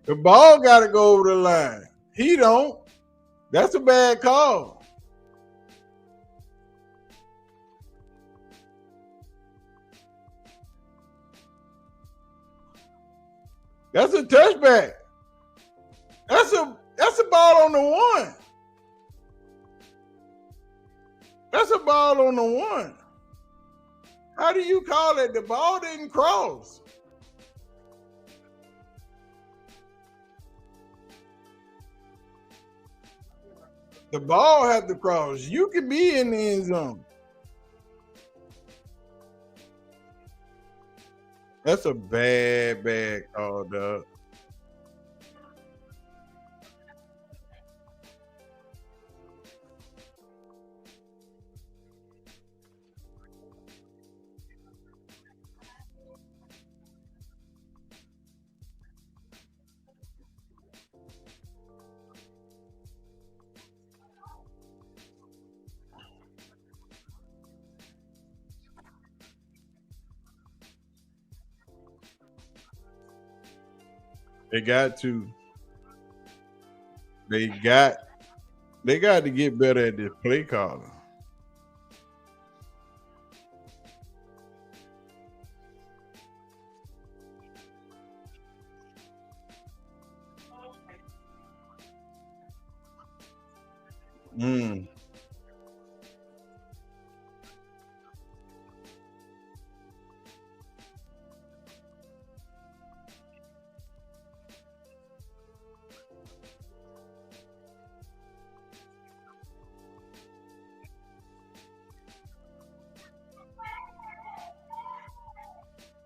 The ball got to go over the line. He don't. That's a bad call. That's a touchback. That's a ball on the one. That's a ball on the one. How do you call it? The ball didn't cross. The ball had to cross. You could be in the end zone. That's a bad call, dog. They got to. They got to get better at this play calling.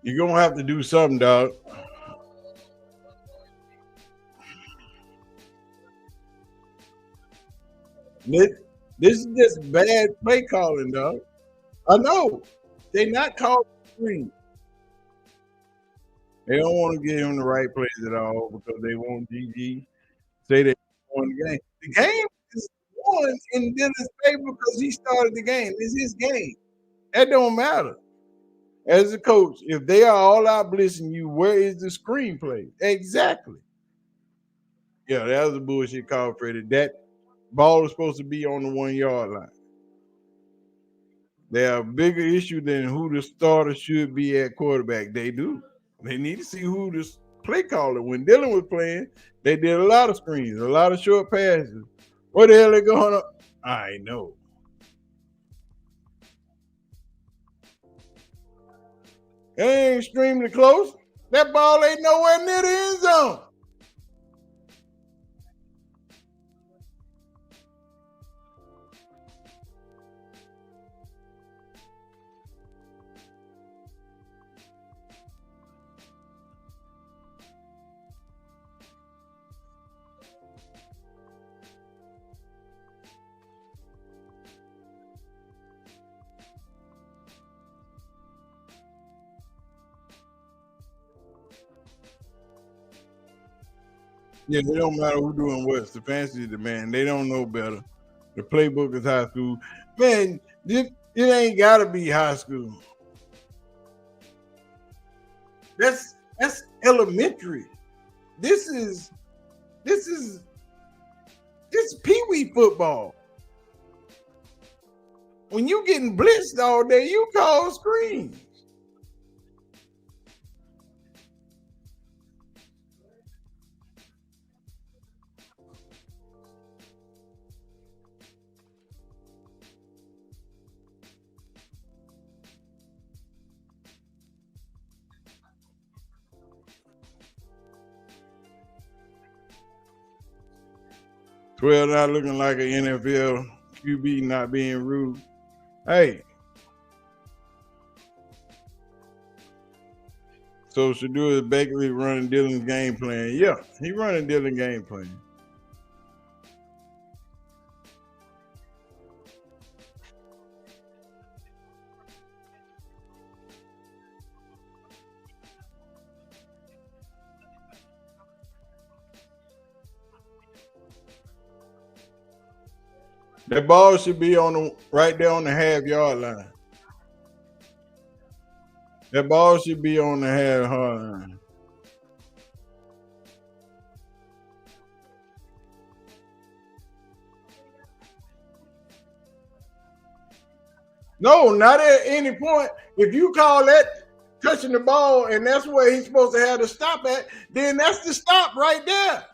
You're gonna have to do something, dog. This is just bad play calling, dog. I know. They not calling screen. They don't want to give him the right plays at all because they want GG say they won the game. The game is won in Dillon's favor because he started the game. It's his game. That don't matter. As a coach, if they are all out blitzing you, where is the screenplay? Exactly. Yeah, that was a bullshit call, Freddie. That ball is supposed to be on the 1 yard line. They have a bigger issue than who the starter should be at quarterback. They do. They need to see who the play caller. When Dillon was playing, they did a lot of screens, a lot of short passes. What the hell are they going on? I know. It ain't extremely close. That ball ain't nowhere near the end zone. Yeah, it don't matter who doing what. It's the fancy demand. They don't know better. The playbook is high school. Man, it ain't gotta be high school. That's elementary. This is pee-wee football. When you getting blitzed all day, you call screens. 12 not looking like an NFL QB, not being rude. Hey. So Shedeur is basically running Dillon's game plan. Yeah, he running Dillon's game plan. That ball should be on the right there on the half-yard line. That ball should be on the half-yard line. No, not at any point. If you call that touching the ball and that's where he's supposed to have the stop at, then that's the stop right there.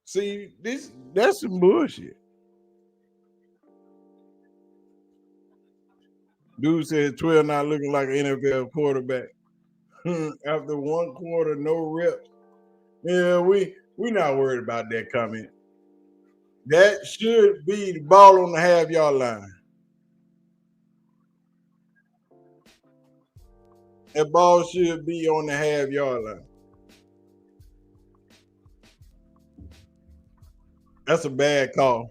See, that's some bullshit. Dude said 12 not looking like an NFL quarterback. After 1 quarter, no reps. Yeah, we not worried about that comment. That should be the ball on the half-yard line. That ball should be on the half-yard line. That's a bad call.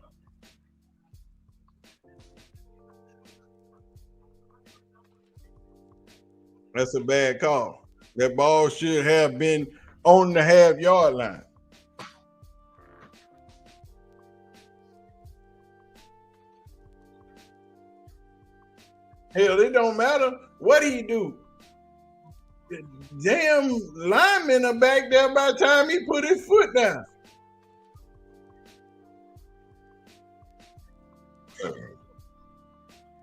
That's a bad call. That ball should have been on the half-yard line. Hell, it don't matter what he do. The damn linemen are back there by the time he put his foot down.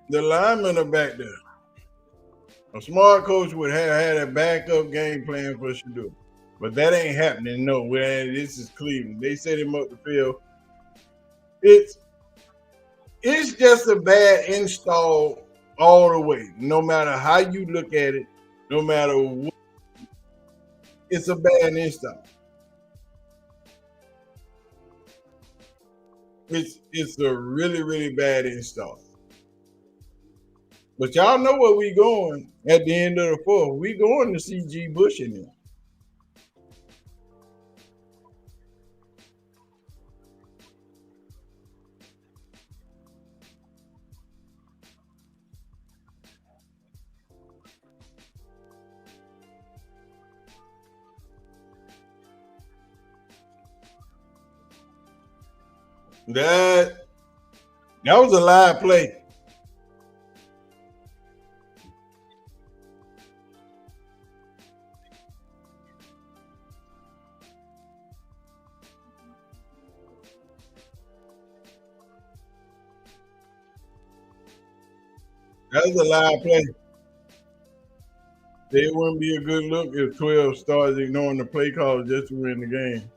The linemen are back there. A smart coach would have had a backup game plan for Shedeur. But that ain't happening. No, this is Cleveland. They set him up the field. It's just a bad install all the way. No matter how you look at it, no matter what, it's a bad install. It's a really, really bad install. But y'all know where we going at the end of the 4th. We going to see G. Bush in there. That was a live play. That was a live play. It wouldn't be a good look if 12 starts ignoring the play call just to win the game.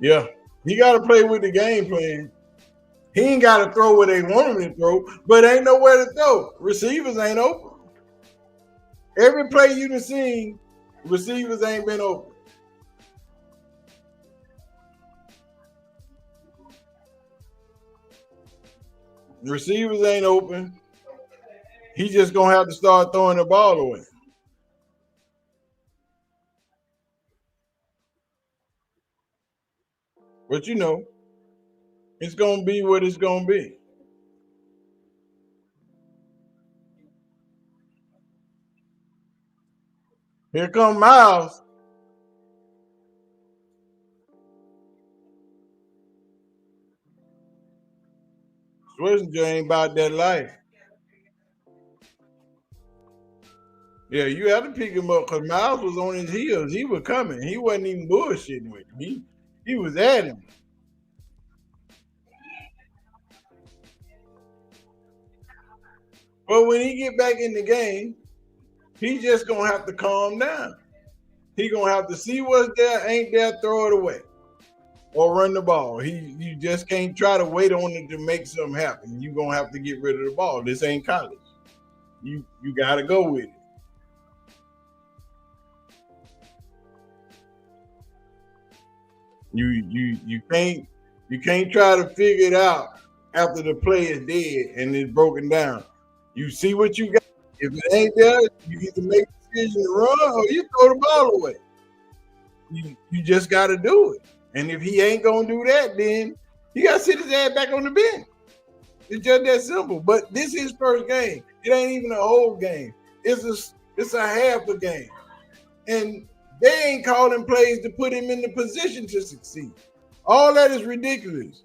Yeah, he got to play with the game plan. He ain't got to throw where they want him to throw, but ain't nowhere to throw. Receivers ain't open. Every play you done seen, receivers ain't been open. Receivers ain't open. He just gonna have to start throwing the ball away. But you know, it's gonna be what it's gonna be. Here come Miles. Schwarzenegger ain't about that life. Yeah, you had to pick him up because Miles was on his heels. He was coming. He wasn't even bullshitting with him. He was at him. But when he get back in the game, he just gonna have to calm down. He gonna have to see what's there, ain't there, throw it away. Or run the ball. You just can't try to wait on it to make something happen. You're gonna have to get rid of the ball. This ain't college. You gotta go with it. You can't try to figure it out after the play is dead and it's broken down. You see what you got. If it ain't there, you either make a decision to run or you throw the ball away. You just got to do it. And if he ain't gonna do that, then he got to sit his ass back on the bench. It's just that simple. But this is his first game. It ain't even a whole game. It's a half a game. And they ain't calling plays to put him in the position to succeed. All that is ridiculous.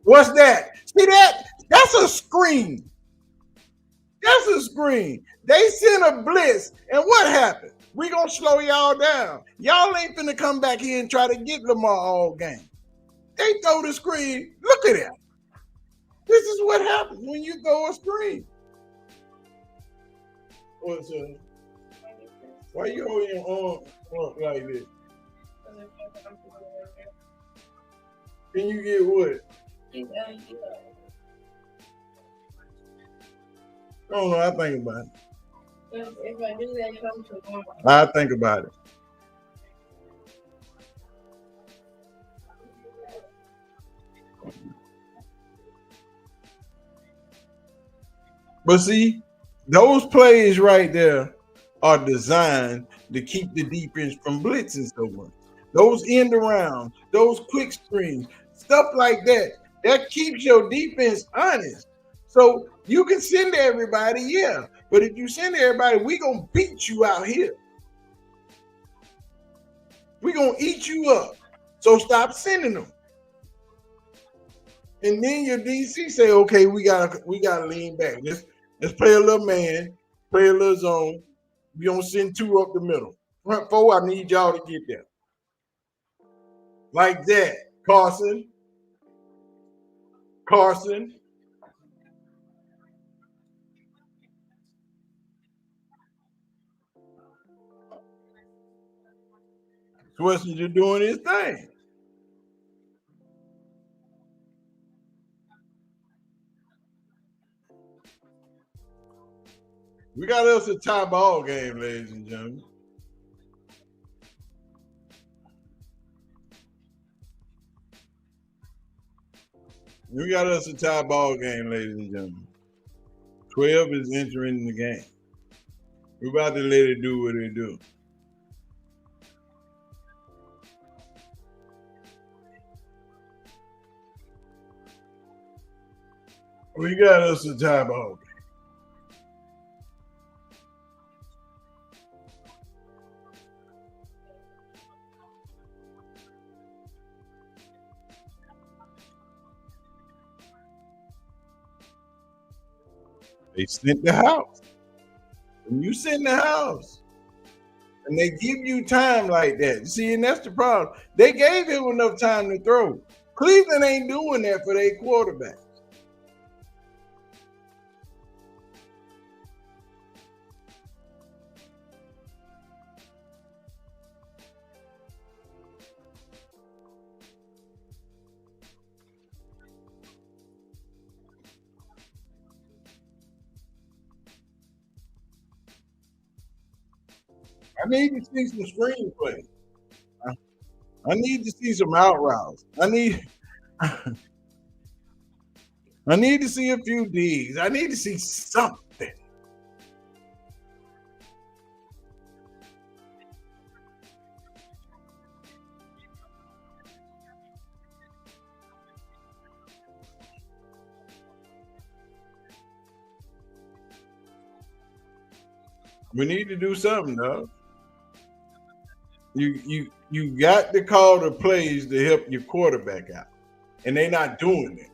What's that? See that? That's a screen. That's a screen. They sent a blitz, and what happened? We gonna slow y'all down. Y'all ain't finna come back here and try to get Lamar all game. They throw the screen. Look at that. This is what happens when you throw a screen. What's up? Why you holding your arm like this? Can you get what? I don't know. I think about it. If I do that, come to one. I think about it. But see, those plays right there are designed to keep the defense from blitzing so much. Those end around, those quick screens, stuff like that keeps your defense honest. So you can send everybody, yeah. But if you send everybody, we gonna beat you out here. We gonna eat you up. So stop sending them. And then your DC say, okay, we gotta lean back. Let's play a little man, play a little zone. We don't send two up the middle. Front four, I need y'all to get there. Like that. Carson. Swenson, you're doing his thing. We got us a tie ball game, ladies and gentlemen. We got us a tie ball game, ladies and gentlemen. 12 is entering the game. We're about to let it do what it do. We got us a tie ball game. They sent the house. When you send the house and they give you time like that, see, and that's the problem. They gave him enough time to throw. Cleveland ain't doing that for their quarterback. I need to see some screenplay. I need to see some out routes. I need to see a few D's. I need to see something. We need to do something, though. You got to call the plays to help your quarterback out, and they're not doing it.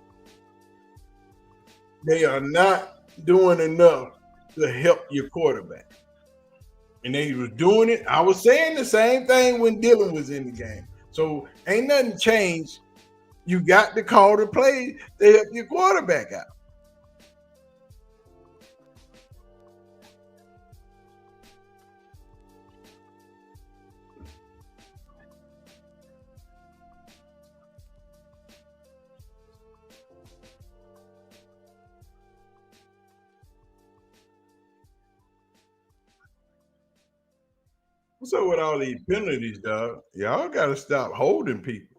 They are not doing enough to help your quarterback, and they was doing it. I was saying the same thing when Dillon was in the game. So ain't nothing changed. You got to call the plays to help your quarterback out. What's up with all these penalties, dog? Y'all gotta stop holding people.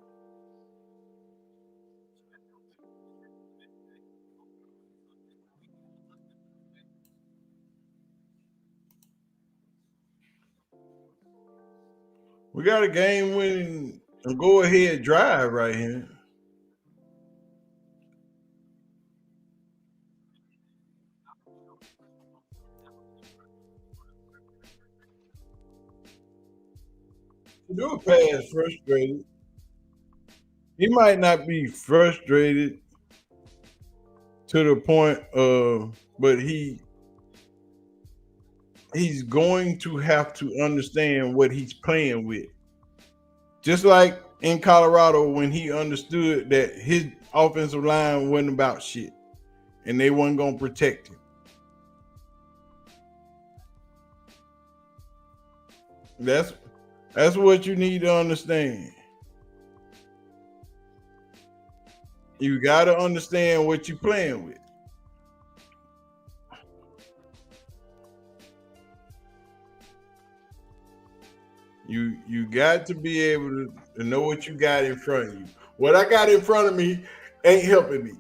We got a game winning and go ahead drive right here. Do a pass frustrated. He might not be frustrated to the point of, but he's going to have to understand what he's playing with. Just like in Colorado when he understood that his offensive line wasn't about shit and they weren't going to protect him. That's what you need to understand. You got to understand what you're playing with. You got to be able to know what you got in front of you. What I got in front of me ain't helping me.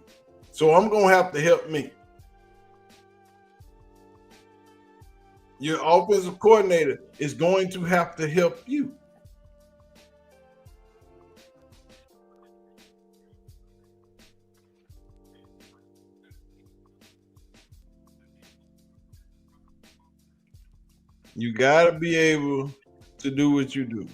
So I'm going to have to help me. Your offensive coordinator is going to have to help you. You got to be able to do what you do.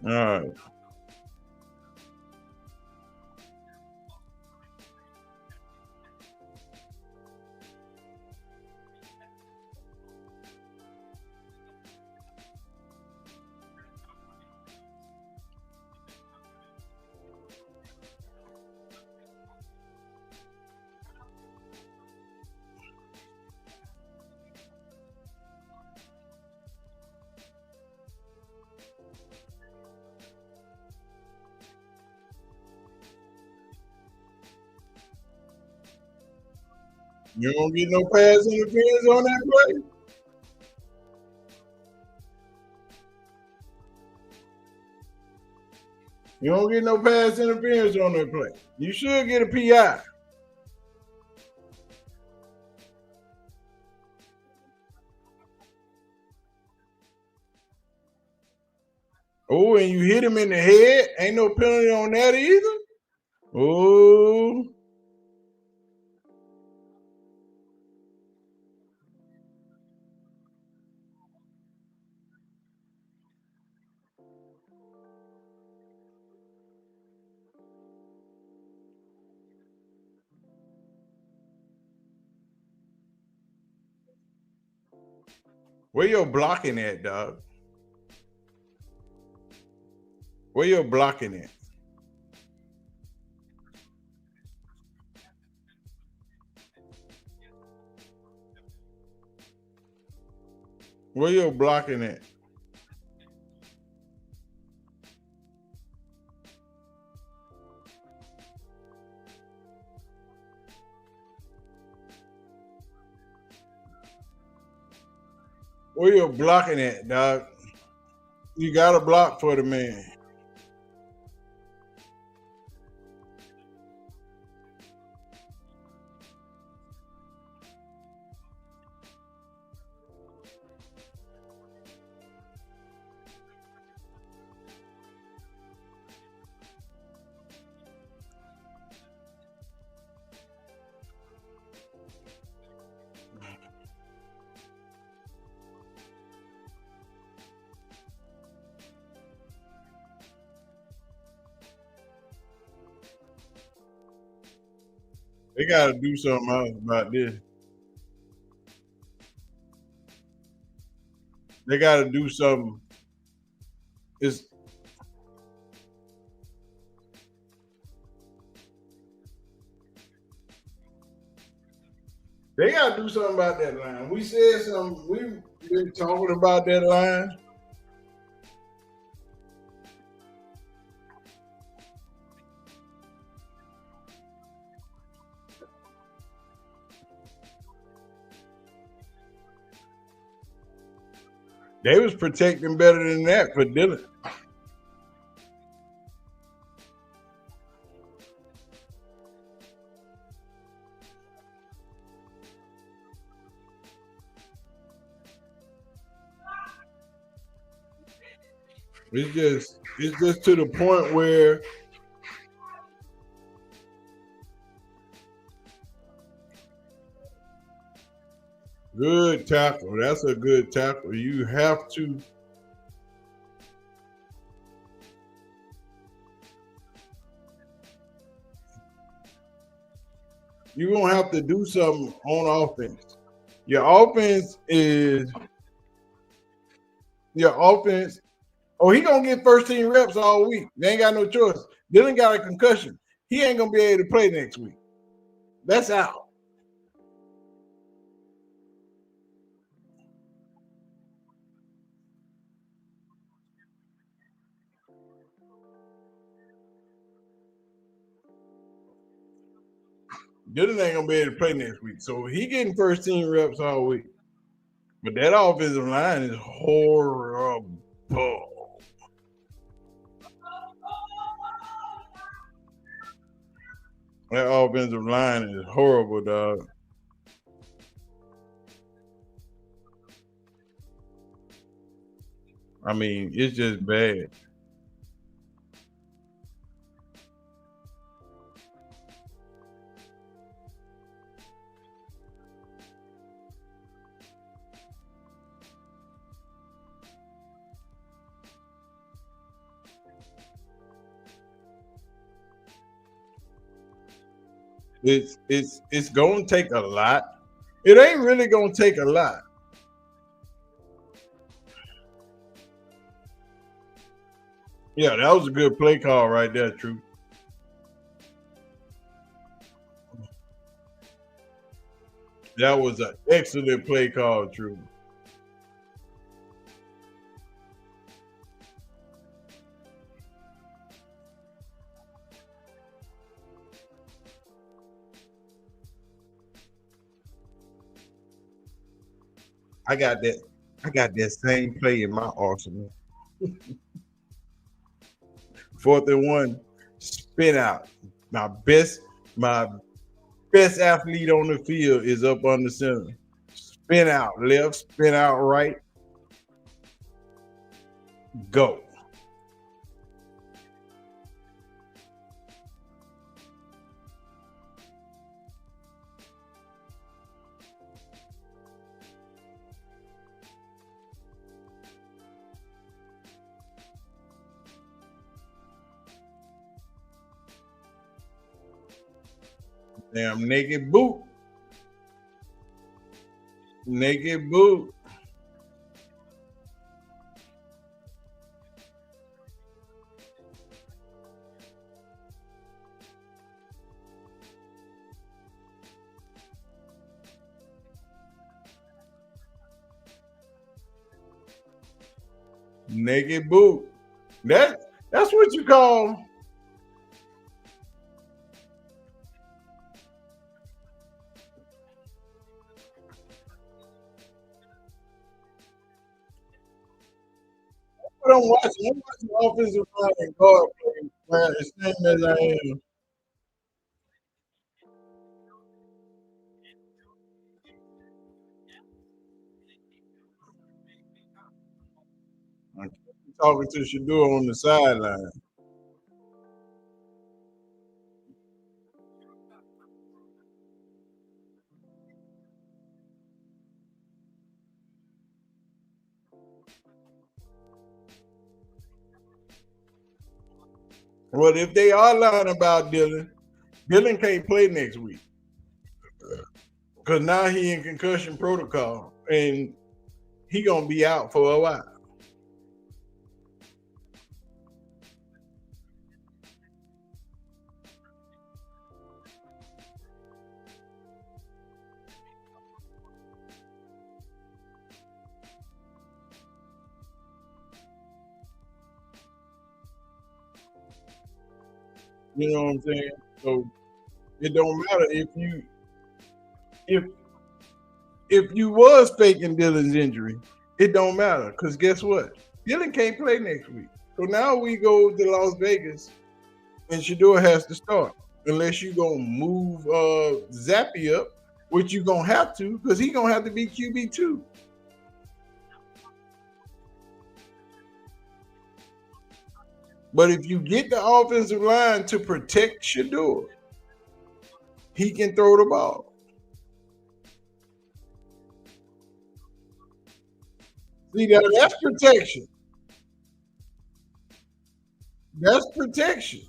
All right. You don't get no pass interference on that play? You don't get no pass interference on that play. You should get a PI. Oh, and you hit him in the head. Ain't no penalty on that either. Oh. Where you blocking at, dog? Where you blocking at? Where you blocking at? Where you blocking at, dog? You got to block for the man. They got to do something else about this. They got to do something. They got to do something about that line. We said something. We've been talking about that line. They was protecting better than that for Dillon. It's just to the point where good tackle. That's a good tackle. You have to. You're gonna have to do something on offense. Your offense. Oh, he gonna get first team reps all week. They ain't got no choice. Dillon got a concussion. He ain't gonna be able to play next week. That's out. Dillon ain't gonna be able to play next week. So he getting first team reps all week. But that offensive line is horrible. That offensive line is horrible, dog. I mean, it's just bad. It's gonna take a lot. It ain't really gonna take a lot. Yeah, that was a good play call right there, True. That was an excellent play call, True. I got that same play in my arsenal. 4th and 1, spin out. My best athlete on the field is up on the center. Spin out left, spin out right. Go. Damn naked boot. Naked boot. Naked boot. That's what you call. I'm watching offensive line and guard play as same as I am. I'm talking to Shedeur on the sideline. Well, if they are lying about Dillon can't play next week because now he in concussion protocol and he gonna be out for a while. You know what I'm saying? So it don't matter if you was faking Dillon's injury, It don't matter because guess what? Dillon can't play next week. So now we go to Las Vegas and Shedeur has to start. Unless you gonna move Zappy up, which you gonna have to, because he gonna have to be QB2. But if you get the offensive line to protect Shedeur, he can throw the ball. See, that's protection. That's protection.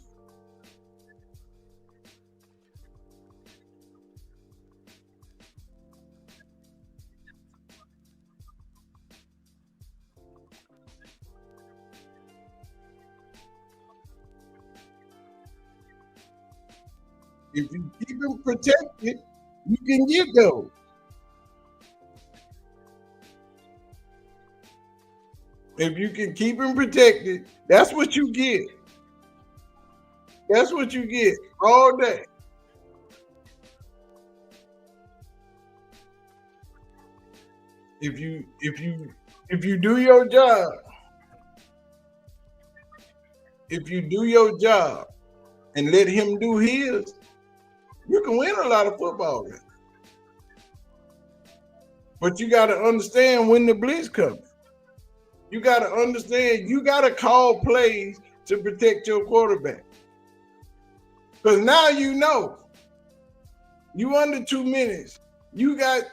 If you keep him protected, you can get those. If you can keep him protected, that's what you get. That's what you get all day. If you do your job, if you do your job and let him do his, you can win a lot of football games. But you got to understand when the blitz comes. You got to understand, you got to call plays to protect your quarterback. Because now you know, you under 2 minutes, you got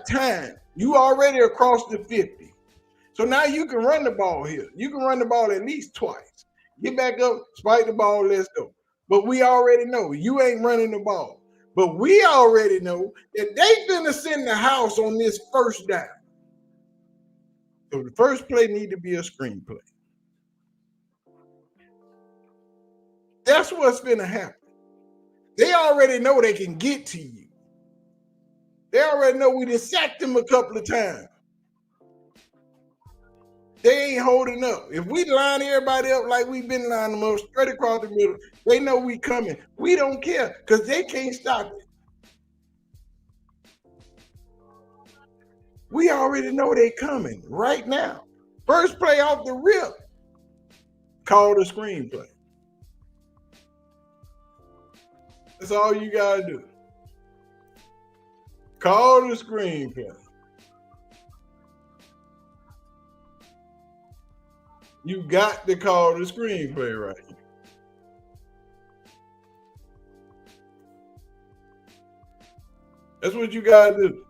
time. You already across the 50. So now you can run the ball here. You can run the ball at least twice. Get back up, spike the ball, let's go. But we already know you ain't running the ball. But we already know that they finna send the house on this first down. So the first play need to be a screenplay. That's what's finna happen. They already know they can get to you. They already know we just sacked them a couple of times. They ain't holding up. If we line everybody up like we've been lining them up straight across the middle, they know we coming. We don't care because they can't stop it. We already know they coming right now. First play off the rip, call the screenplay. That's all you gotta do. Call the screenplay. You got to call the screenplay right. That's what you gotta do.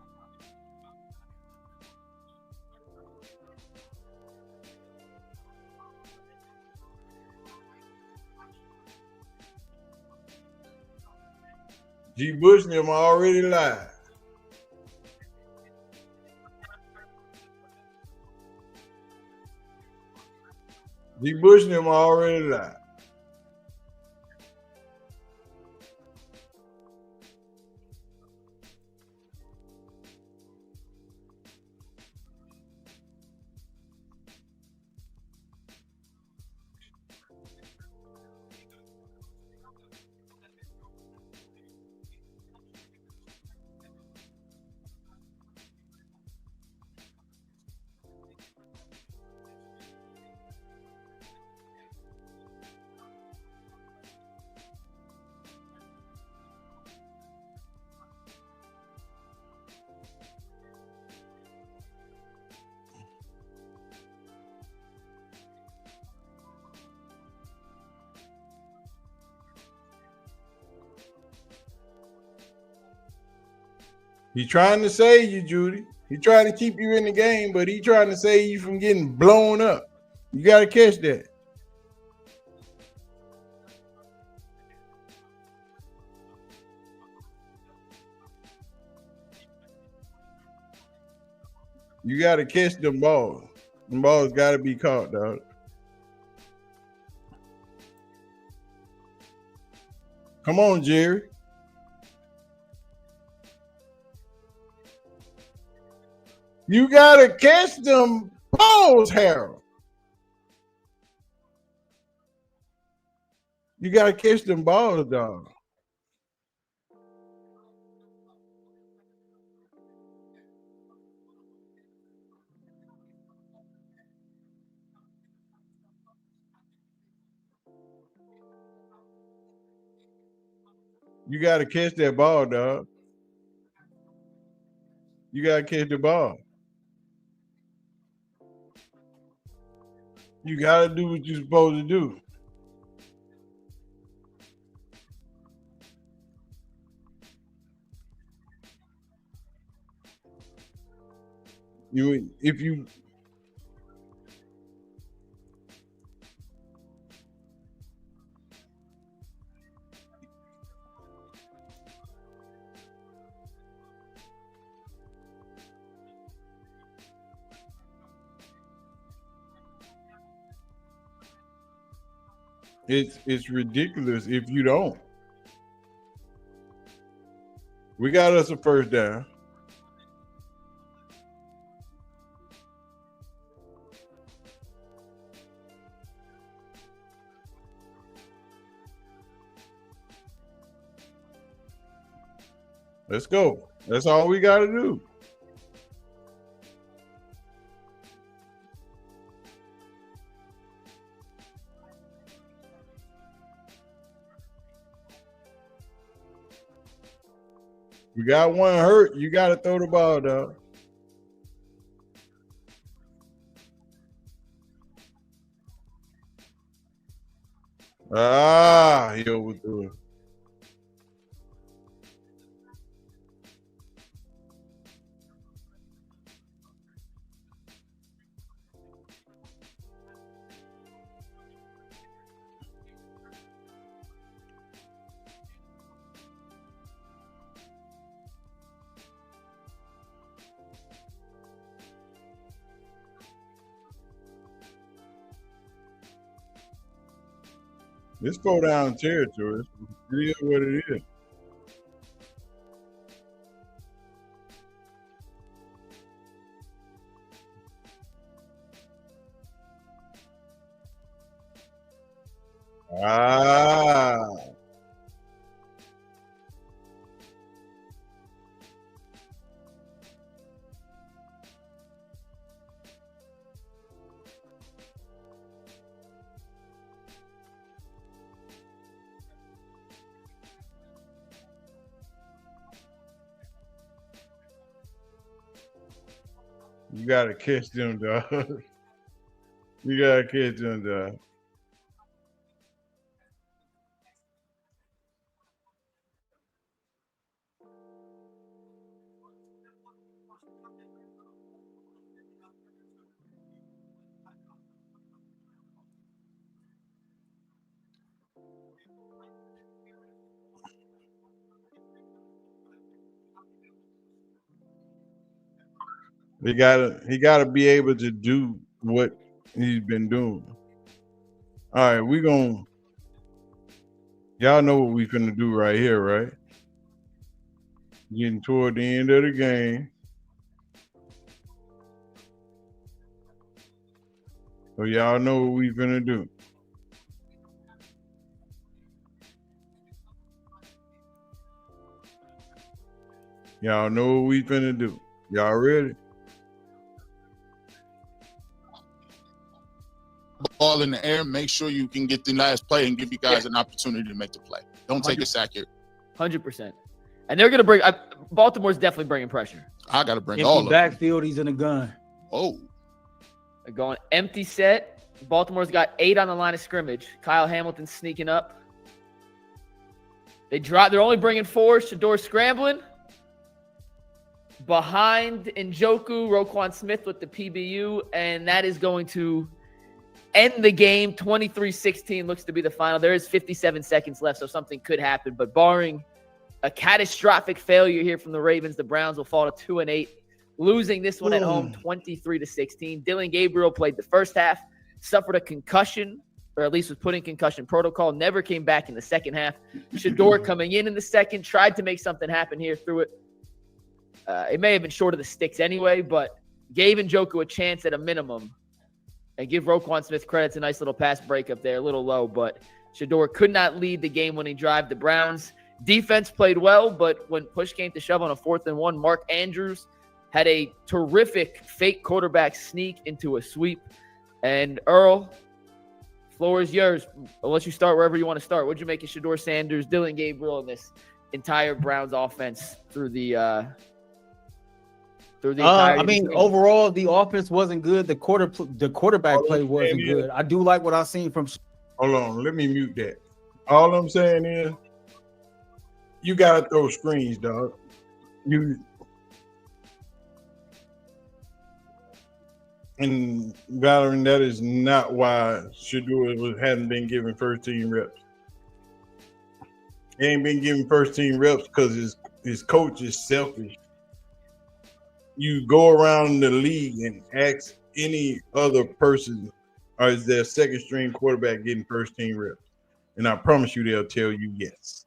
G. Bush and them already lied. G. Bush and them already lied. He trying to save you, Judy. He trying to keep you in the game, but he trying to save you from getting blown up. You got to catch that. You got to catch them balls. Them balls got to be caught, dog. Come on, Jerry. You got to catch them balls, Harold. You got to catch them balls, dog. You got to catch that ball, dog. You got to catch the ball. You got to do what you're supposed to do. If you it's ridiculous if you don't. We got us a first down. Let's go. That's all we got to do. We got one hurt. You got to throw the ball, dog. He overthrew it. It's 4-down territory. It is what it is. You gotta catch them, dog. You gotta catch them, dog. He gotta be able to do what he's been doing. All right, y'all know what we finna do right here, right? Getting toward the end of the game. So y'all know what we finna do. Y'all know what we finna do. Y'all ready? Ball in the air, make sure you can get the last play and give you guys an opportunity to make the play. Don't take a sack here. 100%. And they're going to bring Baltimore's definitely bringing pressure. I got to bring empty all of backfield, he's in a gun. Oh. They're going empty set. Baltimore's got 8 on the line of scrimmage. Kyle Hamilton sneaking up. They're only bringing 4. Shedeur scrambling. Behind Njoku, Roquan Smith with the PBU, and that is going to end the game. 23-16 looks to be the final. There is 57 seconds left, so something could happen. But barring a catastrophic failure here from the Ravens, the Browns will fall to 2-8, losing this one at home 23-16. Dillon Gabriel played the first half, suffered a concussion, or at least was put in concussion protocol, never came back in the second half. Shedeur coming in the second, tried to make something happen here through it. It may have been short of the sticks anyway, but gave Njoku a chance at a minimum. And give Roquan Smith credit. It's a nice little pass breakup there, a little low, but Shedeur could not lead the game-winning drive. The Browns defense played well, but when push came to shove on a 4th and 1, Mark Andrews had a terrific fake quarterback sneak into a sweep. And Earl, floor is yours. I'll let you start wherever you want to start. What'd you make of Shedeur Sanders, Dillon Gabriel, and this entire Browns offense through the entire. I mean, overall, the offense wasn't good. The quarterback play wasn't good. I do like what I've seen from. Hold on, let me mute that. All I'm saying is, you gotta throw screens, dog. And Valerie, that is not why Shedeur hadn't been given first team reps. He ain't been given first team reps because his coach is selfish. You go around the league and ask any other person, or is their second string quarterback getting first team reps? And I promise you they'll tell you yes.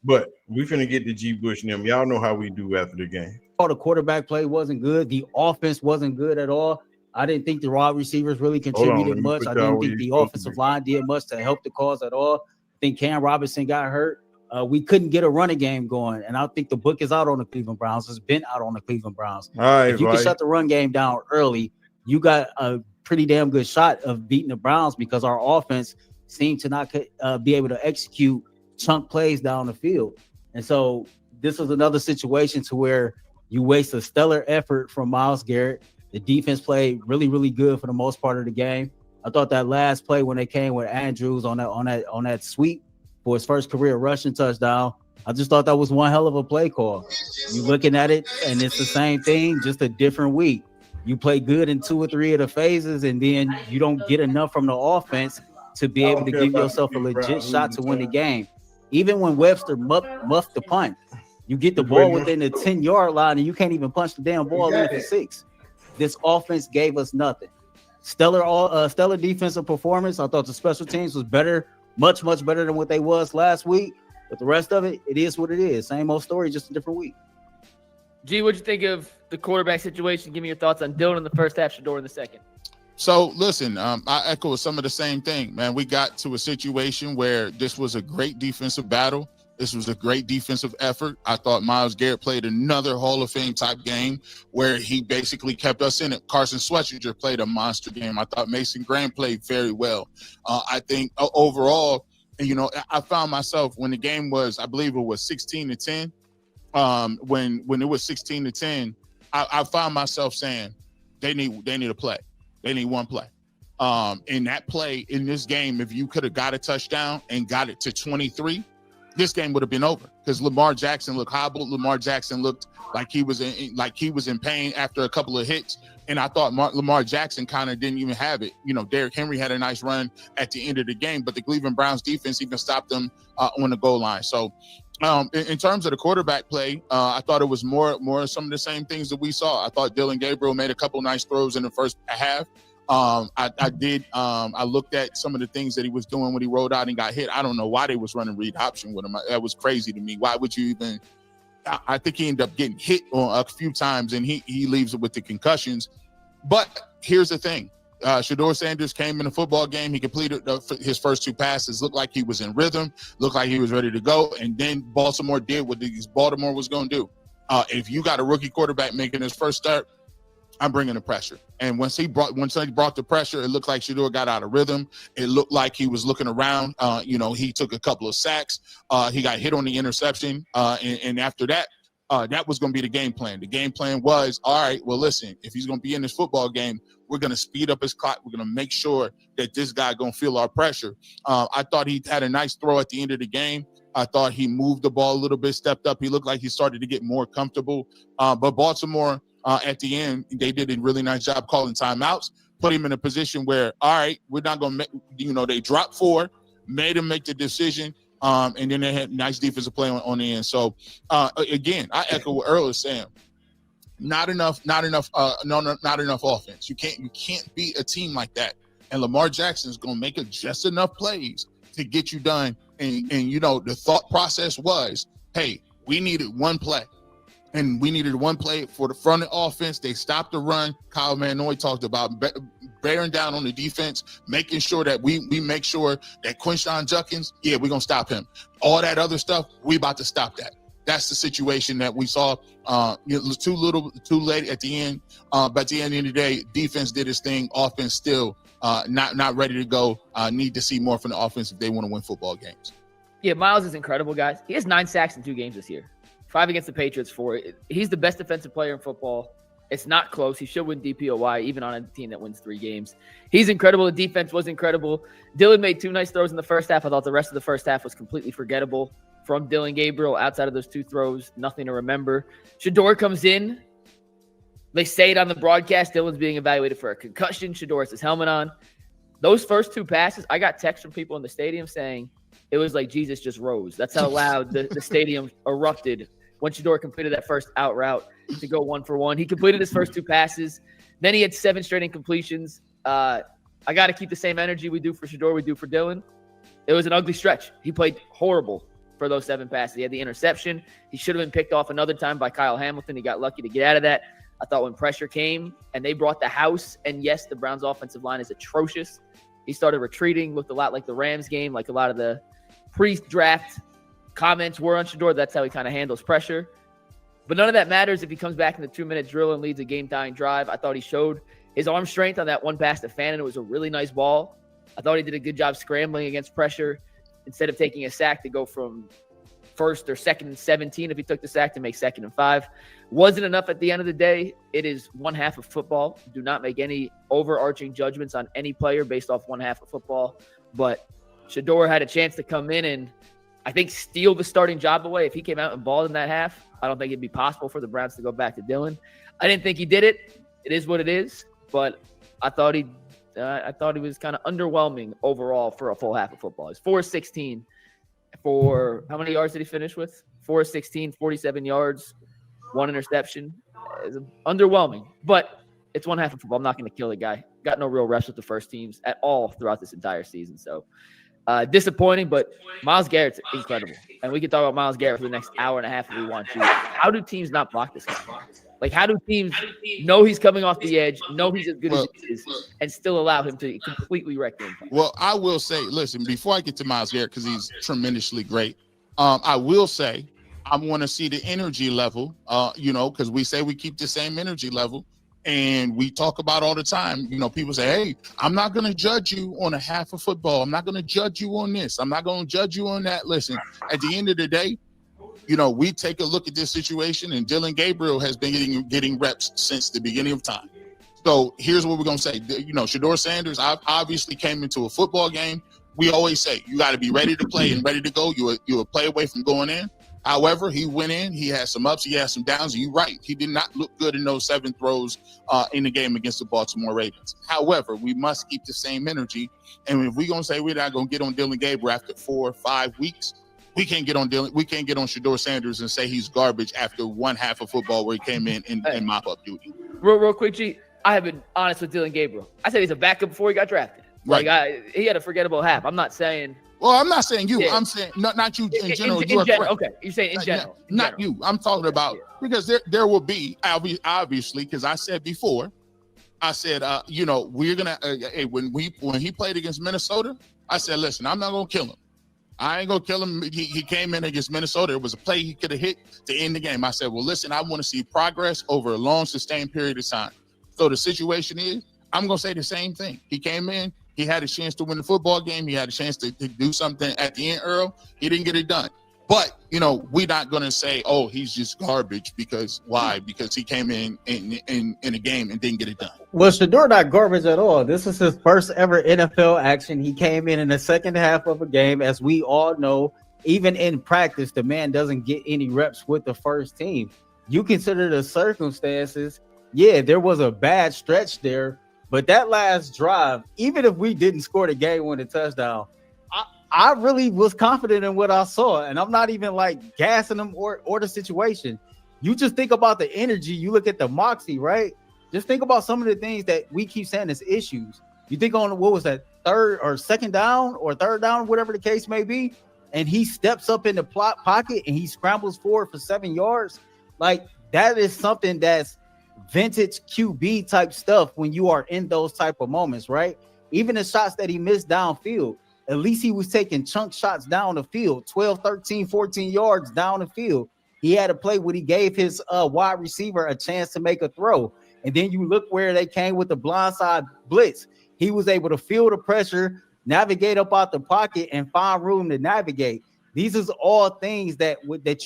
But we finna get to G. Bush and them. Y'all know how we do after the game. The quarterback play wasn't good. The offense wasn't good at all. I didn't think the wide receivers really contributed much. I didn't think the offensive line did much to help the cause at all. I think Cam Robinson got hurt. We couldn't get a running game going. And I think the book is out on the Cleveland Browns. It's been out on the Cleveland Browns. All right, if you can shut the run game down early, you got a pretty damn good shot of beating the Browns because our offense seemed to not be able to execute chunk plays down the field. And so this was another situation to where you waste a stellar effort from Myles Garrett. The defense played really, really good for the most part of the game. I thought that last play when they came with Andrews on that sweep for his first career rushing touchdown, I just thought that was one hell of a play call. You looking at it, and it's the same thing, just a different week. You play good in 2 or 3 of the phases, and then you don't get enough from the offense to be able to give yourself a legit shot to win the game. Even when Webster muffed the punt, you get the ball within the 10-yard line, and you can't even punch the damn ball in for 6. This offense gave us nothing. Stellar defensive performance. I thought the special teams was better, much better than what they was last week. But the rest of it, it is what it is. Same old story, just a different week. G, what'd you think of the quarterback situation? Give me your thoughts on Dillon in the first half, Shedeur in the second. So listen, I echo some of the same thing, man. We got to a situation where this was a great defensive battle. This was a great defensive effort. I thought Myles Garrett played another Hall of Fame type game where he basically kept us in it. Carson Schwarzenegger played a monster game. I thought Mason Graham played very well. I think overall, I found myself when the game was, I believe it was 16-10. When it was 16-10, I found myself saying they need a play. They need one play. In that play in this game, if you could have got a touchdown and got it to 23, this game would have been over because Lamar Jackson looked hobbled. Lamar Jackson looked like he was in pain after a couple of hits. And I thought Lamar Jackson kind of didn't even have it. Derrick Henry had a nice run at the end of the game, but the Cleveland Browns defense even stopped them on the goal line. So in terms of the quarterback play, I thought it was more some of the same things that we saw. I thought Dillon Gabriel made a couple nice throws in the first half. I looked at some of the things that he was doing when he rolled out and got hit. I don't know why they was running read option with him. That was crazy to me. Why would you even? I think he ended up getting hit a few times, and he leaves it with the concussions. But here's the thing. Shedeur Sanders came in the football game. He completed his first 2 passes, looked like he was in rhythm, looked like he was ready to go. And then Baltimore did what Baltimore was going to do. If you got a rookie quarterback making his first start, I'm bringing the pressure. And once he brought the pressure, it looked like Shedeur got out of rhythm. It looked like he was looking around. He took a couple of sacks. He got hit on the interception. And after that, that was going to be the game plan. The game plan was, all right, well, listen, if he's going to be in this football game, we're going to speed up his clock. We're going to make sure that this guy going to feel our pressure. I thought he had a nice throw at the end of the game. I thought he moved the ball a little bit, stepped up. He looked like he started to get more comfortable. But Baltimore, at the end, they did a really nice job calling timeouts, put him in a position where, all right, we're not going to they dropped 4, made him make the decision, and then they had nice defensive play on the end. So, again, I echo what Earl is saying. Not enough offense. You can't beat a team like that. And Lamar Jackson is going to make just enough plays to get you done. And the thought process was, hey, we needed one play. And we needed one play for the front of the offense. They stopped the run. Kyle Van Noy talked about bearing down on the defense, making sure that we make sure that Quinshon Judkins, we're going to stop him. All that other stuff, we about to stop that. That's the situation that we saw. It was too late at the end. But at the end of the day, defense did its thing. Offense still not ready to go. Need to see more from the offense if they want to win football games. Yeah, Miles is incredible, guys. He has 9 sacks in 2 games this year. 5 against the Patriots, 4. He's the best defensive player in football. It's not close. He should win DPOY, even on a team that wins 3 games. He's incredible. The defense was incredible. Dillon made 2 nice throws in the first half. I thought the rest of the first half was completely forgettable from Dillon Gabriel. Outside of those 2 throws, nothing to remember. Shedeur comes in. They say it on the broadcast. Dillon's being evaluated for a concussion. Shedeur has his helmet on. Those first 2 passes, I got texts from people in the stadium saying it was like Jesus just rose. That's how loud the stadium erupted when Shedeur completed that first out route to go 1 for 1. He completed his first 2 passes. Then he had 7 straight incompletions. I got to keep the same energy we do for Shedeur, we do for Dillon. It was an ugly stretch. He played horrible for those 7 passes. He had the interception. He should have been picked off another time by Kyle Hamilton. He got lucky to get out of that. I thought when pressure came and they brought the house, and yes, the Browns' offensive line is atrocious. He started retreating, looked a lot like the Rams game, like a lot of the pre-draft comments were on Shedeur. That's how he kind of handles pressure. But none of that matters if he comes back in the 2-minute drill and leads a game-tying drive. I thought he showed his arm strength on that one pass to Fannin. It was a really nice ball. I thought he did a good job scrambling against pressure instead of taking a sack to go from 1st or 2nd and 17 if he took the sack to make 2nd and 5. Wasn't enough at the end of the day. It is one half of football. Do not make any overarching judgments on any player based off one half of football. But Shedeur had a chance to come in and I think steal the starting job away. If he came out and balled in that half, I don't think it'd be possible for the Browns to go back to Dillon. I didn't think he did it. It is what it is. But I thought he was kind of underwhelming overall for a full half of football. He's 4-16 for how many yards did he finish with? 4-16, 47 yards, 1 interception. It's underwhelming, but it's one half of football. I'm not going to kill the guy. Got no real reps with the first teams at all throughout this entire season. So disappointing, but Myles Garrett's incredible. And we can talk about Myles Garrett for the next hour and a half if we want to. How do teams not block this guy? Like, how do teams know he's coming off the edge, know he's as good as he is, and still allow him to completely wreck them? Well, I will say, listen, before I get to Myles Garrett, because he's tremendously great, I will say I want to see the energy level, because we say we keep the same energy level. And we talk about all the time, people say, hey, I'm not going to judge you on a half of football. I'm not going to judge you on this. I'm not going to judge you on that. Listen, at the end of the day, we take a look at this situation, and Dillon Gabriel has been getting reps since the beginning of time. So here's what we're going to say. Shedeur Sanders obviously came into a football game. We always say you got to be ready to play and ready to go. You're a play away from going in. However, he went in. He had some ups. He had some downs. You're right. He did not look good in those 7 throws in the game against the Baltimore Ravens. However, we must keep the same energy. And if we're going to say we're not going to get on Dillon Gabriel after 4 or 5 weeks, we can't get on Dillon. We can't get on Shedeur Sanders and say he's garbage after one half of football where he came in and mop up duty. Real quick, G. I have been honest with Dillon Gabriel. I said he's a backup before he got drafted. Right. He had a forgettable half. I'm not saying. Well, I'm not saying you. Yeah. I'm saying not you in general. In you are general, correct. okay. You're saying in general. Not you. I'm talking about because there will be obviously because I said before, I said we're gonna when he played against Minnesota, I said listen, I'm not gonna kill him. I ain't gonna kill him. He came in against Minnesota. It was a play he could have hit to end the game. I said, well, listen, I want to see progress over a long, sustained period of time. So the situation is, I'm gonna say the same thing. He came in. He had a chance to win the football game. He had a chance to do something at the end, Earl. He didn't get it done. But, we're not going to say, oh, he's just garbage because why? Because he came in a game and didn't get it done. Well, Shedeur not garbage at all. This is his first ever NFL action. He came in the second half of a game. As we all know, even in practice, the man doesn't get any reps with the first team. You consider the circumstances. Yeah, there was a bad stretch there. But that last drive, even if we didn't score the game-winning touchdown, I really was confident in what I saw. And I'm not even like gassing them or the situation. You just think about the energy. You look at the moxie, right? Just think about some of the things that we keep saying as issues. You think on what was that, third or second down or third down, whatever the case may be, and he steps up in the pocket and he scrambles forward for 7 yards. Like, that is something that's vintage QB type stuff when you are in those type of moments, right? Even the shots that he missed downfield, at least he was taking chunk shots down the field, 12, 13, 14 yards down the field. He had a play where he gave his wide receiver a chance to make a throw. And then you look where they came with the blindside blitz. He was able to feel the pressure, navigate up out the pocket, and find room to navigate. These is all things that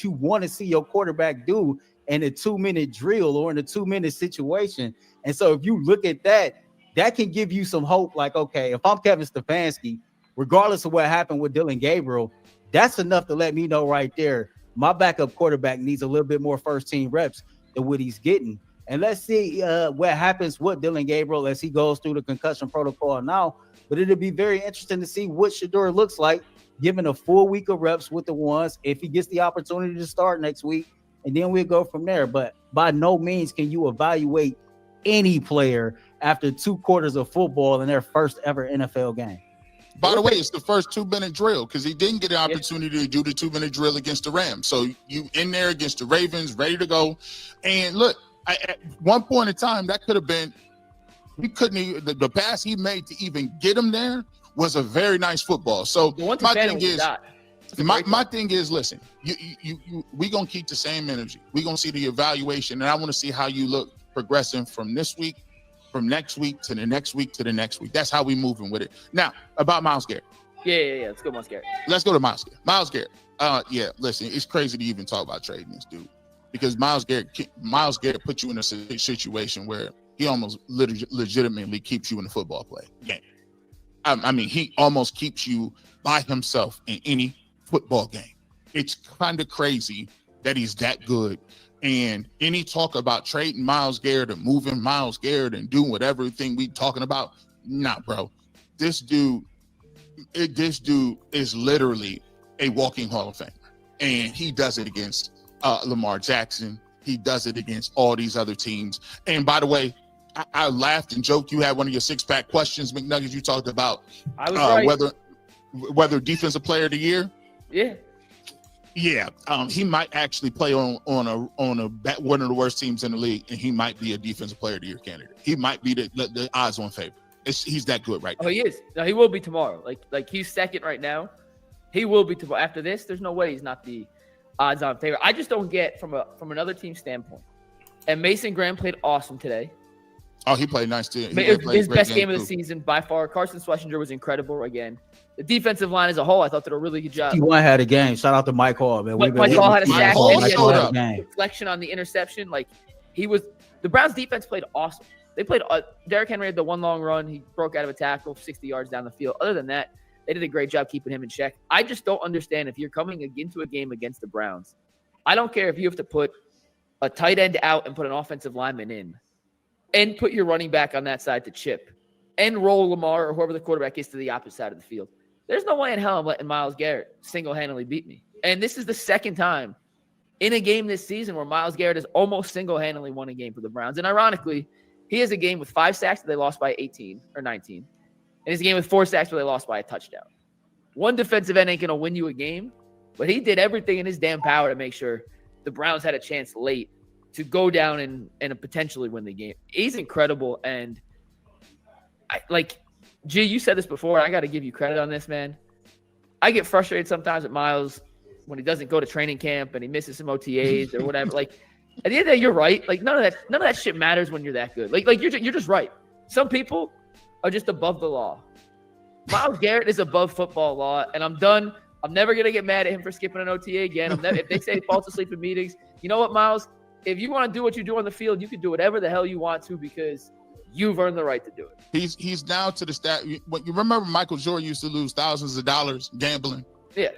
you want to see your quarterback do in a 2-minute drill or in a 2-minute situation. And so if you look at that, that can give you some hope. Like, okay, if I'm Kevin Stefanski, regardless of what happened with Dillon Gabriel, that's enough to let me know right there, my backup quarterback needs a little bit more first team reps than what he's getting. And let's see what happens with Dillon Gabriel as he goes through the concussion protocol now. But it'll be very interesting to see what Shedeur looks like given a full week of reps with the ones, if he gets the opportunity to start next week, and then we'll go from there. But by no means can you evaluate any player after 2 quarters of football in their first ever NFL game. By the way, it's the first 2-minute drill because he didn't get an opportunity to do the 2-minute drill against the Rams. So you in there against the Ravens, ready to go. And look, at one point in time, that could have been, he couldn't even, the pass he made to even get him there was a very nice football. So my thing is, listen, we gonna keep the same energy. We gonna see the evaluation, and I want to see how you look progressing from this week, from next week to the next week to the next week. That's how we moving with it. Now about Myles Garrett. Yeah. Let's go, Myles Garrett. Let's go to Myles Garrett. Myles Garrett. Listen, it's crazy to even talk about trading this dude because Myles Garrett put you in a situation where he almost legitimately keeps you in the football game. I mean, he almost keeps you by himself in any football game. It's kind of crazy that he's that good. And any talk about trading Myles Garrett or moving Myles Garrett and doing whatever thing we talking about, nah, bro. This dude is literally a walking Hall of Famer. And he does it against Lamar Jackson. He does it against all these other teams. And by the way, I laughed and joked. You had one of your 6-pack questions, McNuggets. You talked about I was right. whether defensive player of the year. Yeah. Yeah, he might actually play on one of the worst teams in the league, and he might be a defensive player of the year candidate. He might be the odds-on favorite. He's that good right now. Oh, he is. No, he will be tomorrow. Like he's second right now. He will be tomorrow. After this, there's no way he's not the odds-on favorite. I just don't get from another team standpoint. And Mason Graham played awesome today. Oh, he played nice too. His best game of the season by far. Carson Schlesinger was incredible again. The defensive line as a whole, I thought did a really good job. He had a game. Shout out to Mike Hall, man. Mike Hall had a sack. Deflection on the interception. The Browns defense played awesome. They played. Derrick Henry had the one long run. He broke out of a tackle 60 yards down the field. Other than that, they did a great job keeping him in check. I just don't understand if you're coming into a game against the Browns. I don't care if you have to put a tight end out and put an offensive lineman in and put your running back on that side to chip and roll Lamar or whoever the quarterback is to the opposite side of the field. There's no way in hell I'm letting Myles Garrett single-handedly beat me. And this is the second time in a game this season where Myles Garrett has almost single-handedly won a game for the Browns. And ironically, he has a game with 5 sacks that they lost by 18 or 19. And he's a game with 4 sacks where they lost by a touchdown. One defensive end ain't going to win you a game, but he did everything in his damn power to make sure the Browns had a chance late to go down and potentially win the game. He's incredible. And G, you said this before. I got to give you credit on this, man. I get frustrated sometimes with Myles when he doesn't go to training camp and he misses some OTAs or whatever. At the end of the day, you're right. None of that shit matters when you're that good. You're just right. Some people are just above the law. Myles Garrett is above football law, and I'm done. I'm never gonna get mad at him for skipping an OTA again. If they say he falls asleep in meetings, you know what, Myles? If you want to do what you do on the field, you can do whatever the hell you want to because you've earned the right to do it. He's down to the stat. You remember Michael Jordan used to lose thousands of dollars gambling? Yeah.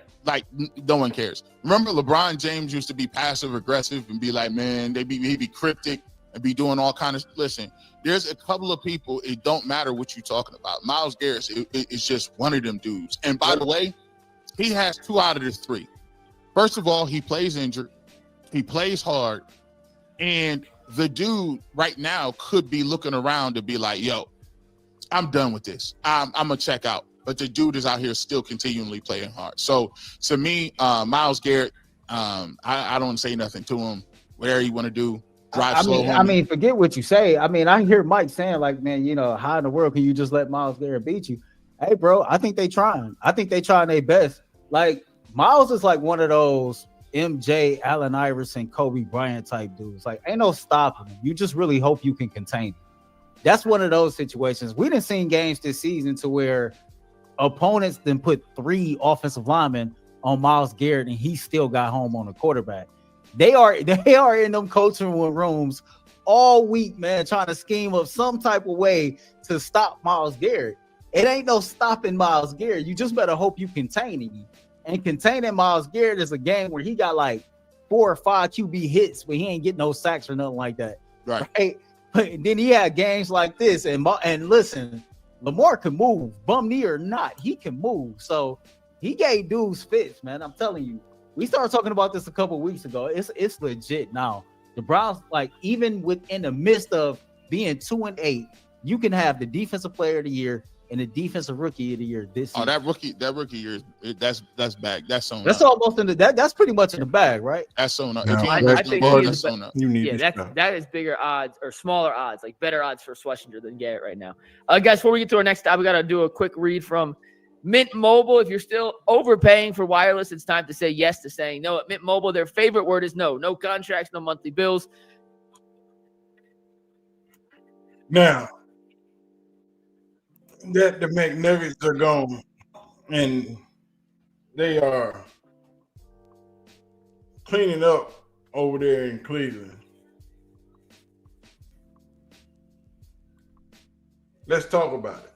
No one cares. Remember LeBron James used to be passive aggressive and be like, man, he'd be cryptic and be doing all kind of. Listen, there's a couple of people. It don't matter what you're talking about. Myles Garrett is just one of them dudes. And by the way, he has 2 out of the 3. First of all, he plays injured. He plays hard. And the dude right now could be looking around to be like, yo, I'm done with this. I'm going to check out. But the dude is out here still continually playing hard. So to me, Myles Garrett, I don't say nothing to him. Whatever you want to do, drive slow. I mean, forget what you say. I mean, I hear Mike saying man, how in the world can you just let Myles Garrett beat you? Hey, bro, I think they trying. I think they trying their best. Myles is one of those MJ, Allen Iverson, Kobe Bryant type dudes. Ain't no stopping him. You just really hope you can contain him. That's one of those situations. We done seen games this season to where opponents then put 3 offensive linemen on Myles Garrett, and he still got home on the quarterback. They are in them coaching rooms all week, man, trying to scheme up some type of way to stop Myles Garrett. It ain't no stopping Myles Garrett. You just better hope you contain him. And containing Myles Garrett is a game where he got like 4 or 5 QB hits, but he ain't getting no sacks or nothing like that. Right? But then he had games like this, and listen, Lamar can move, bum knee or not, he can move. So he gave dudes fits, man. I'm telling you. We started talking about this a couple weeks ago. It's legit now. The Browns, like, even within the midst of being 2-8, you can have the defensive player of the year and the defensive rookie of the year this year. That rookie year, that's back. That's on. That's almost in the that's pretty much in the bag, right? That's on. No, I think that's on. You need that is bigger odds or smaller odds, like better odds for Schlesinger than Garrett right now. Guys, before we get to our next stop, we got to do a quick read from Mint Mobile. If you're still overpaying for wireless, it's time to say yes to saying no. At Mint Mobile, their favorite word is no. No contracts, no monthly bills. Now that the McNuggets are gone and they are cleaning up over there in Cleveland, let's talk about it.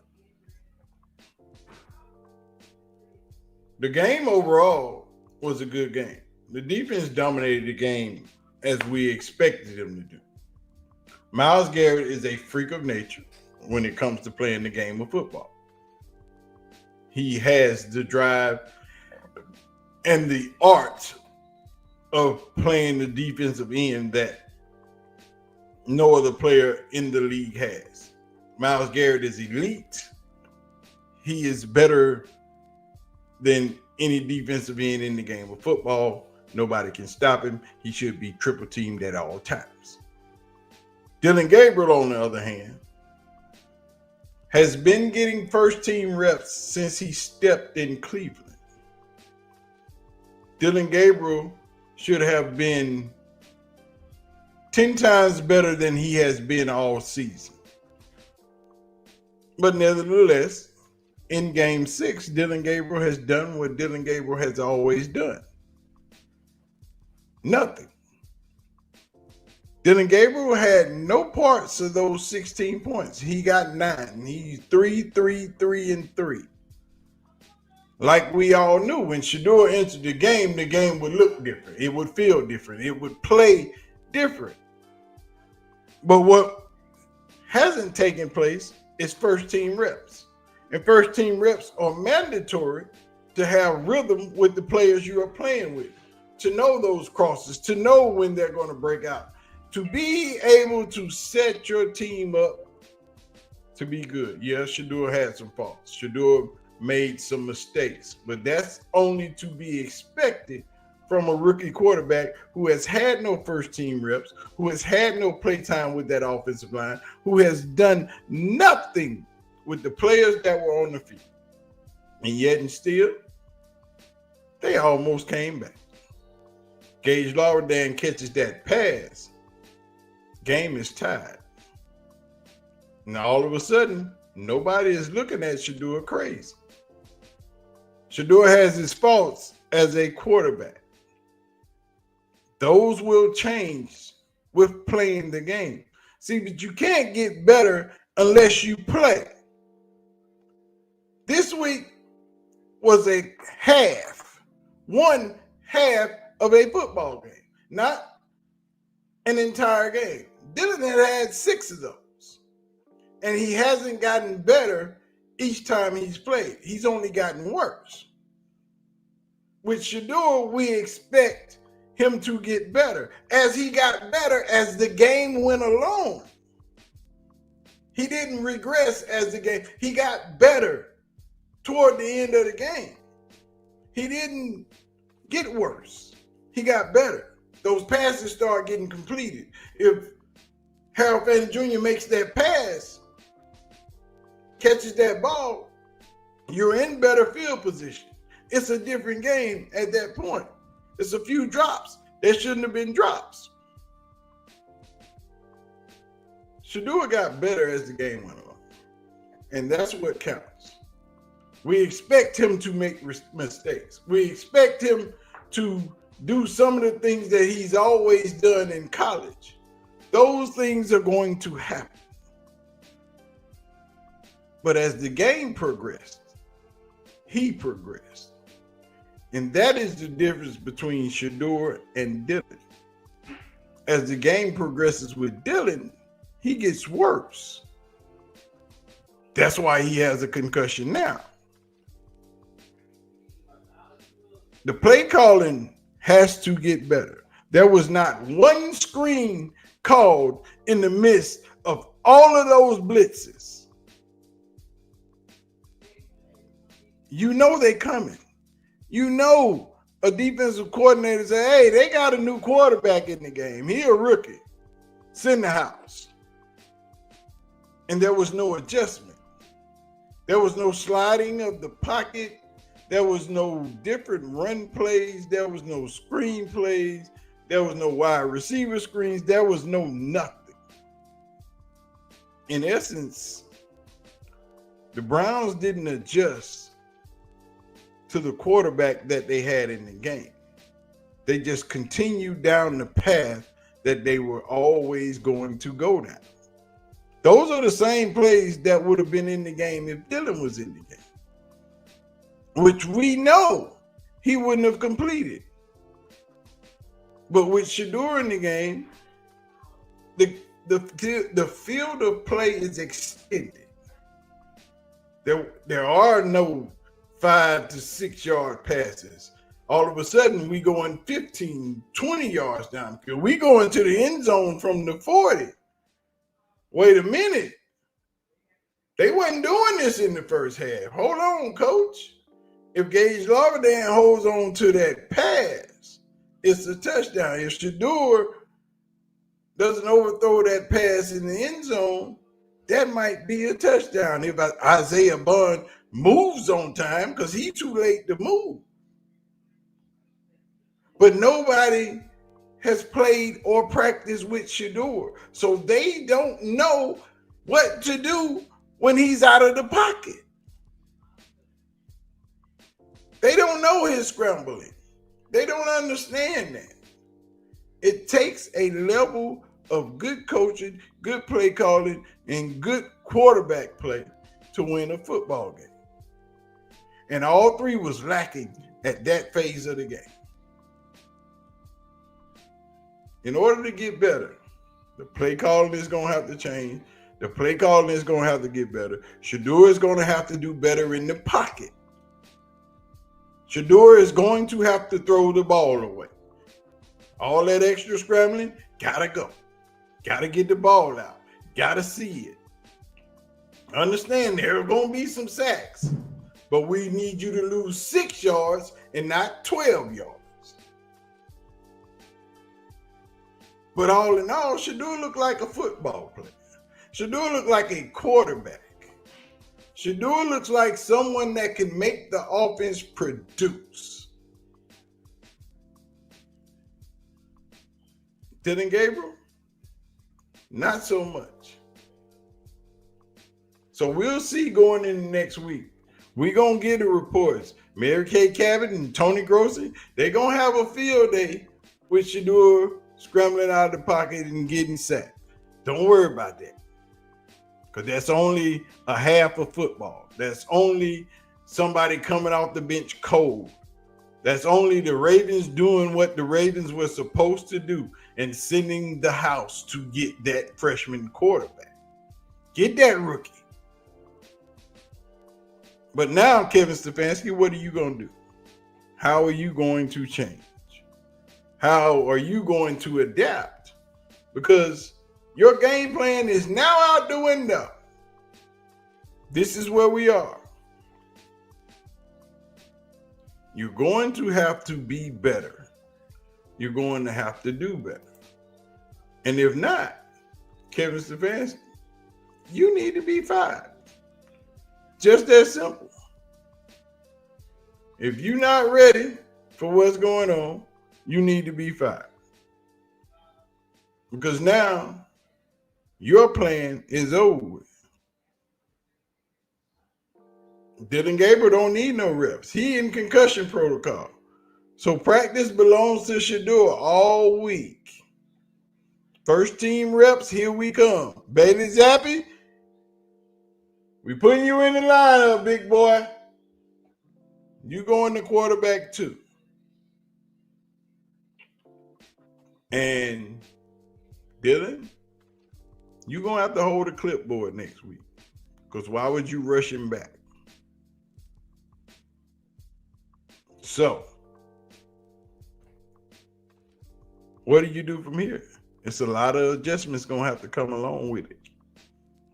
The game overall was a good game. The defense dominated the game as we expected them to do. Myles Garrett is a freak of nature when it comes to playing the game of football. He has the drive and the art of playing the defensive end that no other player in the league has. Myles Garrett is elite. He is better than any defensive end in the game of football. Nobody can stop him. He should be triple teamed at all times. Dillon Gabriel, on the other hand, has been getting first team reps since he stepped in Cleveland. Dillon Gabriel should have been 10 times better than he has been all season. But nevertheless, in game 6, Dillon Gabriel has done what Dillon Gabriel has always done. Nothing. Dillon Gabriel had no parts of those 16 points. He got 9. He's 3, 3, 3, and 3. Like we all knew, when Shedeur entered the game would look different. It would feel different. It would play different. But what hasn't taken place is first team reps. And first team reps are mandatory to have rhythm with the players you are playing with, to know those crosses, to know when they're going to break out, to be able to set your team up to be good. Yeah, Shedeur had some faults. Shedeur made some mistakes, but that's only to be expected from a rookie quarterback who has had no first team reps, who has had no play time with that offensive line, who has done nothing with the players that were on the field. And yet and still, they almost came back. Gage Lawredan catches that pass. Game is tied. Now all of a sudden, nobody is looking at Shedeur crazy. Shedeur has his faults as a quarterback. Those will change with playing the game. See, but you can't get better unless you play. This week was a one half of a football game, not an entire game. Dillon had 6 of those, and he hasn't gotten better each time he's played. He's only gotten worse. With Shedeur, we expect him to get better, as he got better as the game went along. He didn't regress as the game. He got better toward the end of the game. He didn't get worse. He got better. Those passes start getting completed. If Harold Fannin Jr. makes that pass, catches that ball, you're in better field position. It's a different game at that point. It's a few drops. There shouldn't have been drops. Shedeur got better as the game went on, and that's what counts. We expect him to make mistakes. We expect him to do some of the things that he's always done in college. Those things are going to happen. But as the game progressed, he progressed. And that is the difference between Shedeur and Dillon. As the game progresses with Dillon, he gets worse. That's why he has a concussion now. The play calling has to get better. There was not one screen called in the midst of all of those blitzes. You know they coming. You know a defensive coordinator say, hey, they got a new quarterback in the game. He a rookie. It's in the house. And there was no adjustment. There was no sliding of the pocket. There was no different run plays. There was no screen plays. There was no wide receiver screens. There was no nothing. In essence, the Browns didn't adjust to the quarterback that they had in the game. They just continued down the path that they were always going to go down. Those are the same plays that would have been in the game if Dillon was in the game, which we know he wouldn't have completed. But with Shedeur in the game, the field of play is extended. There are no 5 to 6 yard passes. All of a sudden, we going 15, 20 yards downfield. We go into the end zone from the 40. Wait a minute. They wasn't doing this in the first half. Hold on, coach. If Gage Larvadan holds on to that pass, it's a touchdown. If Shedeur doesn't overthrow that pass in the end zone, that might be a touchdown. If Isaiah Bond moves on time, because he's too late to move. But nobody has played or practiced with Shedeur, so they don't know what to do when he's out of the pocket. They don't know his scrambling. They don't understand that. It takes a level of good coaching, good play calling, and good quarterback play to win a football game. And all three was lacking at that phase of the game. In order to get better, the play calling is going to have to change. The play calling is going to have to get better. Shedeur is going to have to do better in the pocket. Shedeur is going to have to throw the ball away. All that extra scrambling, gotta go. Gotta get the ball out. Gotta see it. Understand there are going to be some sacks, but we need you to lose 6 yards and not 12 yards. But all in all, Shedeur looked like a football player. Shedeur looked like a quarterback. Shedeur looks like someone that can make the offense produce. Dillon Gabriel, not so much. So we'll see going into next week. We're going to get the reports. Mary Kay Cabot and Tony Grossi, they're going to have a field day with Shedeur scrambling out of the pocket and getting sacked. Don't worry about that. Because that's only a half of football. That's only somebody coming off the bench cold. That's only the Ravens doing what the Ravens were supposed to do and sending the house to get that freshman quarterback. Get that rookie. But now, Kevin Stefanski, what are you going to do? How are you going to change? How are you going to adapt? Because your game plan is now out the window. This is where we are. You're going to have to be better. You're going to have to do better. And if not, Kevin Stefanski, you need to be fired. Just that simple. If you're not ready for what's going on, you need to be fired. Because now your plan is over with. Dillon Gabriel don't need no reps. He in concussion protocol. So practice belongs to Shedeur all week. First team reps, here we come. Bailey Zappi, we putting you in the lineup, big boy. You going to quarterback too. And Dillon, you're going to have to hold a clipboard next week. Because why would you rush him back? So, what do you do from here? It's a lot of adjustments going to have to come along with it.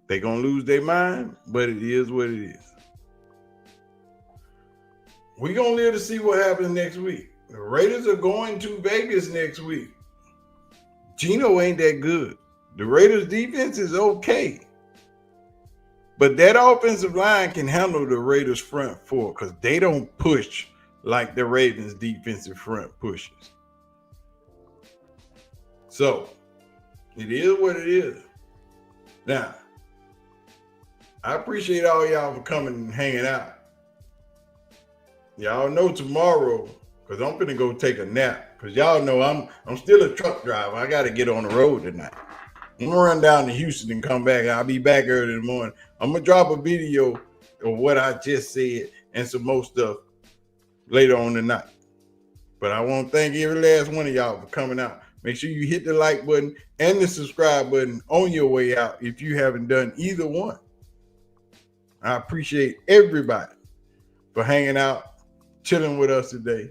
They're going to lose their mind, but it is what it is. We're going to live to see what happens next week. The Raiders are going to Vegas next week. Geno ain't that good. The Raiders defense is okay. But that offensive line can handle the Raiders front four because they don't push like the Ravens defensive front pushes. So, it is what it is. Now, I appreciate all y'all for coming and hanging out. Y'all know tomorrow, because I'm going to go take a nap. Because y'all know I'm still a truck driver. I got to get on the road tonight. I'm going to run down to Houston and come back. I'll be back early in the morning. I'm going to drop a video of what I just said and some more stuff later on tonight. But I want to thank every last one of y'all for coming out. Make sure you hit the like button and the subscribe button on your way out if you haven't done either one. I appreciate everybody for hanging out, chilling with us today.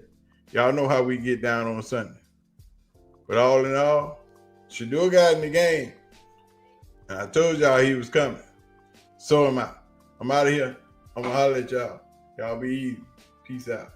Y'all know how we get down on Sunday. But all in all, Shedeur got in the game. And I told y'all he was coming. So am I. I'm out of here. I'm going to holler at y'all. Y'all be easy. Peace out.